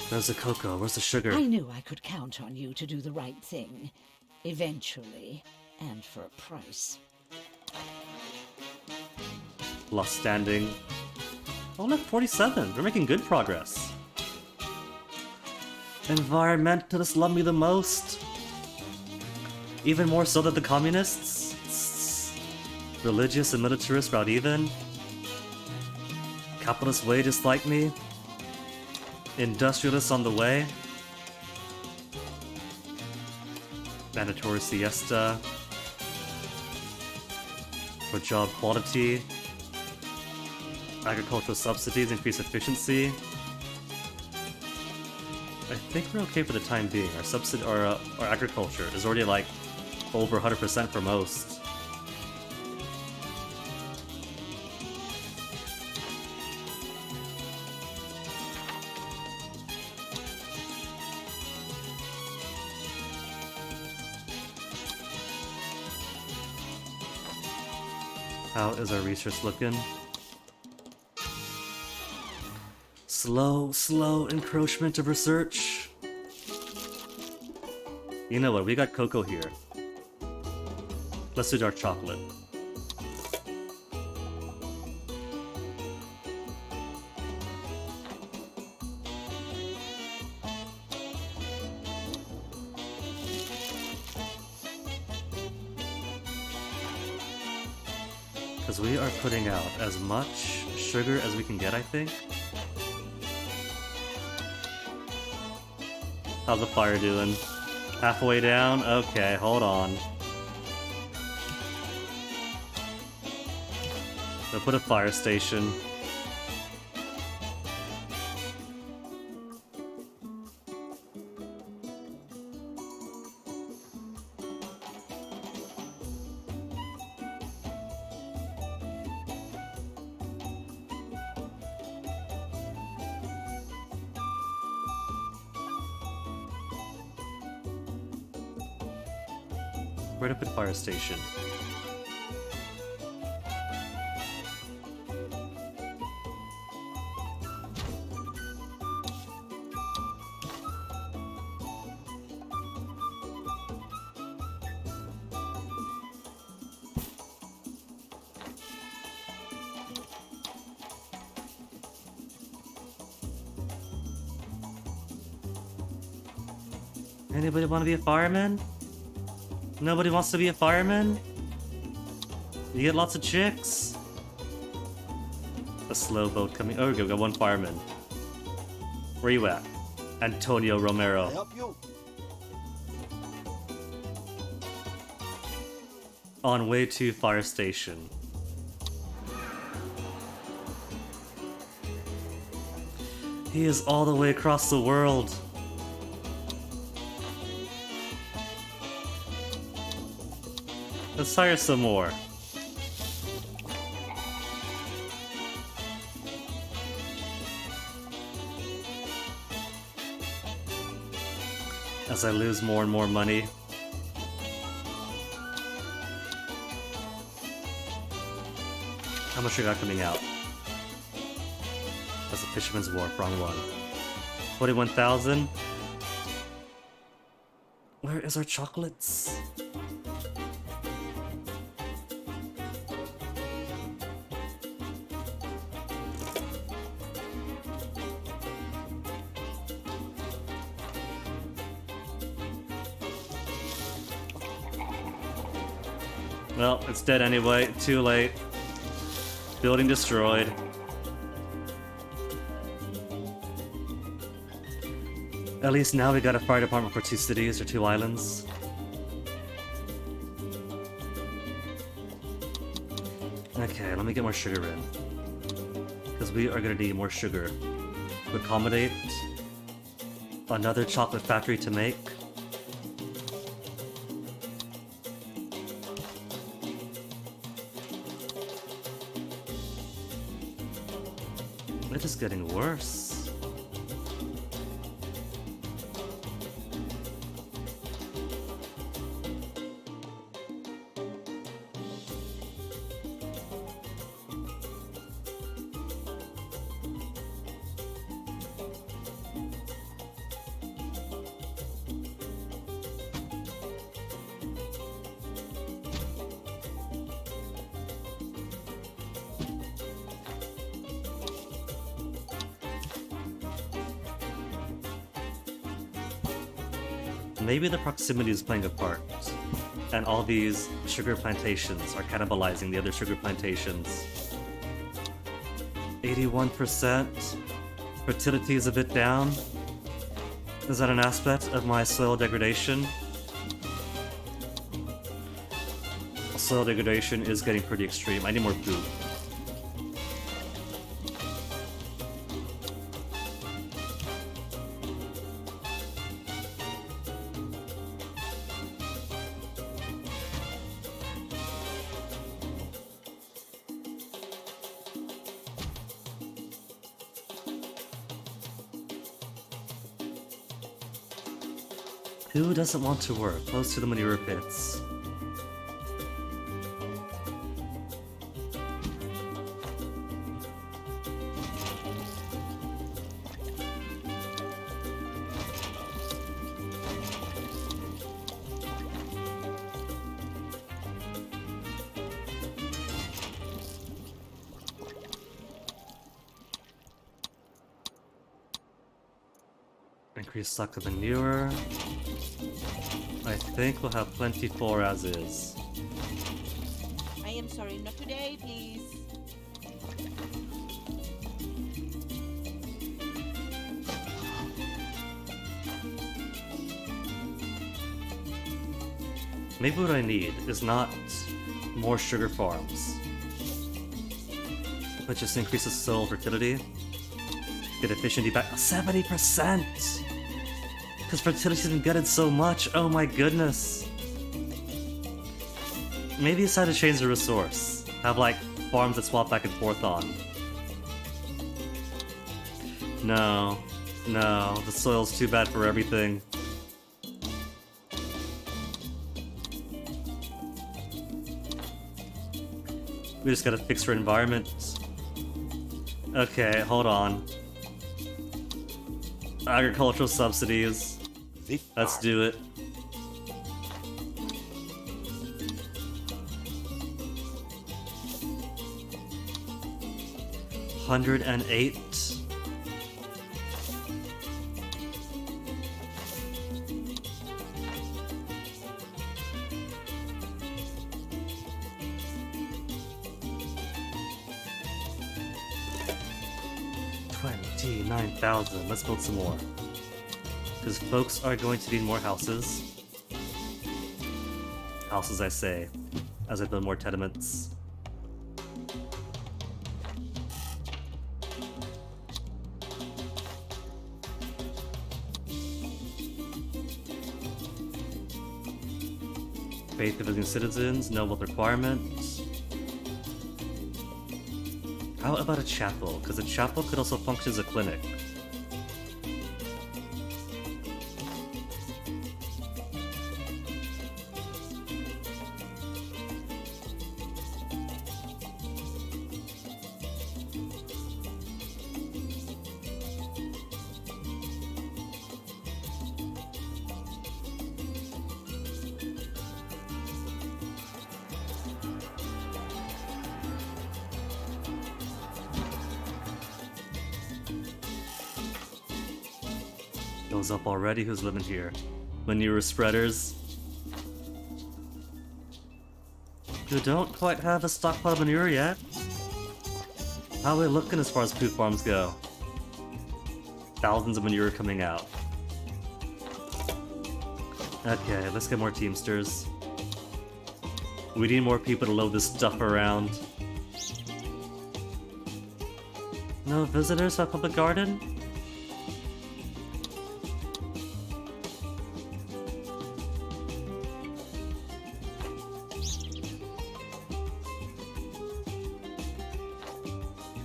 Where's the cocoa? Where's the sugar? I knew I could count on you to do the right thing. Eventually. And for a price. Lost standing. Oh look, 47. We're making good progress. Environmentalists love me the most. Even more so than the communists. Religious and militarists route even. Capitalist wages like me. Industrialists on the way. Mandatory siesta. For job quality. Agricultural subsidies increase efficiency. I think we're okay for the time being. Our agriculture is already like over 100% for most. How is our research looking? Slow encroachment of research. You know what? We got cocoa here. Let's do dark chocolate. Because we are putting out as much sugar as we can get, I think. How's the fire doing? Halfway down? Okay, hold on. They'll put a fire station. Where to put fire station? Anybody want to be a fireman? Nobody wants to be a fireman? You get lots of chicks? A slow boat coming. Oh, we got one fireman. Where you at? Antonio Romero. Can I help you? On way to fire station. He is all the way across the world. Let's hire some more. As I lose more and more money. How much we got coming out? That's a Fisherman's Wharf, wrong one. 21,000? Where is our chocolates? Well, it's dead anyway. Too late. Building destroyed. At least now we got a fire department for 2 cities or 2 islands. Okay, let me get more sugar in. Because we are gonna need more sugar to accommodate another chocolate factory to make. It is getting worse. Maybe the proximity is playing a part, and all these sugar plantations are cannibalizing the other sugar plantations. 81%. Fertility is a bit down. Is that an aspect of my soil degradation? Soil degradation is getting pretty extreme. I need more food. Who doesn't want to work close to the manure pits? Increase stock of manure. I think we'll have plenty for as is. I am sorry, not today, please. Maybe what I need is not more sugar farms, but just increases soil fertility. Get efficiency back 70%! Because fertility's been gutted so much, oh my goodness. Maybe it's time to change the resource. Have like farms that swap back and forth on. No, the soil's too bad for everything. We just gotta fix our environment. Okay, hold on. Agricultural subsidies. Let's do it. $108. $29,000. Let's build some more. Because folks are going to need more houses. Houses, I say, as I build more tenements. Faith of living citizens, no wealth requirements. How about a chapel? Because a chapel could also function as a clinic. Goes up already. Who's living here? Manure spreaders. Who don't quite have a stockpile of manure yet. How are we looking as far as food farms go? Thousands of manure coming out. Okay, let's get more teamsters. We need more people to load this stuff around. No visitors at Public Garden?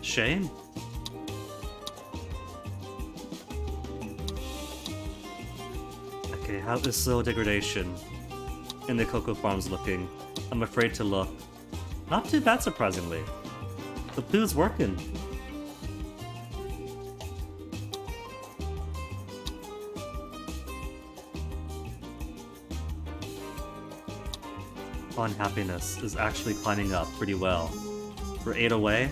Shame. Okay, how is soil degradation in the cocoa farms looking? I'm afraid to look. Not too bad, surprisingly. The poo's working. Unhappiness is actually climbing up pretty well. We're 8 away.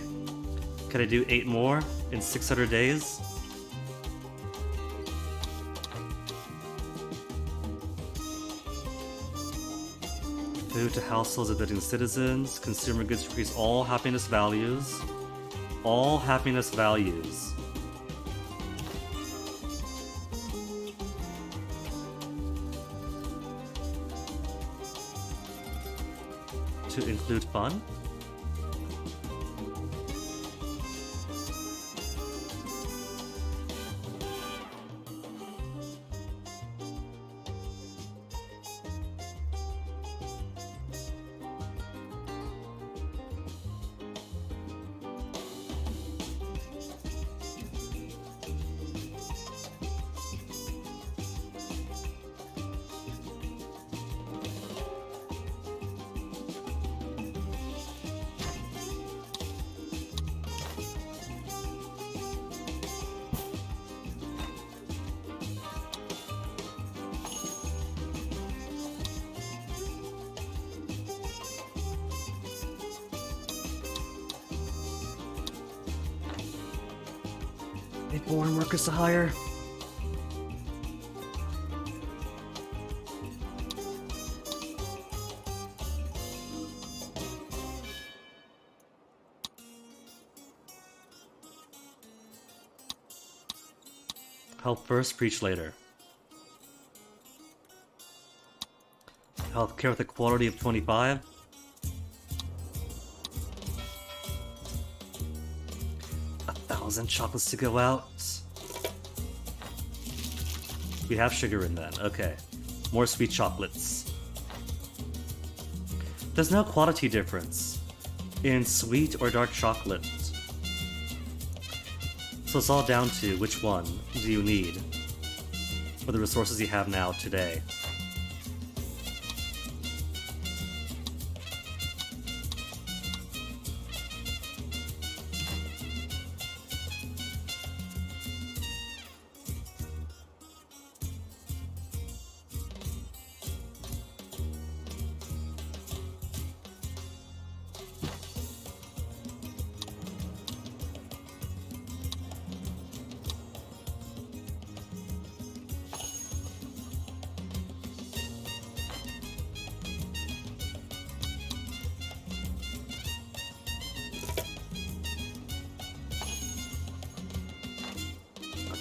Can I do 8 more in 600 days? Food to households of living citizens. Consumer goods increase all happiness values. All happiness values. To include fun? Foreign workers to hire. Help first, preach later. Healthcare with a quality of 25. And chocolates to go out. We have sugar in then. Okay. More sweet chocolates. There's no quality difference in sweet or dark chocolate. So it's all down to which one do you need for the resources you have now today.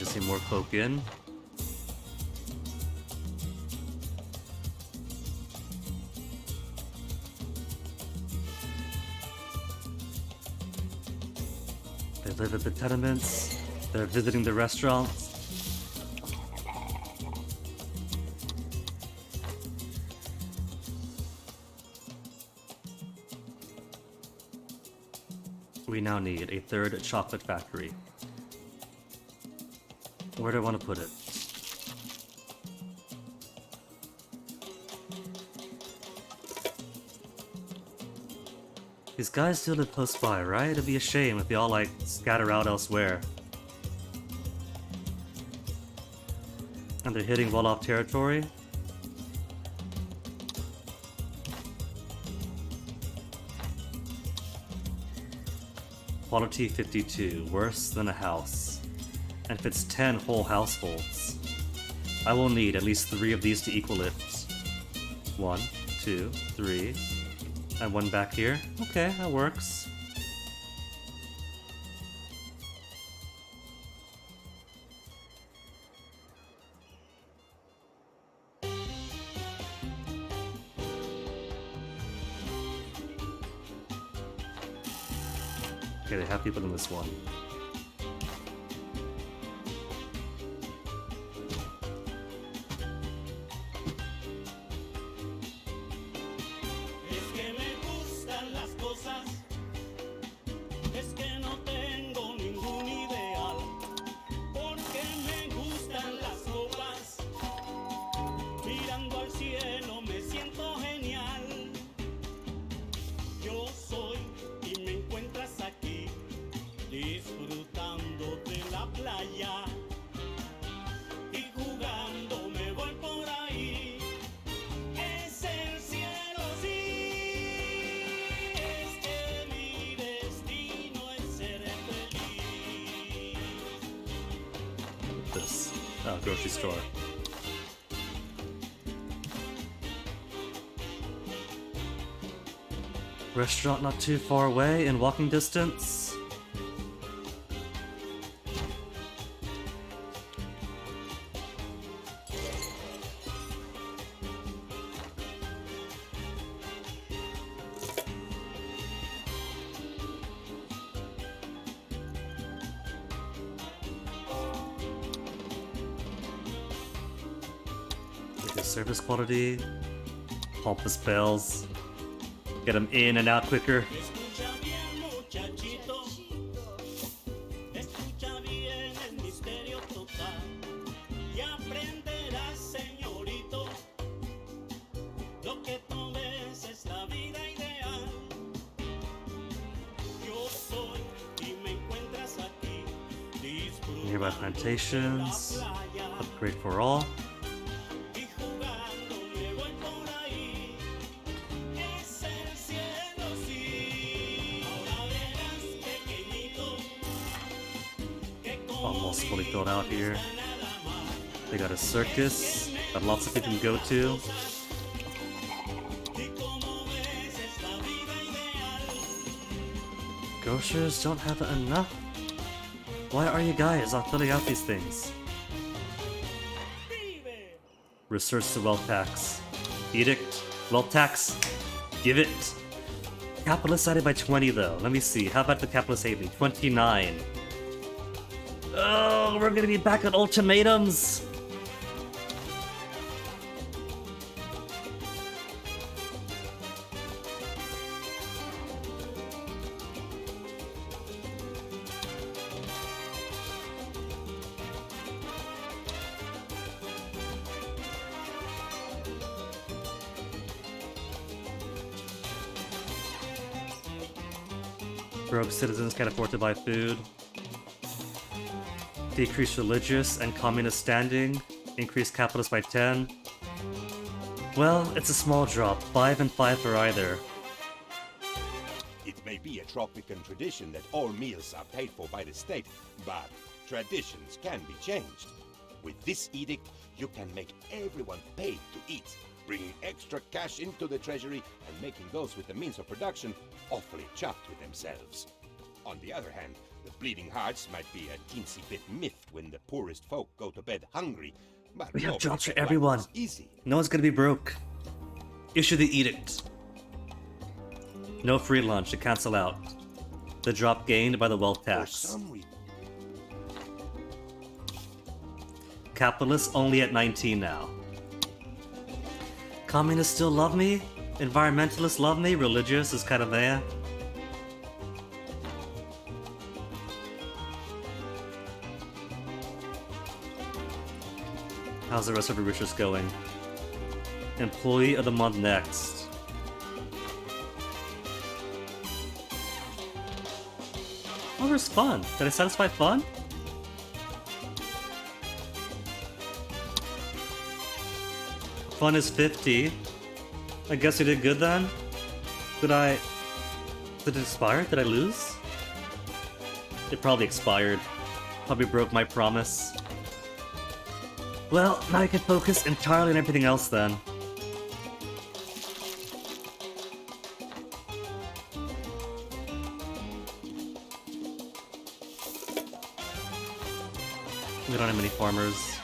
See more folk in. They live at the tenements. They're visiting the restaurants. We now need a 3rd chocolate factory. Where do I want to put it? These guys still live close by, right? It'd be a shame if they all, like, scatter out elsewhere. And they're hitting well-off territory. Quality 52, worse than a house. And fits 10 whole households. I will need at least 3 of these to equal it. 1, 2, 3. And 1 back here. Okay, that works. Okay, they have people in this one. This grocery store. Restaurant not too far away in walking distance. Service quality, pompous bells, get them in and out quicker. Nearby plantations, upgrade for all. Almost fully filled out here. They got a circus that lots of people can go to. Grocers don't have enough. Why are you guys not filling out these things? Research the wealth tax. Edict. Wealth tax. Give it. Capitalist sided by 20 though. Let me see. How about the capitalist hate me? 29. Oh, we're gonna be back at ultimatums. Broke citizens can't afford to buy food. Decrease religious and communist standing. Increase capitalist by 10. Well, it's a small drop. 5 and 5 for either. It may be a tropican tradition that all meals are paid for by the state, but traditions can be changed. With this edict, you can make everyone pay to eat, bringing extra cash into the treasury and making those with the means of production awfully chuffed with themselves. On the other hand, the bleeding hearts might be a teensy bit miffed when the poorest folk go to bed hungry, but We have nobody jobs for said life everyone. was easy. No one's gonna be broke. Issue the edict. No free lunch to cancel out. The drop gained by the wealth For tax. some reason, Capitalists only at 19 now. Communists still love me? Environmentalists love me? Religious is kind of there. How's the rest of the riches going? Employee of the month next. Oh, there's fun. Did I satisfy fun? Fun is 50. I guess we did good then? Did it expire? Did I lose? It probably expired. Probably broke my promise. Well, now I can focus entirely on everything else then. We don't have many farmers.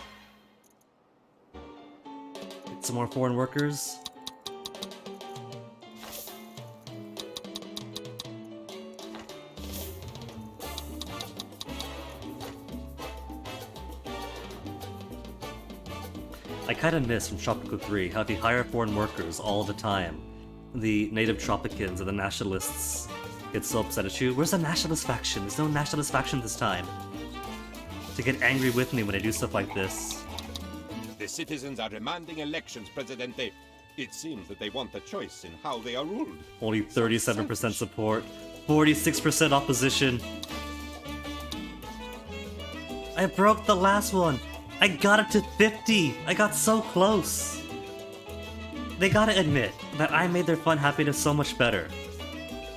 Get some more foreign workers. I kinda miss from Tropico 3 how they hire foreign workers all the time. The native Tropicans and the nationalists get so upset at you. Where's the nationalist faction? There's no nationalist faction this time. To get angry with me when I do stuff like this. The citizens are demanding elections, Presidente. It seems that they want a choice in how they are ruled. Only 37% support, 46% opposition. I broke the last one. I got it to 50! I got so close! They gotta admit that I made their fun happiness so much better.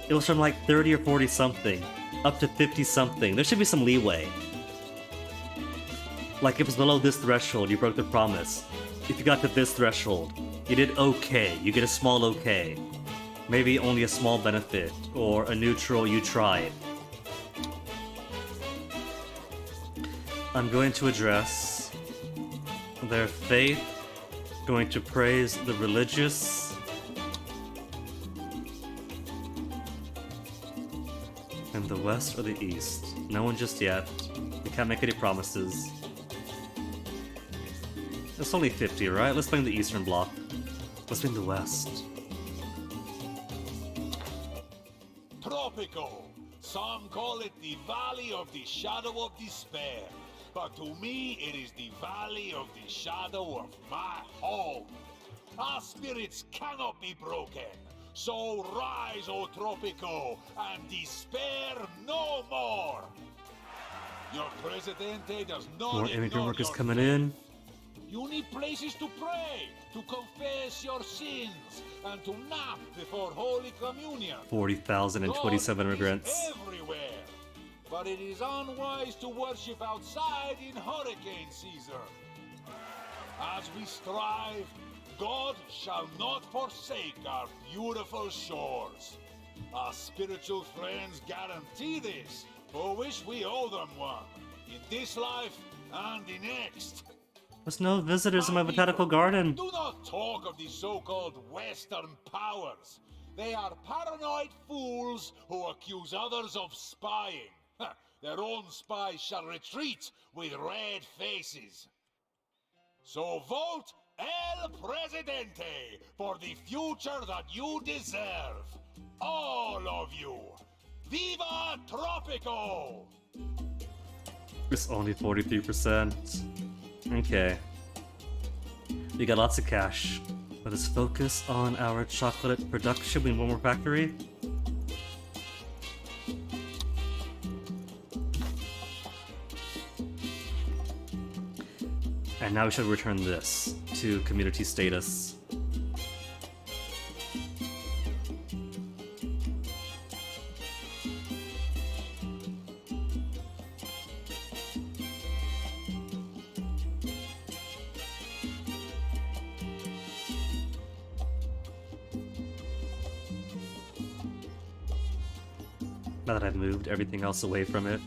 It was from like 30 or 40 something, up to 50 something. There should be some leeway. Like if it's below this threshold, you broke the promise. If you got to this threshold, you did okay, you get a small okay. Maybe only a small benefit, or a neutral you tried. I'm going to address their faith, going to praise the religious, in the west or the east. No one just yet. We can't make any promises. It's only 50, right? Let's blame the eastern bloc. Let's blame the west. Tropico. Some call it the Valley of the Shadow of Despair. But to me, it is the Valley of the Shadow of my home. Our spirits cannot be broken. So rise, O Tropico, and despair no more. Your Presidente does not More immigrant ignore workers your coming faith. in. You need places to pray, to confess your sins, and to nap before Holy Communion. 40,027 God immigrants. is everywhere. But it is unwise to worship outside in hurricane season. As we strive, God shall not forsake our beautiful shores. Our spiritual friends guarantee this, for which we owe them one, in this life and the next. There's no visitors in my botanical garden. Do not talk of the so-called Western powers. They are paranoid fools who accuse others of spying. Their own spies shall retreat with red faces. So vote El Presidente for the future that you deserve. All of you. Viva Tropico! It's only 43%. Okay. We got lots of cash. Let us focus on our chocolate production. We need one more factory. And now we should return this to community status. Now that I've moved everything else away from it.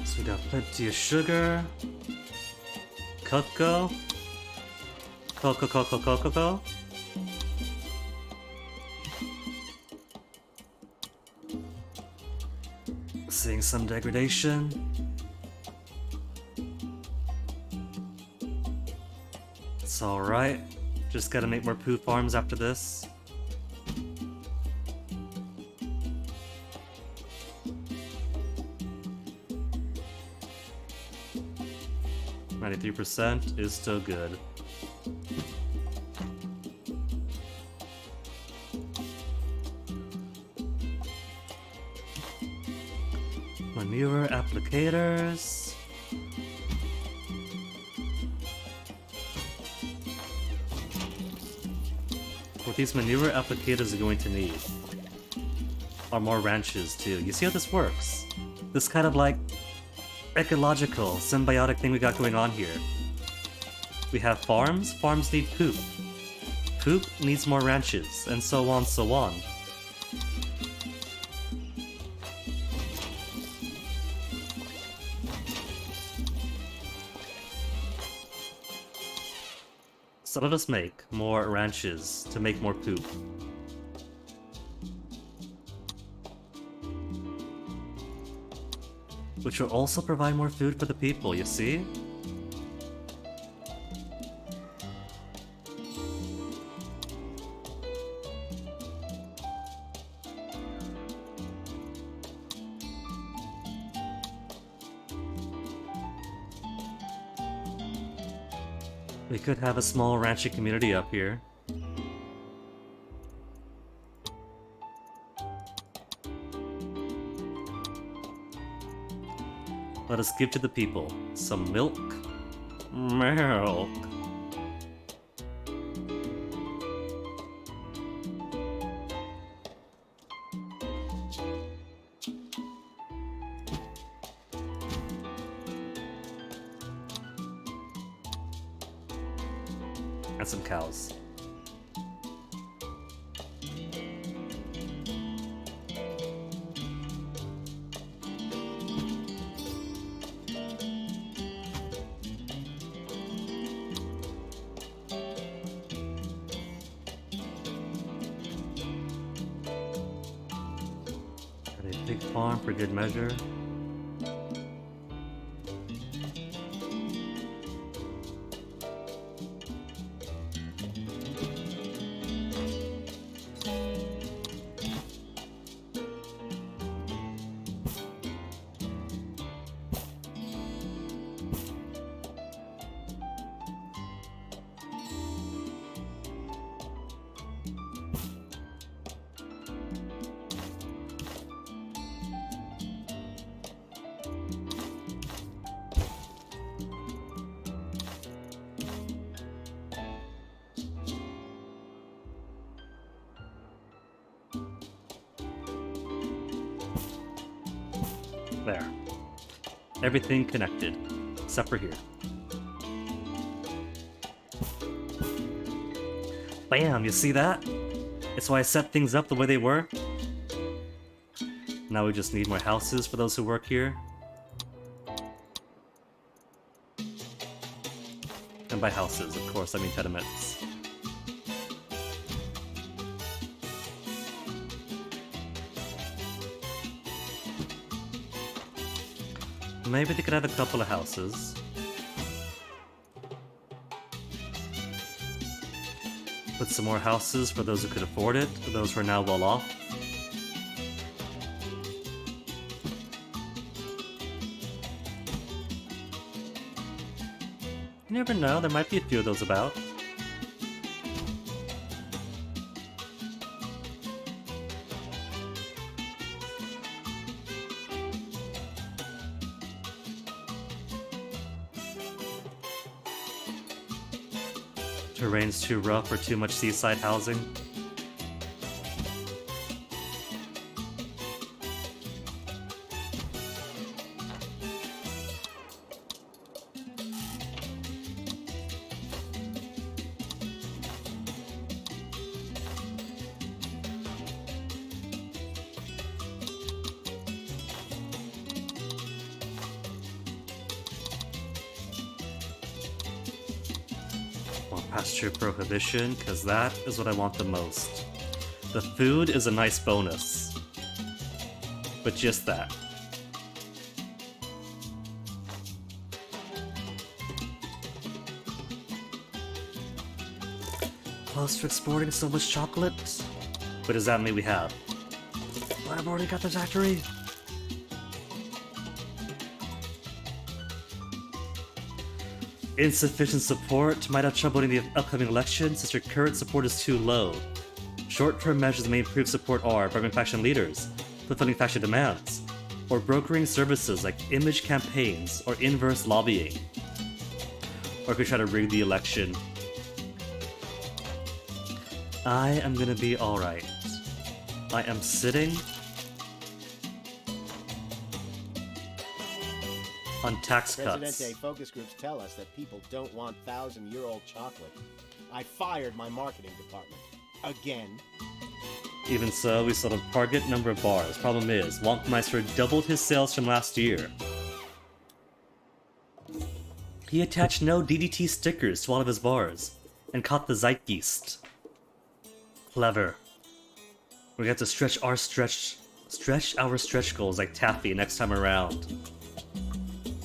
So we got plenty of sugar, cocoa, cocoa. Seeing some degradation. It's alright. Just gotta make more poo farms after this. %, is still good. Manure applicators. these manure applicators are going to need are more ranches too. You see how this works? This kind of like ecological, symbiotic thing we got going on here. We have farms. Farms need poop. Poop needs more ranches, and so on, so on. So let us make more ranches to make more poop. Which will also provide more food for the people, you see? We could have a small ranching community up here. Let us give to the people some milk. Milk. And some cows. Got a big farm for good measure. There. Everything connected, except for here. Bam, you see that? It's why I set things up the way they were. Now we just need more houses for those who work here. And by houses, of course, I mean tenements. Maybe they could have a couple of houses. Put some more houses for those who could afford it, for those who are now well off. You never know, there might be a few of those about. Terrain's too rough or too much seaside housing. Pasture prohibition, because that is what I want the most. The food is a nice bonus, but just that. Close to exporting so much chocolate? What does that mean we have? I've already got the factory. Insufficient support. Might have trouble in the upcoming election since your current support is too low. Short-term measures that may improve support are bribing faction leaders, fulfilling faction demands, or brokering services like image campaigns or inverse lobbying. Or could try to rig the election. I am gonna be alright. I am sitting on tax cuts. Presidente, focus groups tell us that people don't want 1,000-year-old chocolate. I fired my marketing department. Again. Even so, we sold a target number of bars. Problem is, Wonkmeister doubled his sales from last year. He attached no DDT stickers to all of his bars, and caught the Zeitgeist. Clever. We're gonna have to stretch our stretch goals like taffy next time around.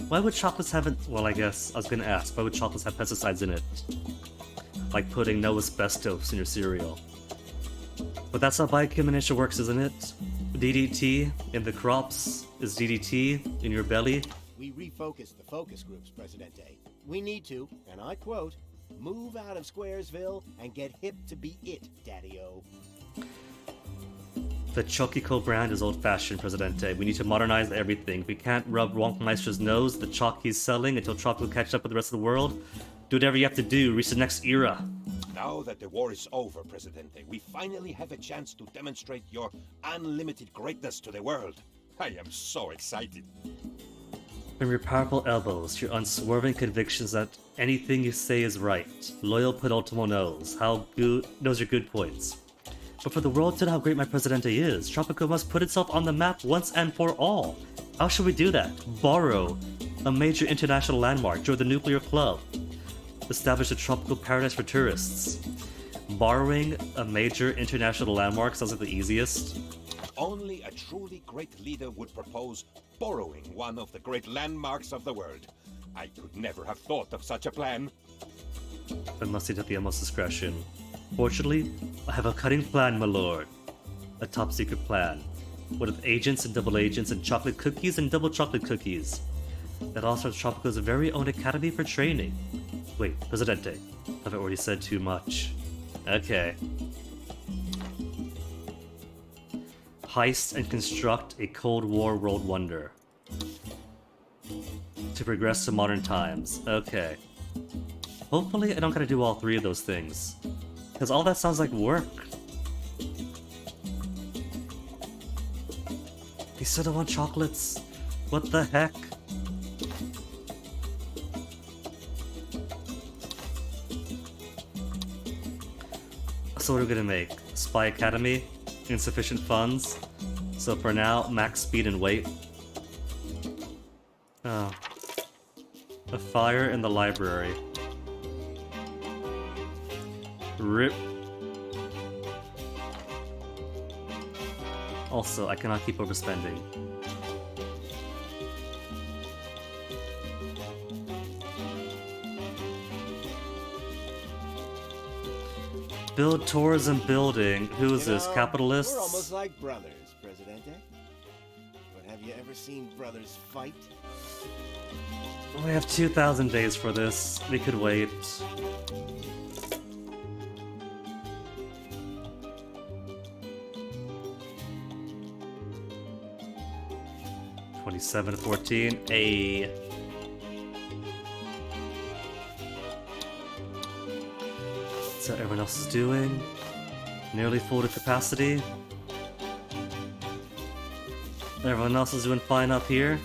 Why would chocolates have well, I guess I was gonna ask, why would chocolates have pesticides in it? Like putting no asbestos in your cereal. But that's how bioaccumulation works, isn't it? DDT in the crops is DDT in your belly. We refocused the focus groups, Presidente. We need to, and I quote, move out of Squaresville and get hip to be it, Daddy-O. The Chokiko brand is old-fashioned, Presidente. We need to modernize everything. We can't rub Wonkmeister's nose, the chalk he's selling, until chalk will catch up with the rest of the world. Do whatever you have to do, reach the next era. Now that the war is over, Presidente, we finally have a chance to demonstrate your unlimited greatness to the world. I am so excited. From your powerful elbows to your unswerving convictions that anything you say is right, loyal Penultimo knows your good points. But for the world to know how great my Presidente is, Tropico must put itself on the map once and for all. How should we do that? Borrow a major international landmark, join the nuclear club, establish a tropical paradise for tourists. Borrowing a major international landmark sounds like the easiest. Only a truly great leader would propose borrowing one of the great landmarks of the world. I could never have thought of such a plan. I must at the utmost discretion. Fortunately, I have a cunning plan, my lord. A top secret plan. With agents and double agents and chocolate cookies and double chocolate cookies. That also has Tropico's very own academy for training. Wait, Presidente, have I already said too much? Okay. Heist and construct a Cold War world wonder. To progress to modern times. Okay. Hopefully I don't gotta do all three of those things. Because all that sounds like work. You still don't want chocolates? What the heck? So what are we gonna make? Spy Academy? Insufficient funds? So for now, max speed and weight. Oh. A fire in the library. RIP. Also, I cannot keep overspending. Build tourism building. Who is this? Capitalists? We're almost like brothers, Presidente. But have you ever seen brothers fight? We have 2,000 days for this. We could wait. $27.14. A. So everyone else is doing. Nearly full to capacity. Everyone else is doing fine up here.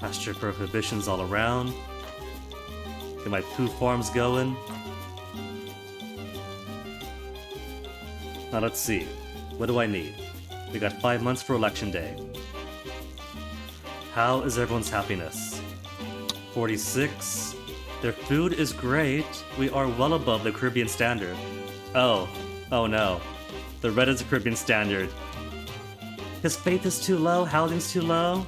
Pasture prohibitions all around. Get my poo farms going. Now let's see. What do I need? We got 5 months for election day. How is everyone's happiness? 46. Their food is great. We are well above the Caribbean standard. Oh no. The red is the Caribbean standard. His faith is too low, housing's too low.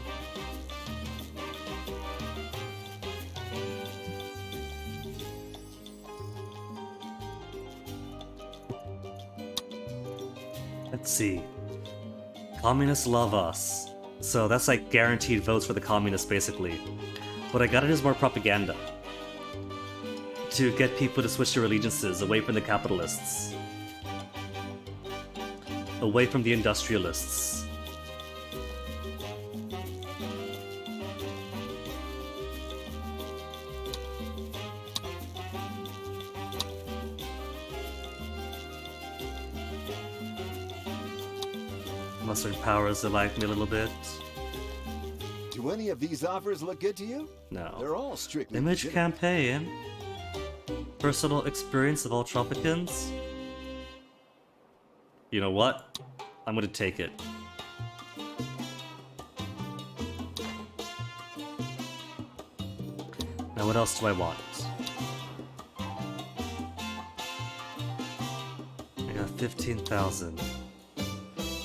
Let's see. Communists love us. So that's like guaranteed votes for the communists, basically. What I got is more propaganda. To get people to switch their allegiances away from the capitalists. Away from the industrialists. mustering powers that like me a little bit. Do any of these offers look good to you? No. They're all strictly Image legitimate. campaign. Personal experience of all Tropicans. You know what? I'm gonna take it. Now what else do I want? I got 15,000.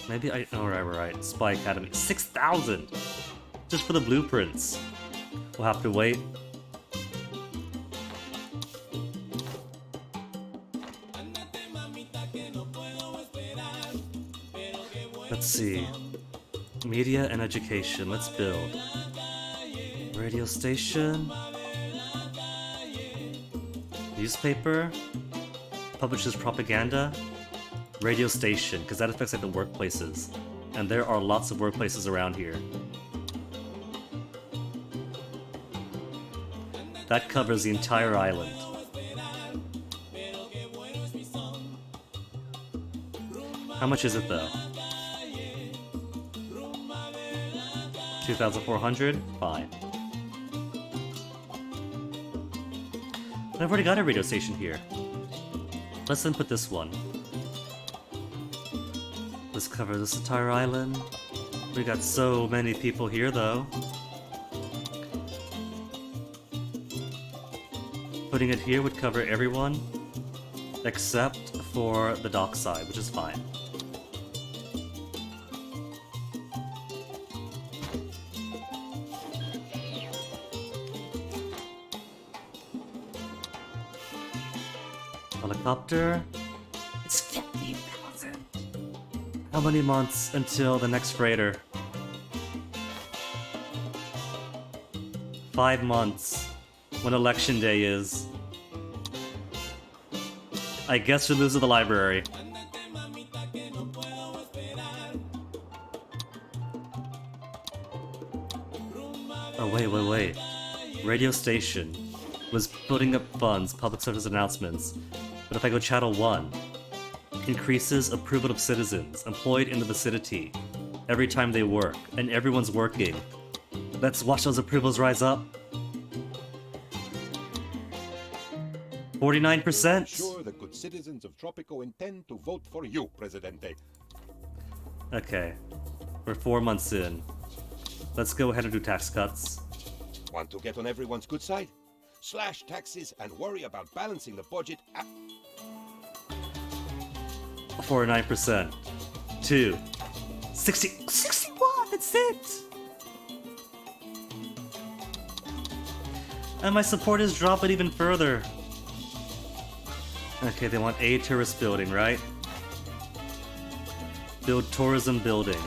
Maybe I... Oh, right. Spy Academy. 6,000! Just for the blueprints. We'll have to wait. Let's see. Media and education. Let's build. Radio station. Newspaper. Publishes propaganda. Radio station, because that affects like the workplaces. And there are lots of workplaces around here. That covers the entire island. How much is it though? 2,400? Fine. I've already got a radio station here. Let's then put this one. Let's cover this entire island. We got so many people here though. Putting it here would cover everyone except for the dock side, which is fine. Helicopter. It's 15,000. How many months until the next freighter? 5 months. When election day is. I guess we lose to the library. Oh wait. Radio station was putting up funds, public service announcements. But if I go channel 1, increases approval of citizens employed in the vicinity every time they work, and everyone's working. Let's watch those approvals rise up. 49%? Sure, the good citizens of Tropico intend to vote for you, Presidente. Okay. We're 4 months in. Let's go ahead and do tax cuts. Want to get on everyone's good side? Slash taxes and worry about balancing the budget. 49%. 2. 61! That's it! And my support is dropping even further. Okay, they want a tourist building, right? Build tourism building.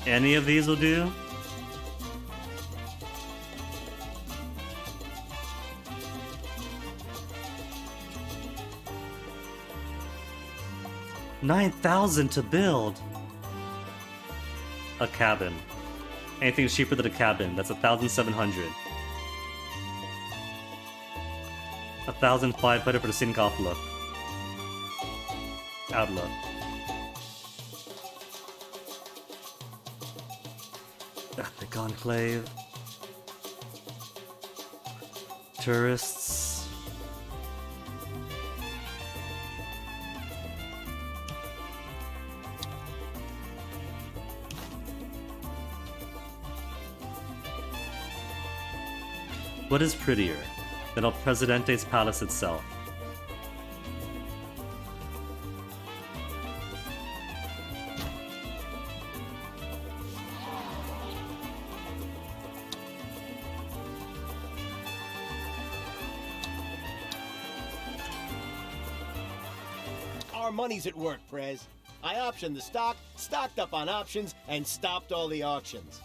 Any of these will do? $9,000 to build a cabin. Anything cheaper than a cabin, that's 1,700. 1,500 for the scenic outlook. Ethnic enclave. Tourists. What is prettier than El Presidente's palace itself? Our money's at work, Prez. I optioned the stock, stocked up on options, and stopped all the auctions.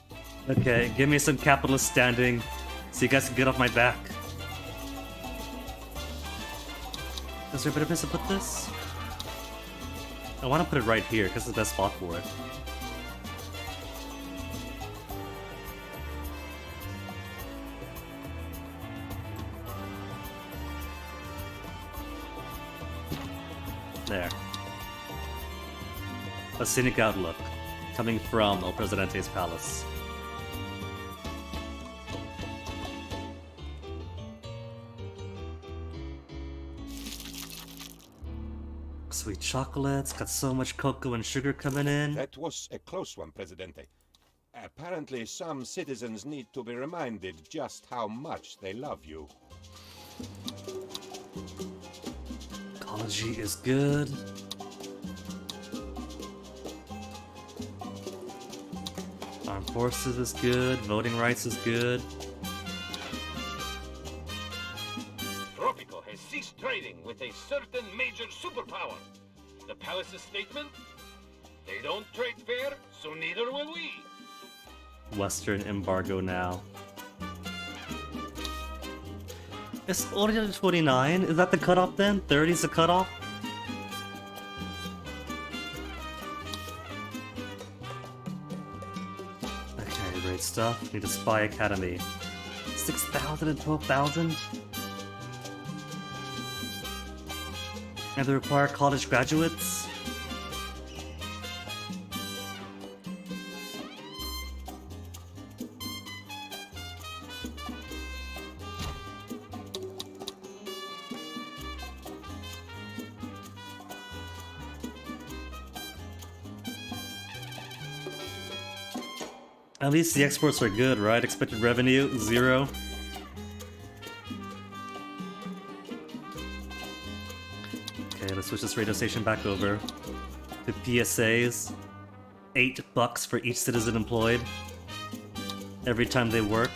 Okay, give me some capitalist standing so you guys can get off my back. Is there a better place to put this? I want to put it right here because it's the best spot for it. There. a scenic outlook coming from El Presidente's palace. Sweet chocolates, got so much cocoa and sugar coming in. That was a close one, Presidente. Apparently, some citizens need to be reminded just how much they love you. Ecology is good. Armed forces is good. Voting rights is good. Tropico has ceased trading with a certain major superpower. The palace's statement? They don't trade fair, so neither will we. Western embargo now. Is already 29? Is that the cutoff then? 30 is the cutoff? Okay, great stuff. Need a spy academy. 6,000 and 12,000? And they require college graduates? At least the exports are good, right? Expected revenue, 0. Okay, let's switch this radio station back over. The PSAs, $8 for each citizen employed. Every time they work.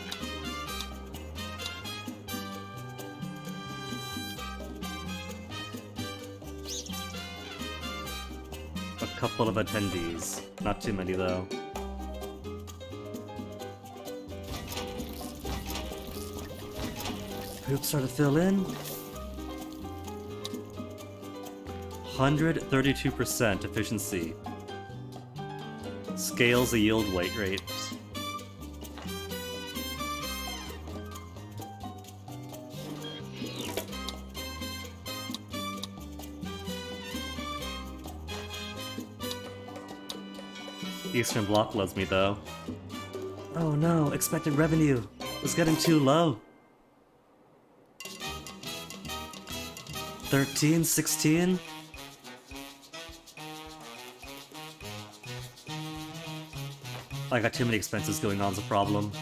A couple of attendees. Not too many though. Groups start to fill in. 132% efficiency. Scales the yield weight rate. Eastern Bloc loves me though. Oh no, expected revenue was getting too low. 13, 16? I got too many expenses going on is a problem.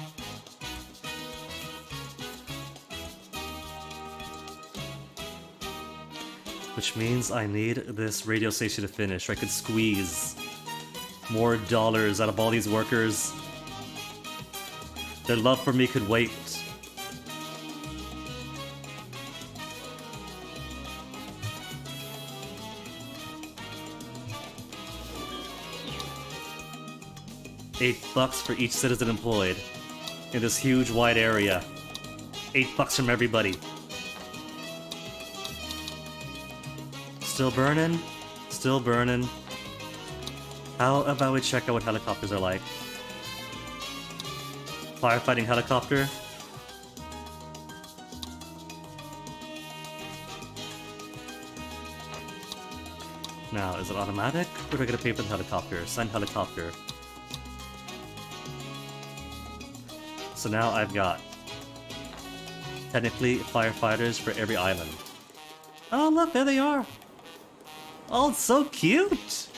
Which means I need this radio station to finish, or I could squeeze more dollars out of all these workers. Their love for me could wait. $8 for each citizen employed in this huge wide area. $8 from everybody. Still burning? Still burning. How about we check out what helicopters are like? Firefighting helicopter. Now, is it automatic? Or do I get to pay for the helicopter? Assign helicopter. So now I've got technically firefighters for every island. Oh look, there they are! Oh, it's so cute!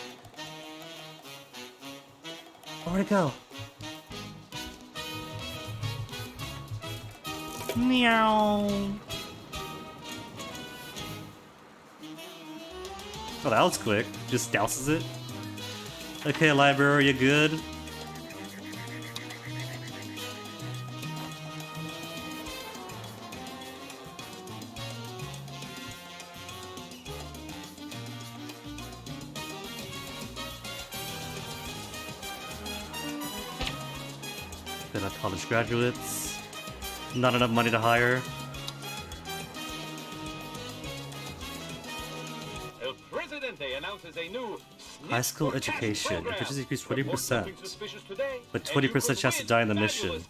Where'd it go? Meow! Oh, that was quick. Just douses it. Okay, library, you good? College graduates. Not enough money to hire. El Presidente announces a new High school education. Efficiency increased 20%. But 20% chance to die in the mission.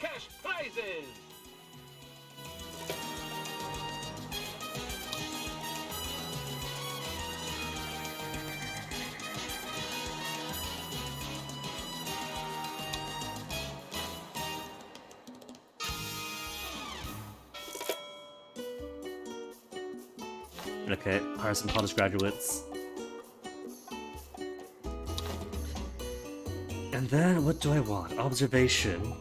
Okay, hire some college graduates. And then, what do I want? Observation.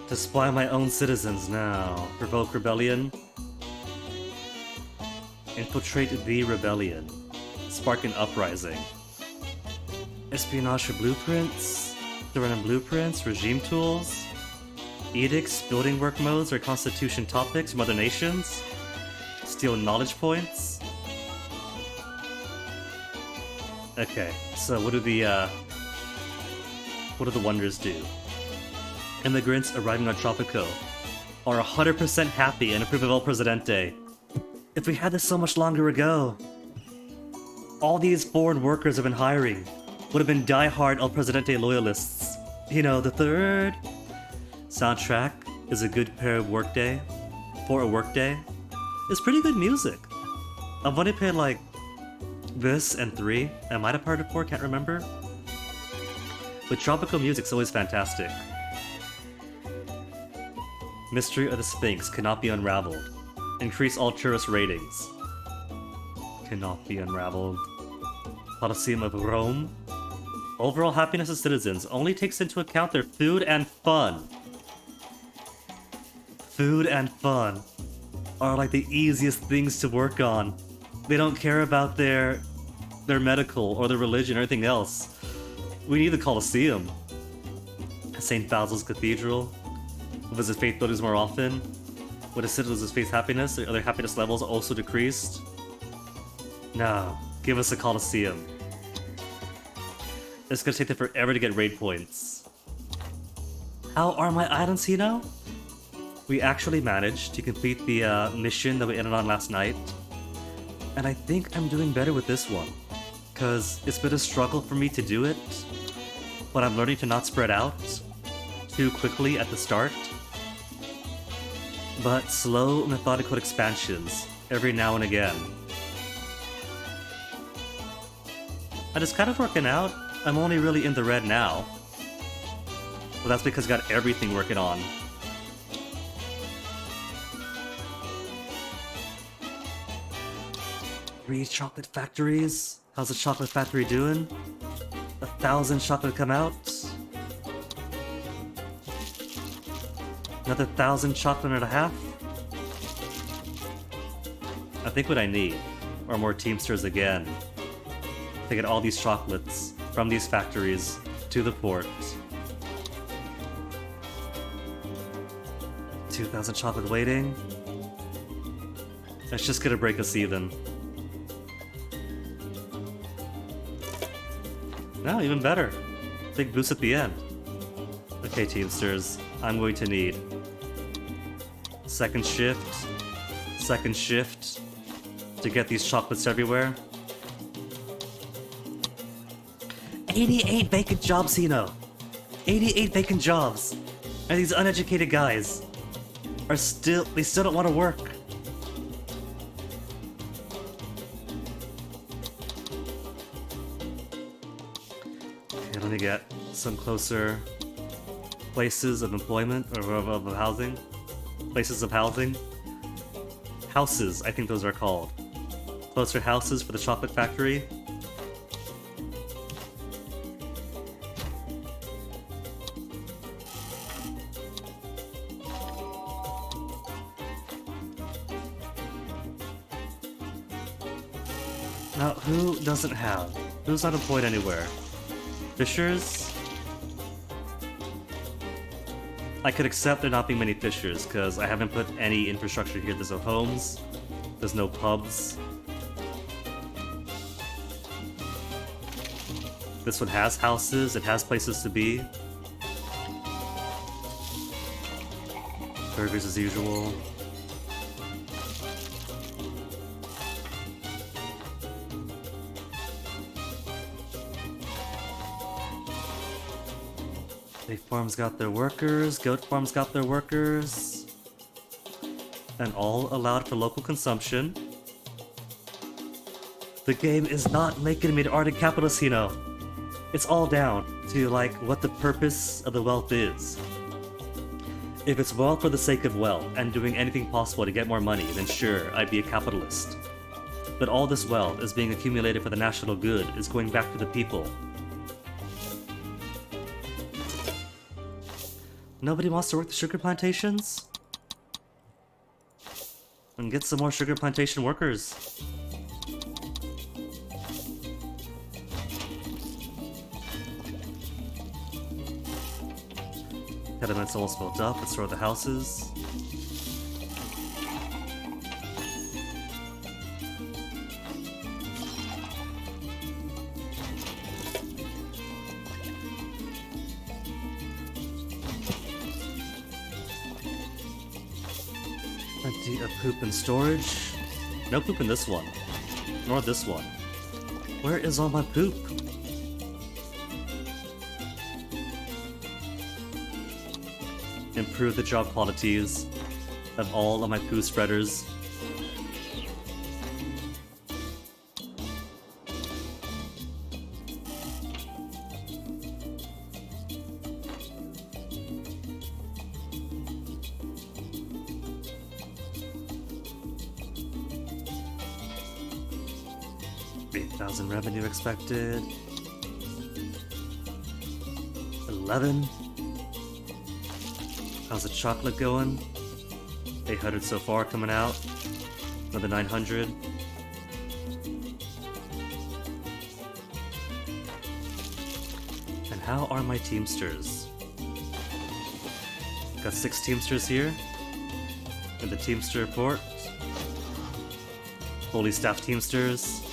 To spy my own citizens now. Provoke rebellion. Infiltrate the rebellion. Spark an uprising. Espionage for blueprints. Random blueprints. Regime tools. Edicts, building work modes, or constitution topics from other nations. Steal knowledge points. Okay, so what do the wonders do? Immigrants arriving on Tropico are 100% happy and approve of El Presidente. If we had this so much longer ago, all these foreign workers have been hiring would have been die-hard El Presidente loyalists. You know, the third soundtrack is a good pair of workday for a workday. It's pretty good music. I've only played like this and 3. I might have heard of 4, can't remember. But tropical music's always fantastic. Mystery of the Sphinx cannot be unraveled. Increase all tourist ratings. Cannot be unraveled. Colosseum of Rome. Overall happiness of citizens only takes into account their food and fun. Food and fun are like the easiest things to work on. They don't care about their medical or their religion or anything else. We need the Colosseum. St. Basil's Cathedral. Visit faith buildings more often. Would a citizens face happiness? Are their happiness levels also decreased? No. Give us a Colosseum. It's gonna take them forever to get raid points. How are my islands, you know? We actually managed to complete the mission that we ended on last night. And I think I'm doing better with this one. Because it's been a struggle for me to do it. But I'm learning to not spread out too quickly at the start. But slow, methodical expansions every now and again. And it's kind of working out. I'm only really in the red now. Well, that's because I got everything working on. Three chocolate factories? How's the chocolate factory doing? 1,000 chocolate come out? Another 1,000 chocolate and a half? I think what I need are more Teamsters again. To get all these chocolates from these factories to the port. 2,000 chocolate waiting. That's just gonna break us even. No, even better. Big boost at the end. Okay, Teamsters, I'm going to need second shift to get these chocolates everywhere. 88 vacant jobs, you know. 88 vacant jobs. And these uneducated guys are still don't want to work. Okay, let me get some closer places of employment, or of housing. Places of housing. Houses, I think those are called. Closer houses for the chocolate factory. Now, who doesn't have? Who's not employed anywhere? Fishers? I could accept there not being many fishers, because I haven't put any infrastructure here. There's no homes, there's no pubs. This one has houses, it has places to be. Burgers as usual. Pig farms got their workers, goat farms got their workers. And all allowed for local consumption. The game is not making me an ardent capitalist, you know. It's all down to, like, what the purpose of the wealth is. If it's wealth for the sake of wealth, and doing anything possible to get more money, then sure, I'd be a capitalist. But all this wealth is being accumulated for the national good, is going back to the people. Nobody wants to work the sugar plantations? And get some more sugar plantation workers. Pediments almost built up. Let's throw the houses. Plenty of poop in storage. No poop in this one. Nor this one. Where is all my poop? Improve the job qualities of all of my poo spreaders. $8,000 revenue expected. 11. How's the chocolate going? 800 so far coming out. Another 900. And how are my Teamsters? Got 6 Teamsters here. In the Teamster port. Fully staffed Teamsters.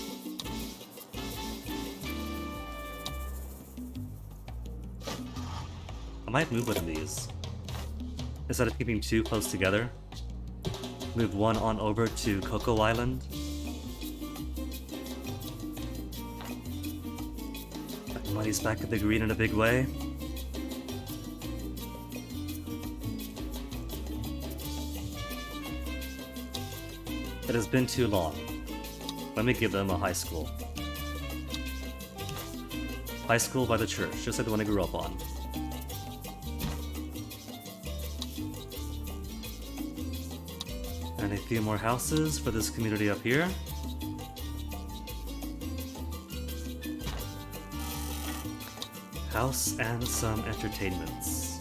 I might move one of these. Instead of keeping 2 close together, move 1 on over to Cocoa Island. Money's back at the green in a big way. It has been too long. Let me give them a high school. High school by the church, just like the one I grew up on. And a few more houses for this community up here. House and some entertainments.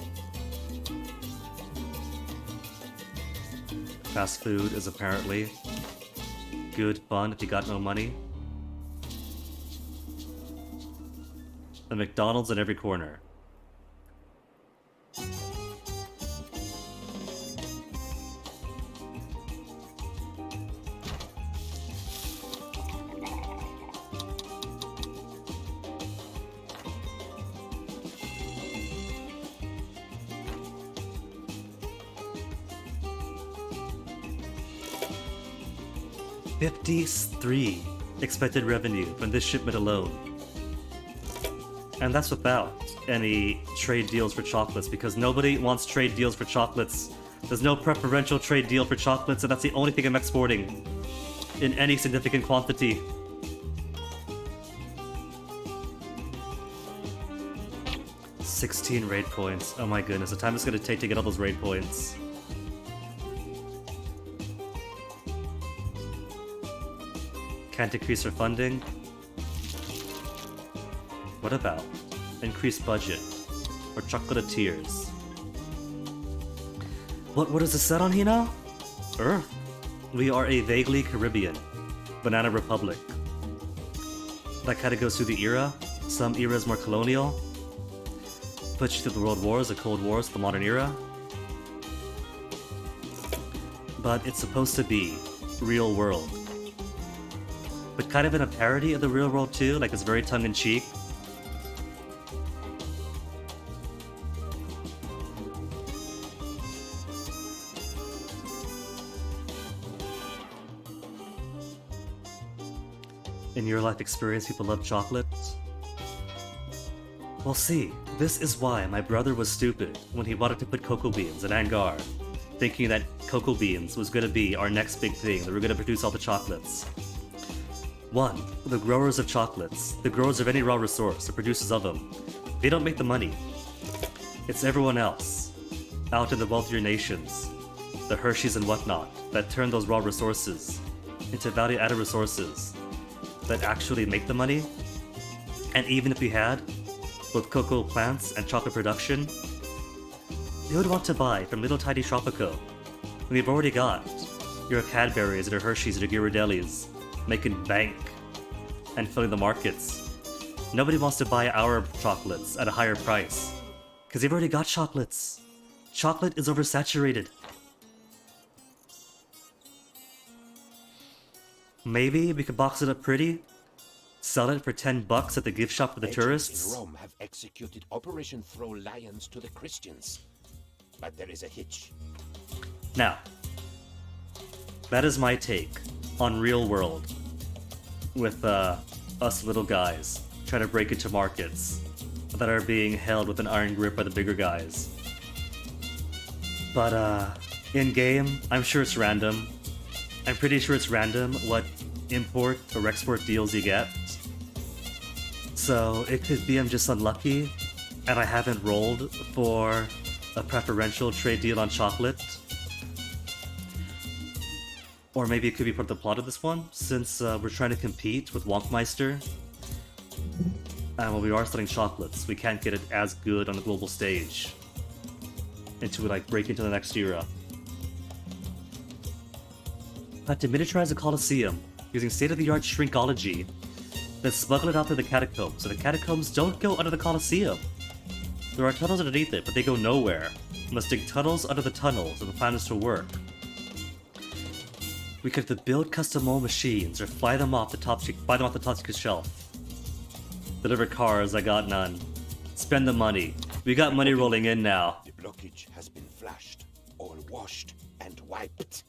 Fast food is apparently good fun if you got no money. The McDonald's in every corner. $53 expected revenue from this shipment alone. And that's without any trade deals for chocolates, because nobody wants trade deals for chocolates. There's no preferential trade deal for chocolates, and that's the only thing I'm exporting in any significant quantity. $16 raid points. Oh my goodness, the time it's gonna take to get all those raid points. Can't increase our funding. What about increased budget for chocolatiers? What is the set on Hina? Earth. We are a vaguely Caribbean banana republic. That kind of goes through the era. Some eras more colonial. Puts you through the world wars, the Cold Wars, the modern era. But it's supposed to be real world. But kind of in a parody of the real world too, like it's very tongue-in-cheek. In your life experience, people love chocolate? Well, see, this is why my brother was stupid when he wanted to put cocoa beans in Angar, thinking that cocoa beans was going to be our next big thing, that we're going to produce all the chocolates. 1. The growers of chocolates, the growers of any raw resource, the producers of them, they don't make the money. It's everyone else, out in the wealthier nations, the Hershey's and whatnot, that turn those raw resources into value-added resources that actually make the money. And even if we had both cocoa plants and chocolate production, they would want to buy from little tiny Tropico. We've already got your Cadburys and your Hershey's and your Ghirardellis making bank and filling the markets. Nobody wants to buy our chocolates at a higher price because they've already got chocolates. Chocolate is oversaturated. Maybe we could box it up pretty, sell it for $10 at the gift shop for the tourists. In Rome have executed Operation Throw Lions to the Christians. But there is a hitch. Now, that is my take on real world with us little guys trying to break into markets that are being held with an iron grip by the bigger guys. But in game, I'm sure it's random. I'm pretty sure it's random what import or export deals you get. So it could be I'm just unlucky and I haven't rolled for a preferential trade deal on chocolate. Or maybe it could be part of the plot of this one, since we're trying to compete with Wonkmeister. And when we are selling chocolates, we can't get it as good on the global stage until we like break into the next era. Had to miniaturize the Colosseum using state-of-the-art shrinkology, then smuggle it out through the catacombs, so the catacombs don't go under the Colosseum. There are tunnels underneath it, but they go nowhere. We must dig tunnels under the tunnels if the plan is to work. We could have to build custom mold machines or fly them off the top shelf. Deliver cars, I got none. Spend the money. We got money rolling in now. The blockage has been flashed, all washed and wiped.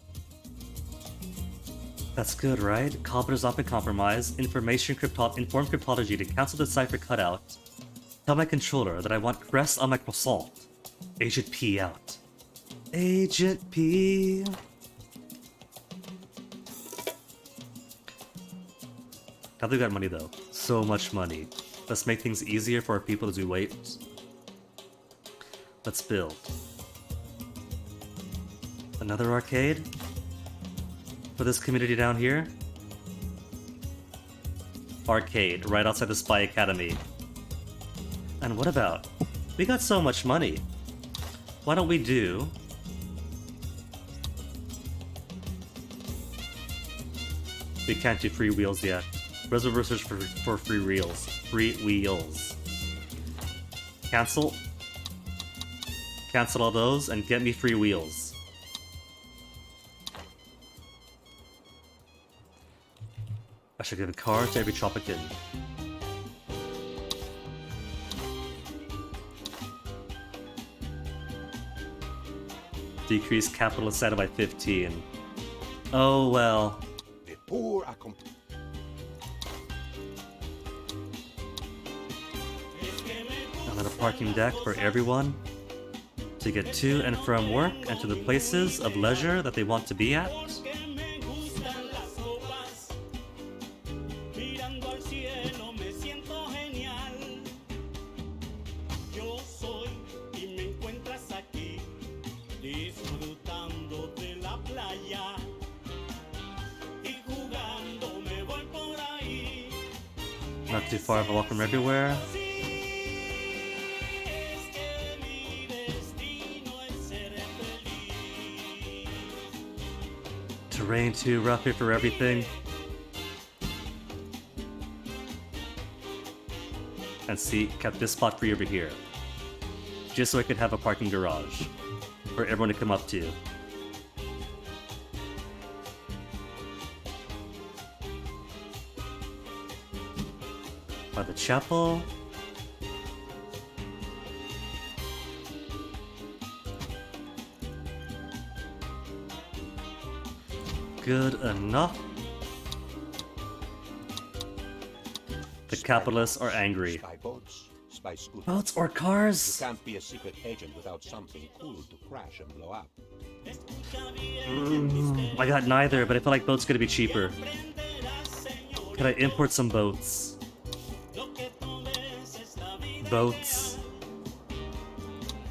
That's good, right? Computers not been compromised. Informed cryptology to cancel the cipher cutout. Tell my controller that I want crest on my croissant. Agent P out. Agent P. Now they've got money though. So much money. Let's make things easier for our people as we wait. Let's build. Another arcade? For this community down here? Arcade, right outside the Spy Academy. And what about? We got so much money. Why don't we do... We can't do free wheels yet. Reservations for free wheels. Free wheels. Cancel. Cancel all those and get me free wheels. I should give a car to every Tropican. Decrease capital asset by 15. Oh well. The poor are Another parking deck for everyone to get to and from work and to the places of leisure that they want to be at. Not too far of a walk from everywhere. Terrain too rough here for everything. And see, kept this spot free over here. Just so I could have a parking garage for everyone to come up to. By the chapel. Good enough. The capitalists are angry. Boats or cars? You can't be a secret agent without something cool to crash and blow up. I got neither, but I feel like boats gonna be cheaper. Can I import some boats? Boats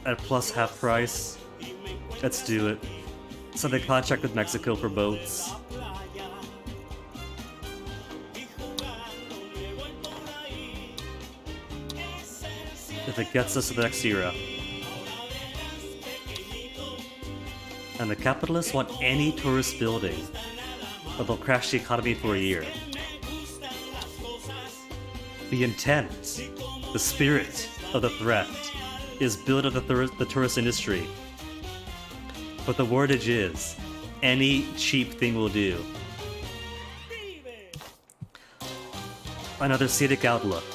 at plus half price. Let's do it. Sign the contract with Mexico for boats. if it gets us to the next era. And the capitalists want any tourist building, or they'll crash the economy for a year. The intent, the spirit of the threat is build up the tourist industry. But the wordage is, any cheap thing will do. Another scenic outlook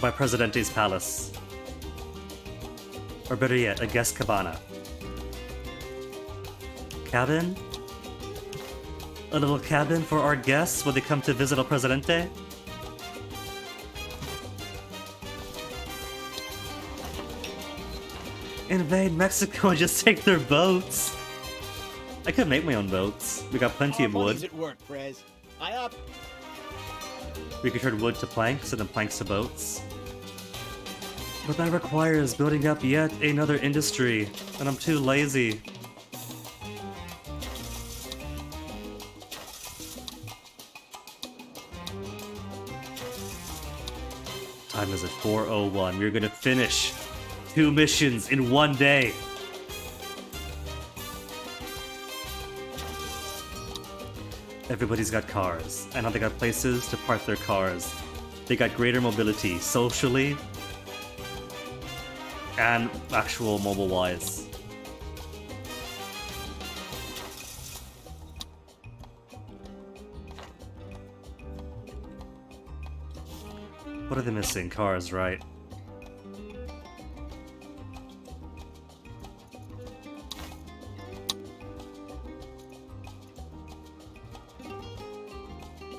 by Presidente's Palace. Or better yet, a guest cabana. Cabin? A little cabin for our guests when they come to visit El Presidente? Invade Mexico and just take their boats. I could make my own boats. We got plenty of wood. Money's at work, Prez. I up. We could turn wood to planks and then planks to boats. But that requires building up yet another industry, and I'm too lazy. Time is at 4:01. We're gonna finish 2 missions in 1 day. Everybody's got cars, and now they got places to park their cars. They got greater mobility, socially, and actual mobile-wise. What are they missing? Cars, right?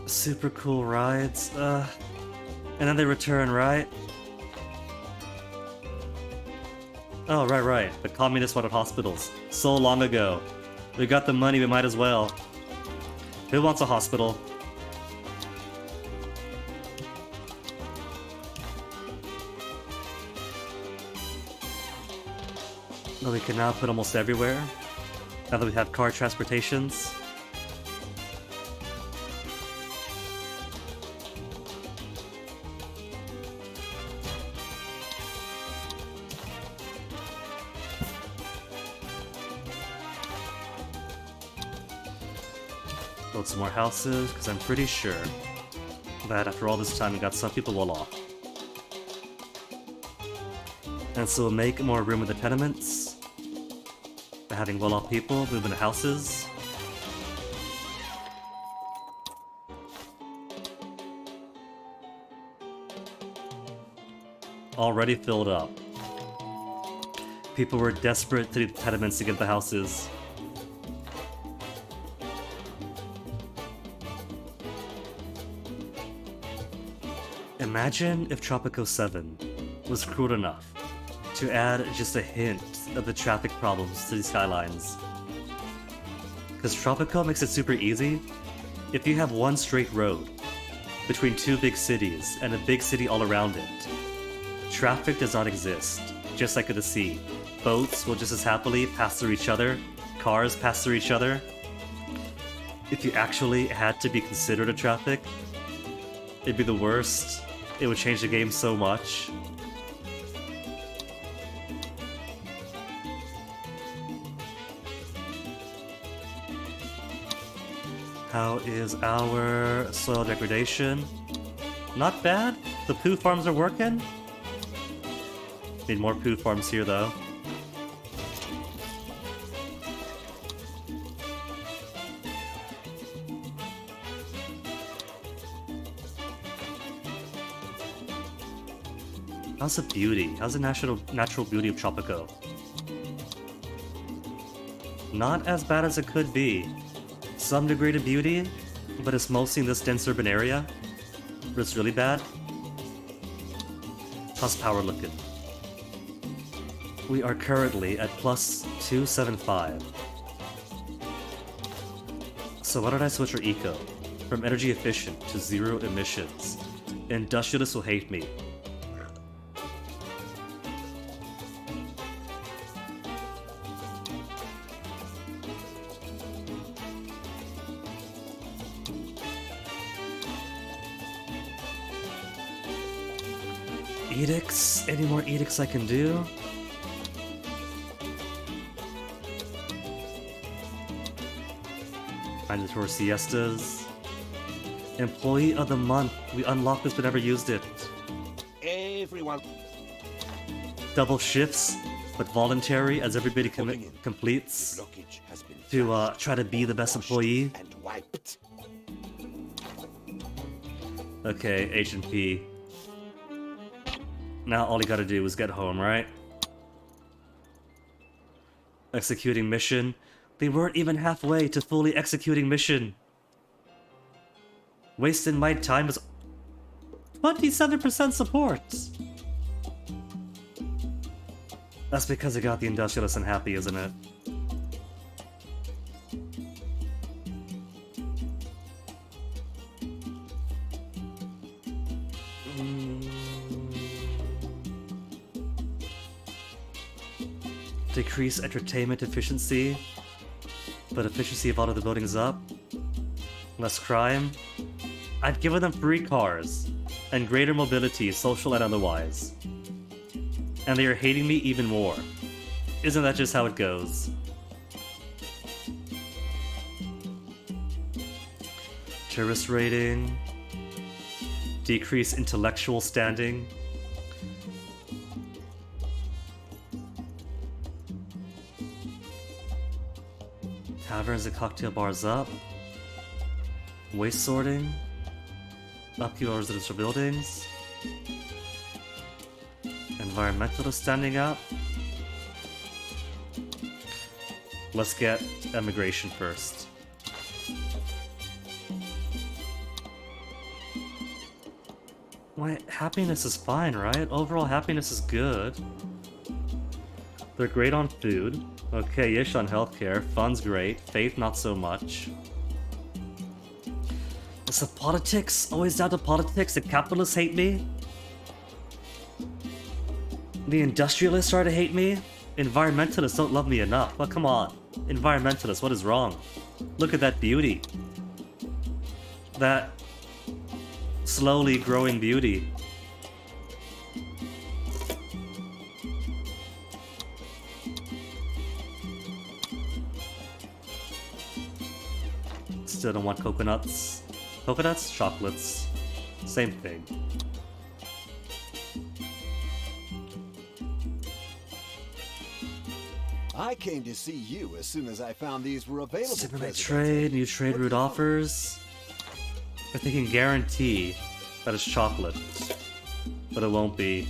Super cool rides, and then they return, right? Oh, right. The communists wanted hospitals. So long ago. We got the money, we might as well. Who wants a hospital? Well, we can now put almost everywhere. Now that we have car transportations. Build some more houses, because I'm pretty sure that after all this time we got some people well off. And so we'll make more room in the tenements by having well off people move into houses. Already filled up. People were desperate to do the tenements to get the houses. Imagine if Tropico 7 was cruel enough to add just a hint of the traffic problems to these skylines. Because Tropico makes it super easy. If you have one straight road between 2 big cities and a big city all around it, traffic does not exist, just like at the sea. Boats will just as happily pass through each other, cars pass through each other. If you actually had to be considered a traffic, it'd be the worst. It would change the game so much. How is our soil degradation? Not bad. The poo farms are working. Need more poo farms here though. How's the beauty? How's the natural beauty of Tropico? Not as bad as it could be. Some degree of beauty, but it's mostly in this dense urban area, where it's really bad. How's power looking? We are currently at plus 275. So why don't I switch our eco from energy efficient to 0 emissions? Industrialists will hate me. Edicts? Any more edicts I can do? Mandatory siestas. Employee of the month. We unlocked this but never used it. Everyone. Double shifts, but voluntary as everybody completes to try to be the best employee. And wiped. Okay, Agent P. Now all you gotta do is get home, right? Executing mission. They weren't even halfway to fully executing mission. Wasting my time is 27% support. That's because I got the industrialist unhappy, isn't it? Decrease entertainment efficiency, but efficiency of all of the buildings up. Less crime. I've given them free cars and greater mobility, social and otherwise. And they are hating me even more. Isn't that just how it goes? Tourist rating. Decrease intellectual standing. Taverns and cocktail bars up. Waste sorting. Upkeep of residential buildings. Environmentalist standing up. Let's get immigration first. My happiness is fine, right? Overall happiness is good. They're great on food. Okay-ish on healthcare. Fun's great. Faith, not so much. Is the politics always down to politics? The capitalists hate me? The industrialists try to hate me? Environmentalists don't love me enough. Well, come on. Environmentalists, what is wrong? Look at that beauty. That slowly growing beauty. Still don't want coconuts. Coconuts? Chocolates. Same thing. I came to see you as soon as I found these were available. Simulate trade, new trade route offers. If they can guarantee that it's chocolate, but it won't be.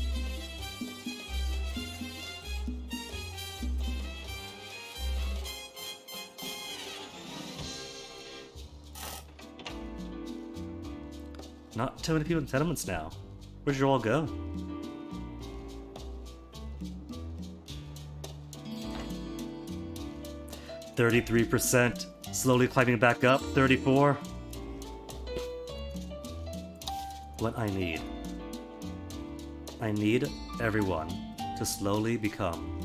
Not too many people in tenements now. Where'd you all go? %, slowly climbing back up. 34. What I need everyone to slowly become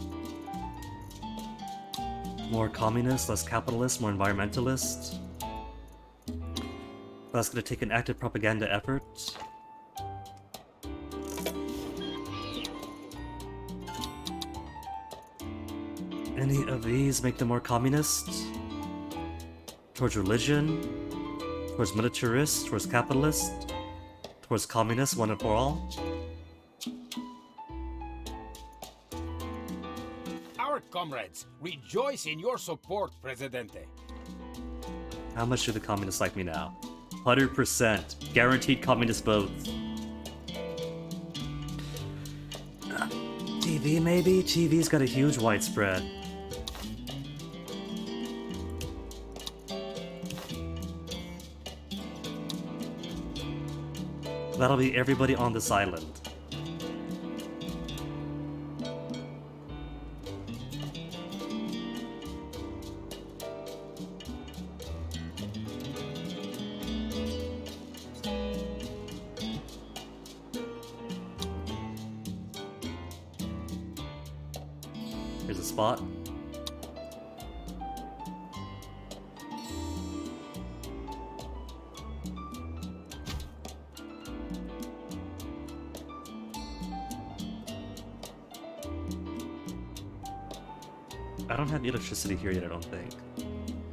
more communist, less capitalist, more environmentalist. That's going to take an active propaganda effort. Any of these make them more communist? Towards religion? Towards militarist? Towards capitalist? Towards communist, one and for all? Our comrades rejoice in your support, Presidente. How much do the communists like me now? 100%. Guaranteed communist votes. TV maybe? TV's got a huge widespread. That'll be everybody on this island. Here's a spot. I don't have electricity here yet, I don't think.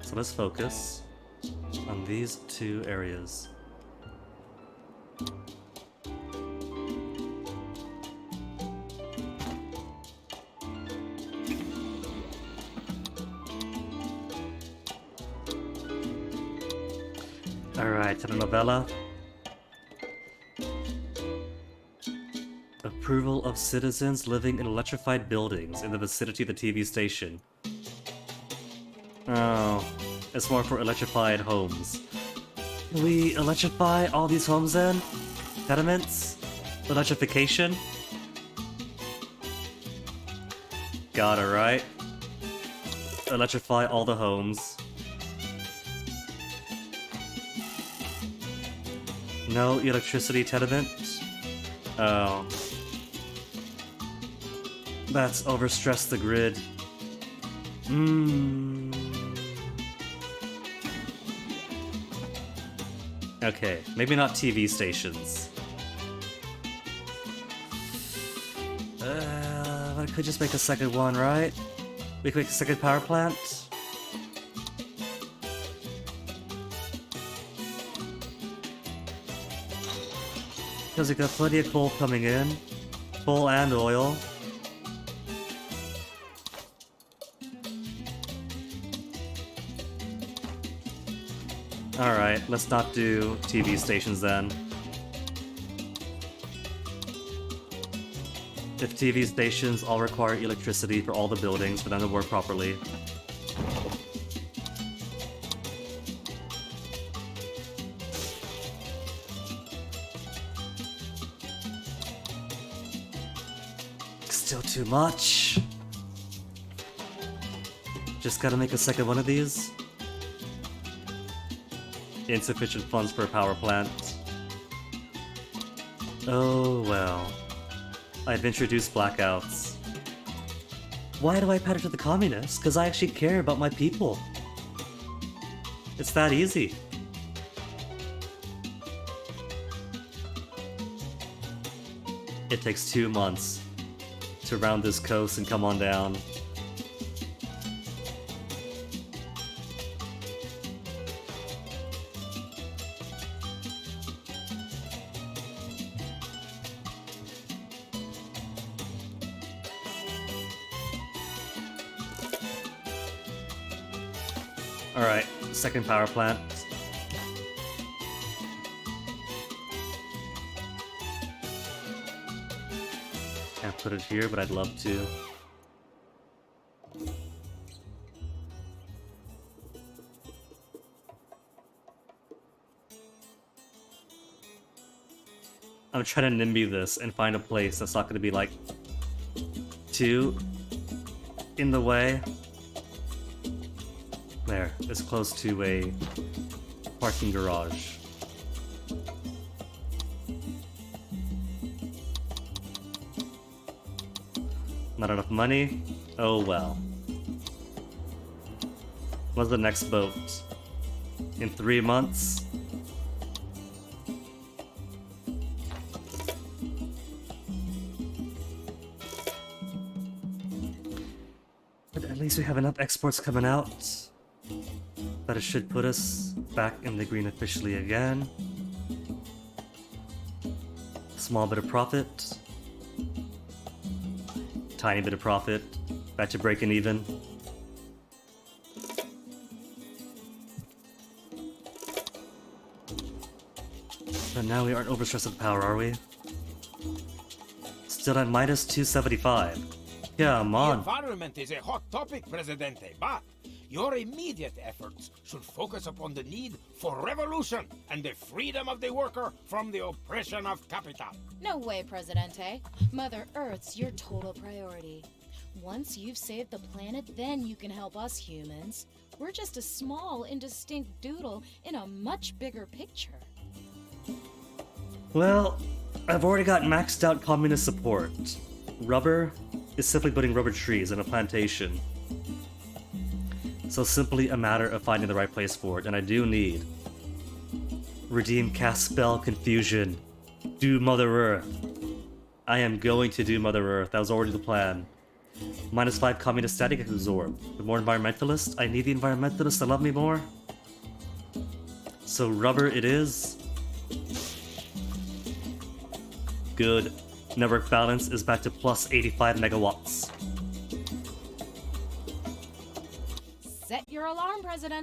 So let's focus on these two areas. Alright, telenovela. Approval of citizens living in electrified buildings in the vicinity of the TV station. Oh, it's more for electrified homes. Can we electrify all these homes then? Tenements? Electrification? Got it, right? Electrify all the homes. No electricity tenement? Oh. That's overstressed the grid. Okay, maybe not TV stations. But I could just make a second one, right? We could make a second power plant? Because we got plenty of coal coming in. Coal and oil. Alright, let's not do TV stations then. If TV stations all require electricity for all the buildings for them to work properly. Still too much. Just gotta make a second one of these. Insufficient funds for a power plant. Oh well. I've introduced blackouts. Why do I patter to the communists? Because I actually care about my people. It's that easy. It takes 2 months to round this coast and come on down. Alright, second power plant. Can't put it here, but I'd love to. I'm trying to NIMBY this and find a place that's not going to be like too in the way. There, it's close to a parking garage. Not enough money? Oh well. What's the next boat? In 3 months? But at least we have enough exports coming out. But it should put us back in the green officially again. Small bit of profit. Tiny bit of profit. Back to breaking even. But now we aren't overstressed with power, are we? Still at minus 275. Come The on. environment is a hot topic, Presidente, but your immediate efforts should focus upon the need for revolution and the freedom of the worker from the oppression of capital. No way, Presidente. Mother Earth's your total priority. Once you've saved the planet, then you can help us humans. We're just a small, indistinct doodle in a much bigger picture. Well, I've already got maxed out communist support. Rubber is simply putting rubber trees in a plantation. So simply a matter of finding the right place for it, and I do need redeem, cast spell, confusion, do Mother Earth. I am going to do Mother Earth. That was already the plan. -5 communist static absorb. The more environmentalist, I need the environmentalist to love me more. So rubber it is. Good. Network balance is back to plus 85 megawatts. Set your alarm, President.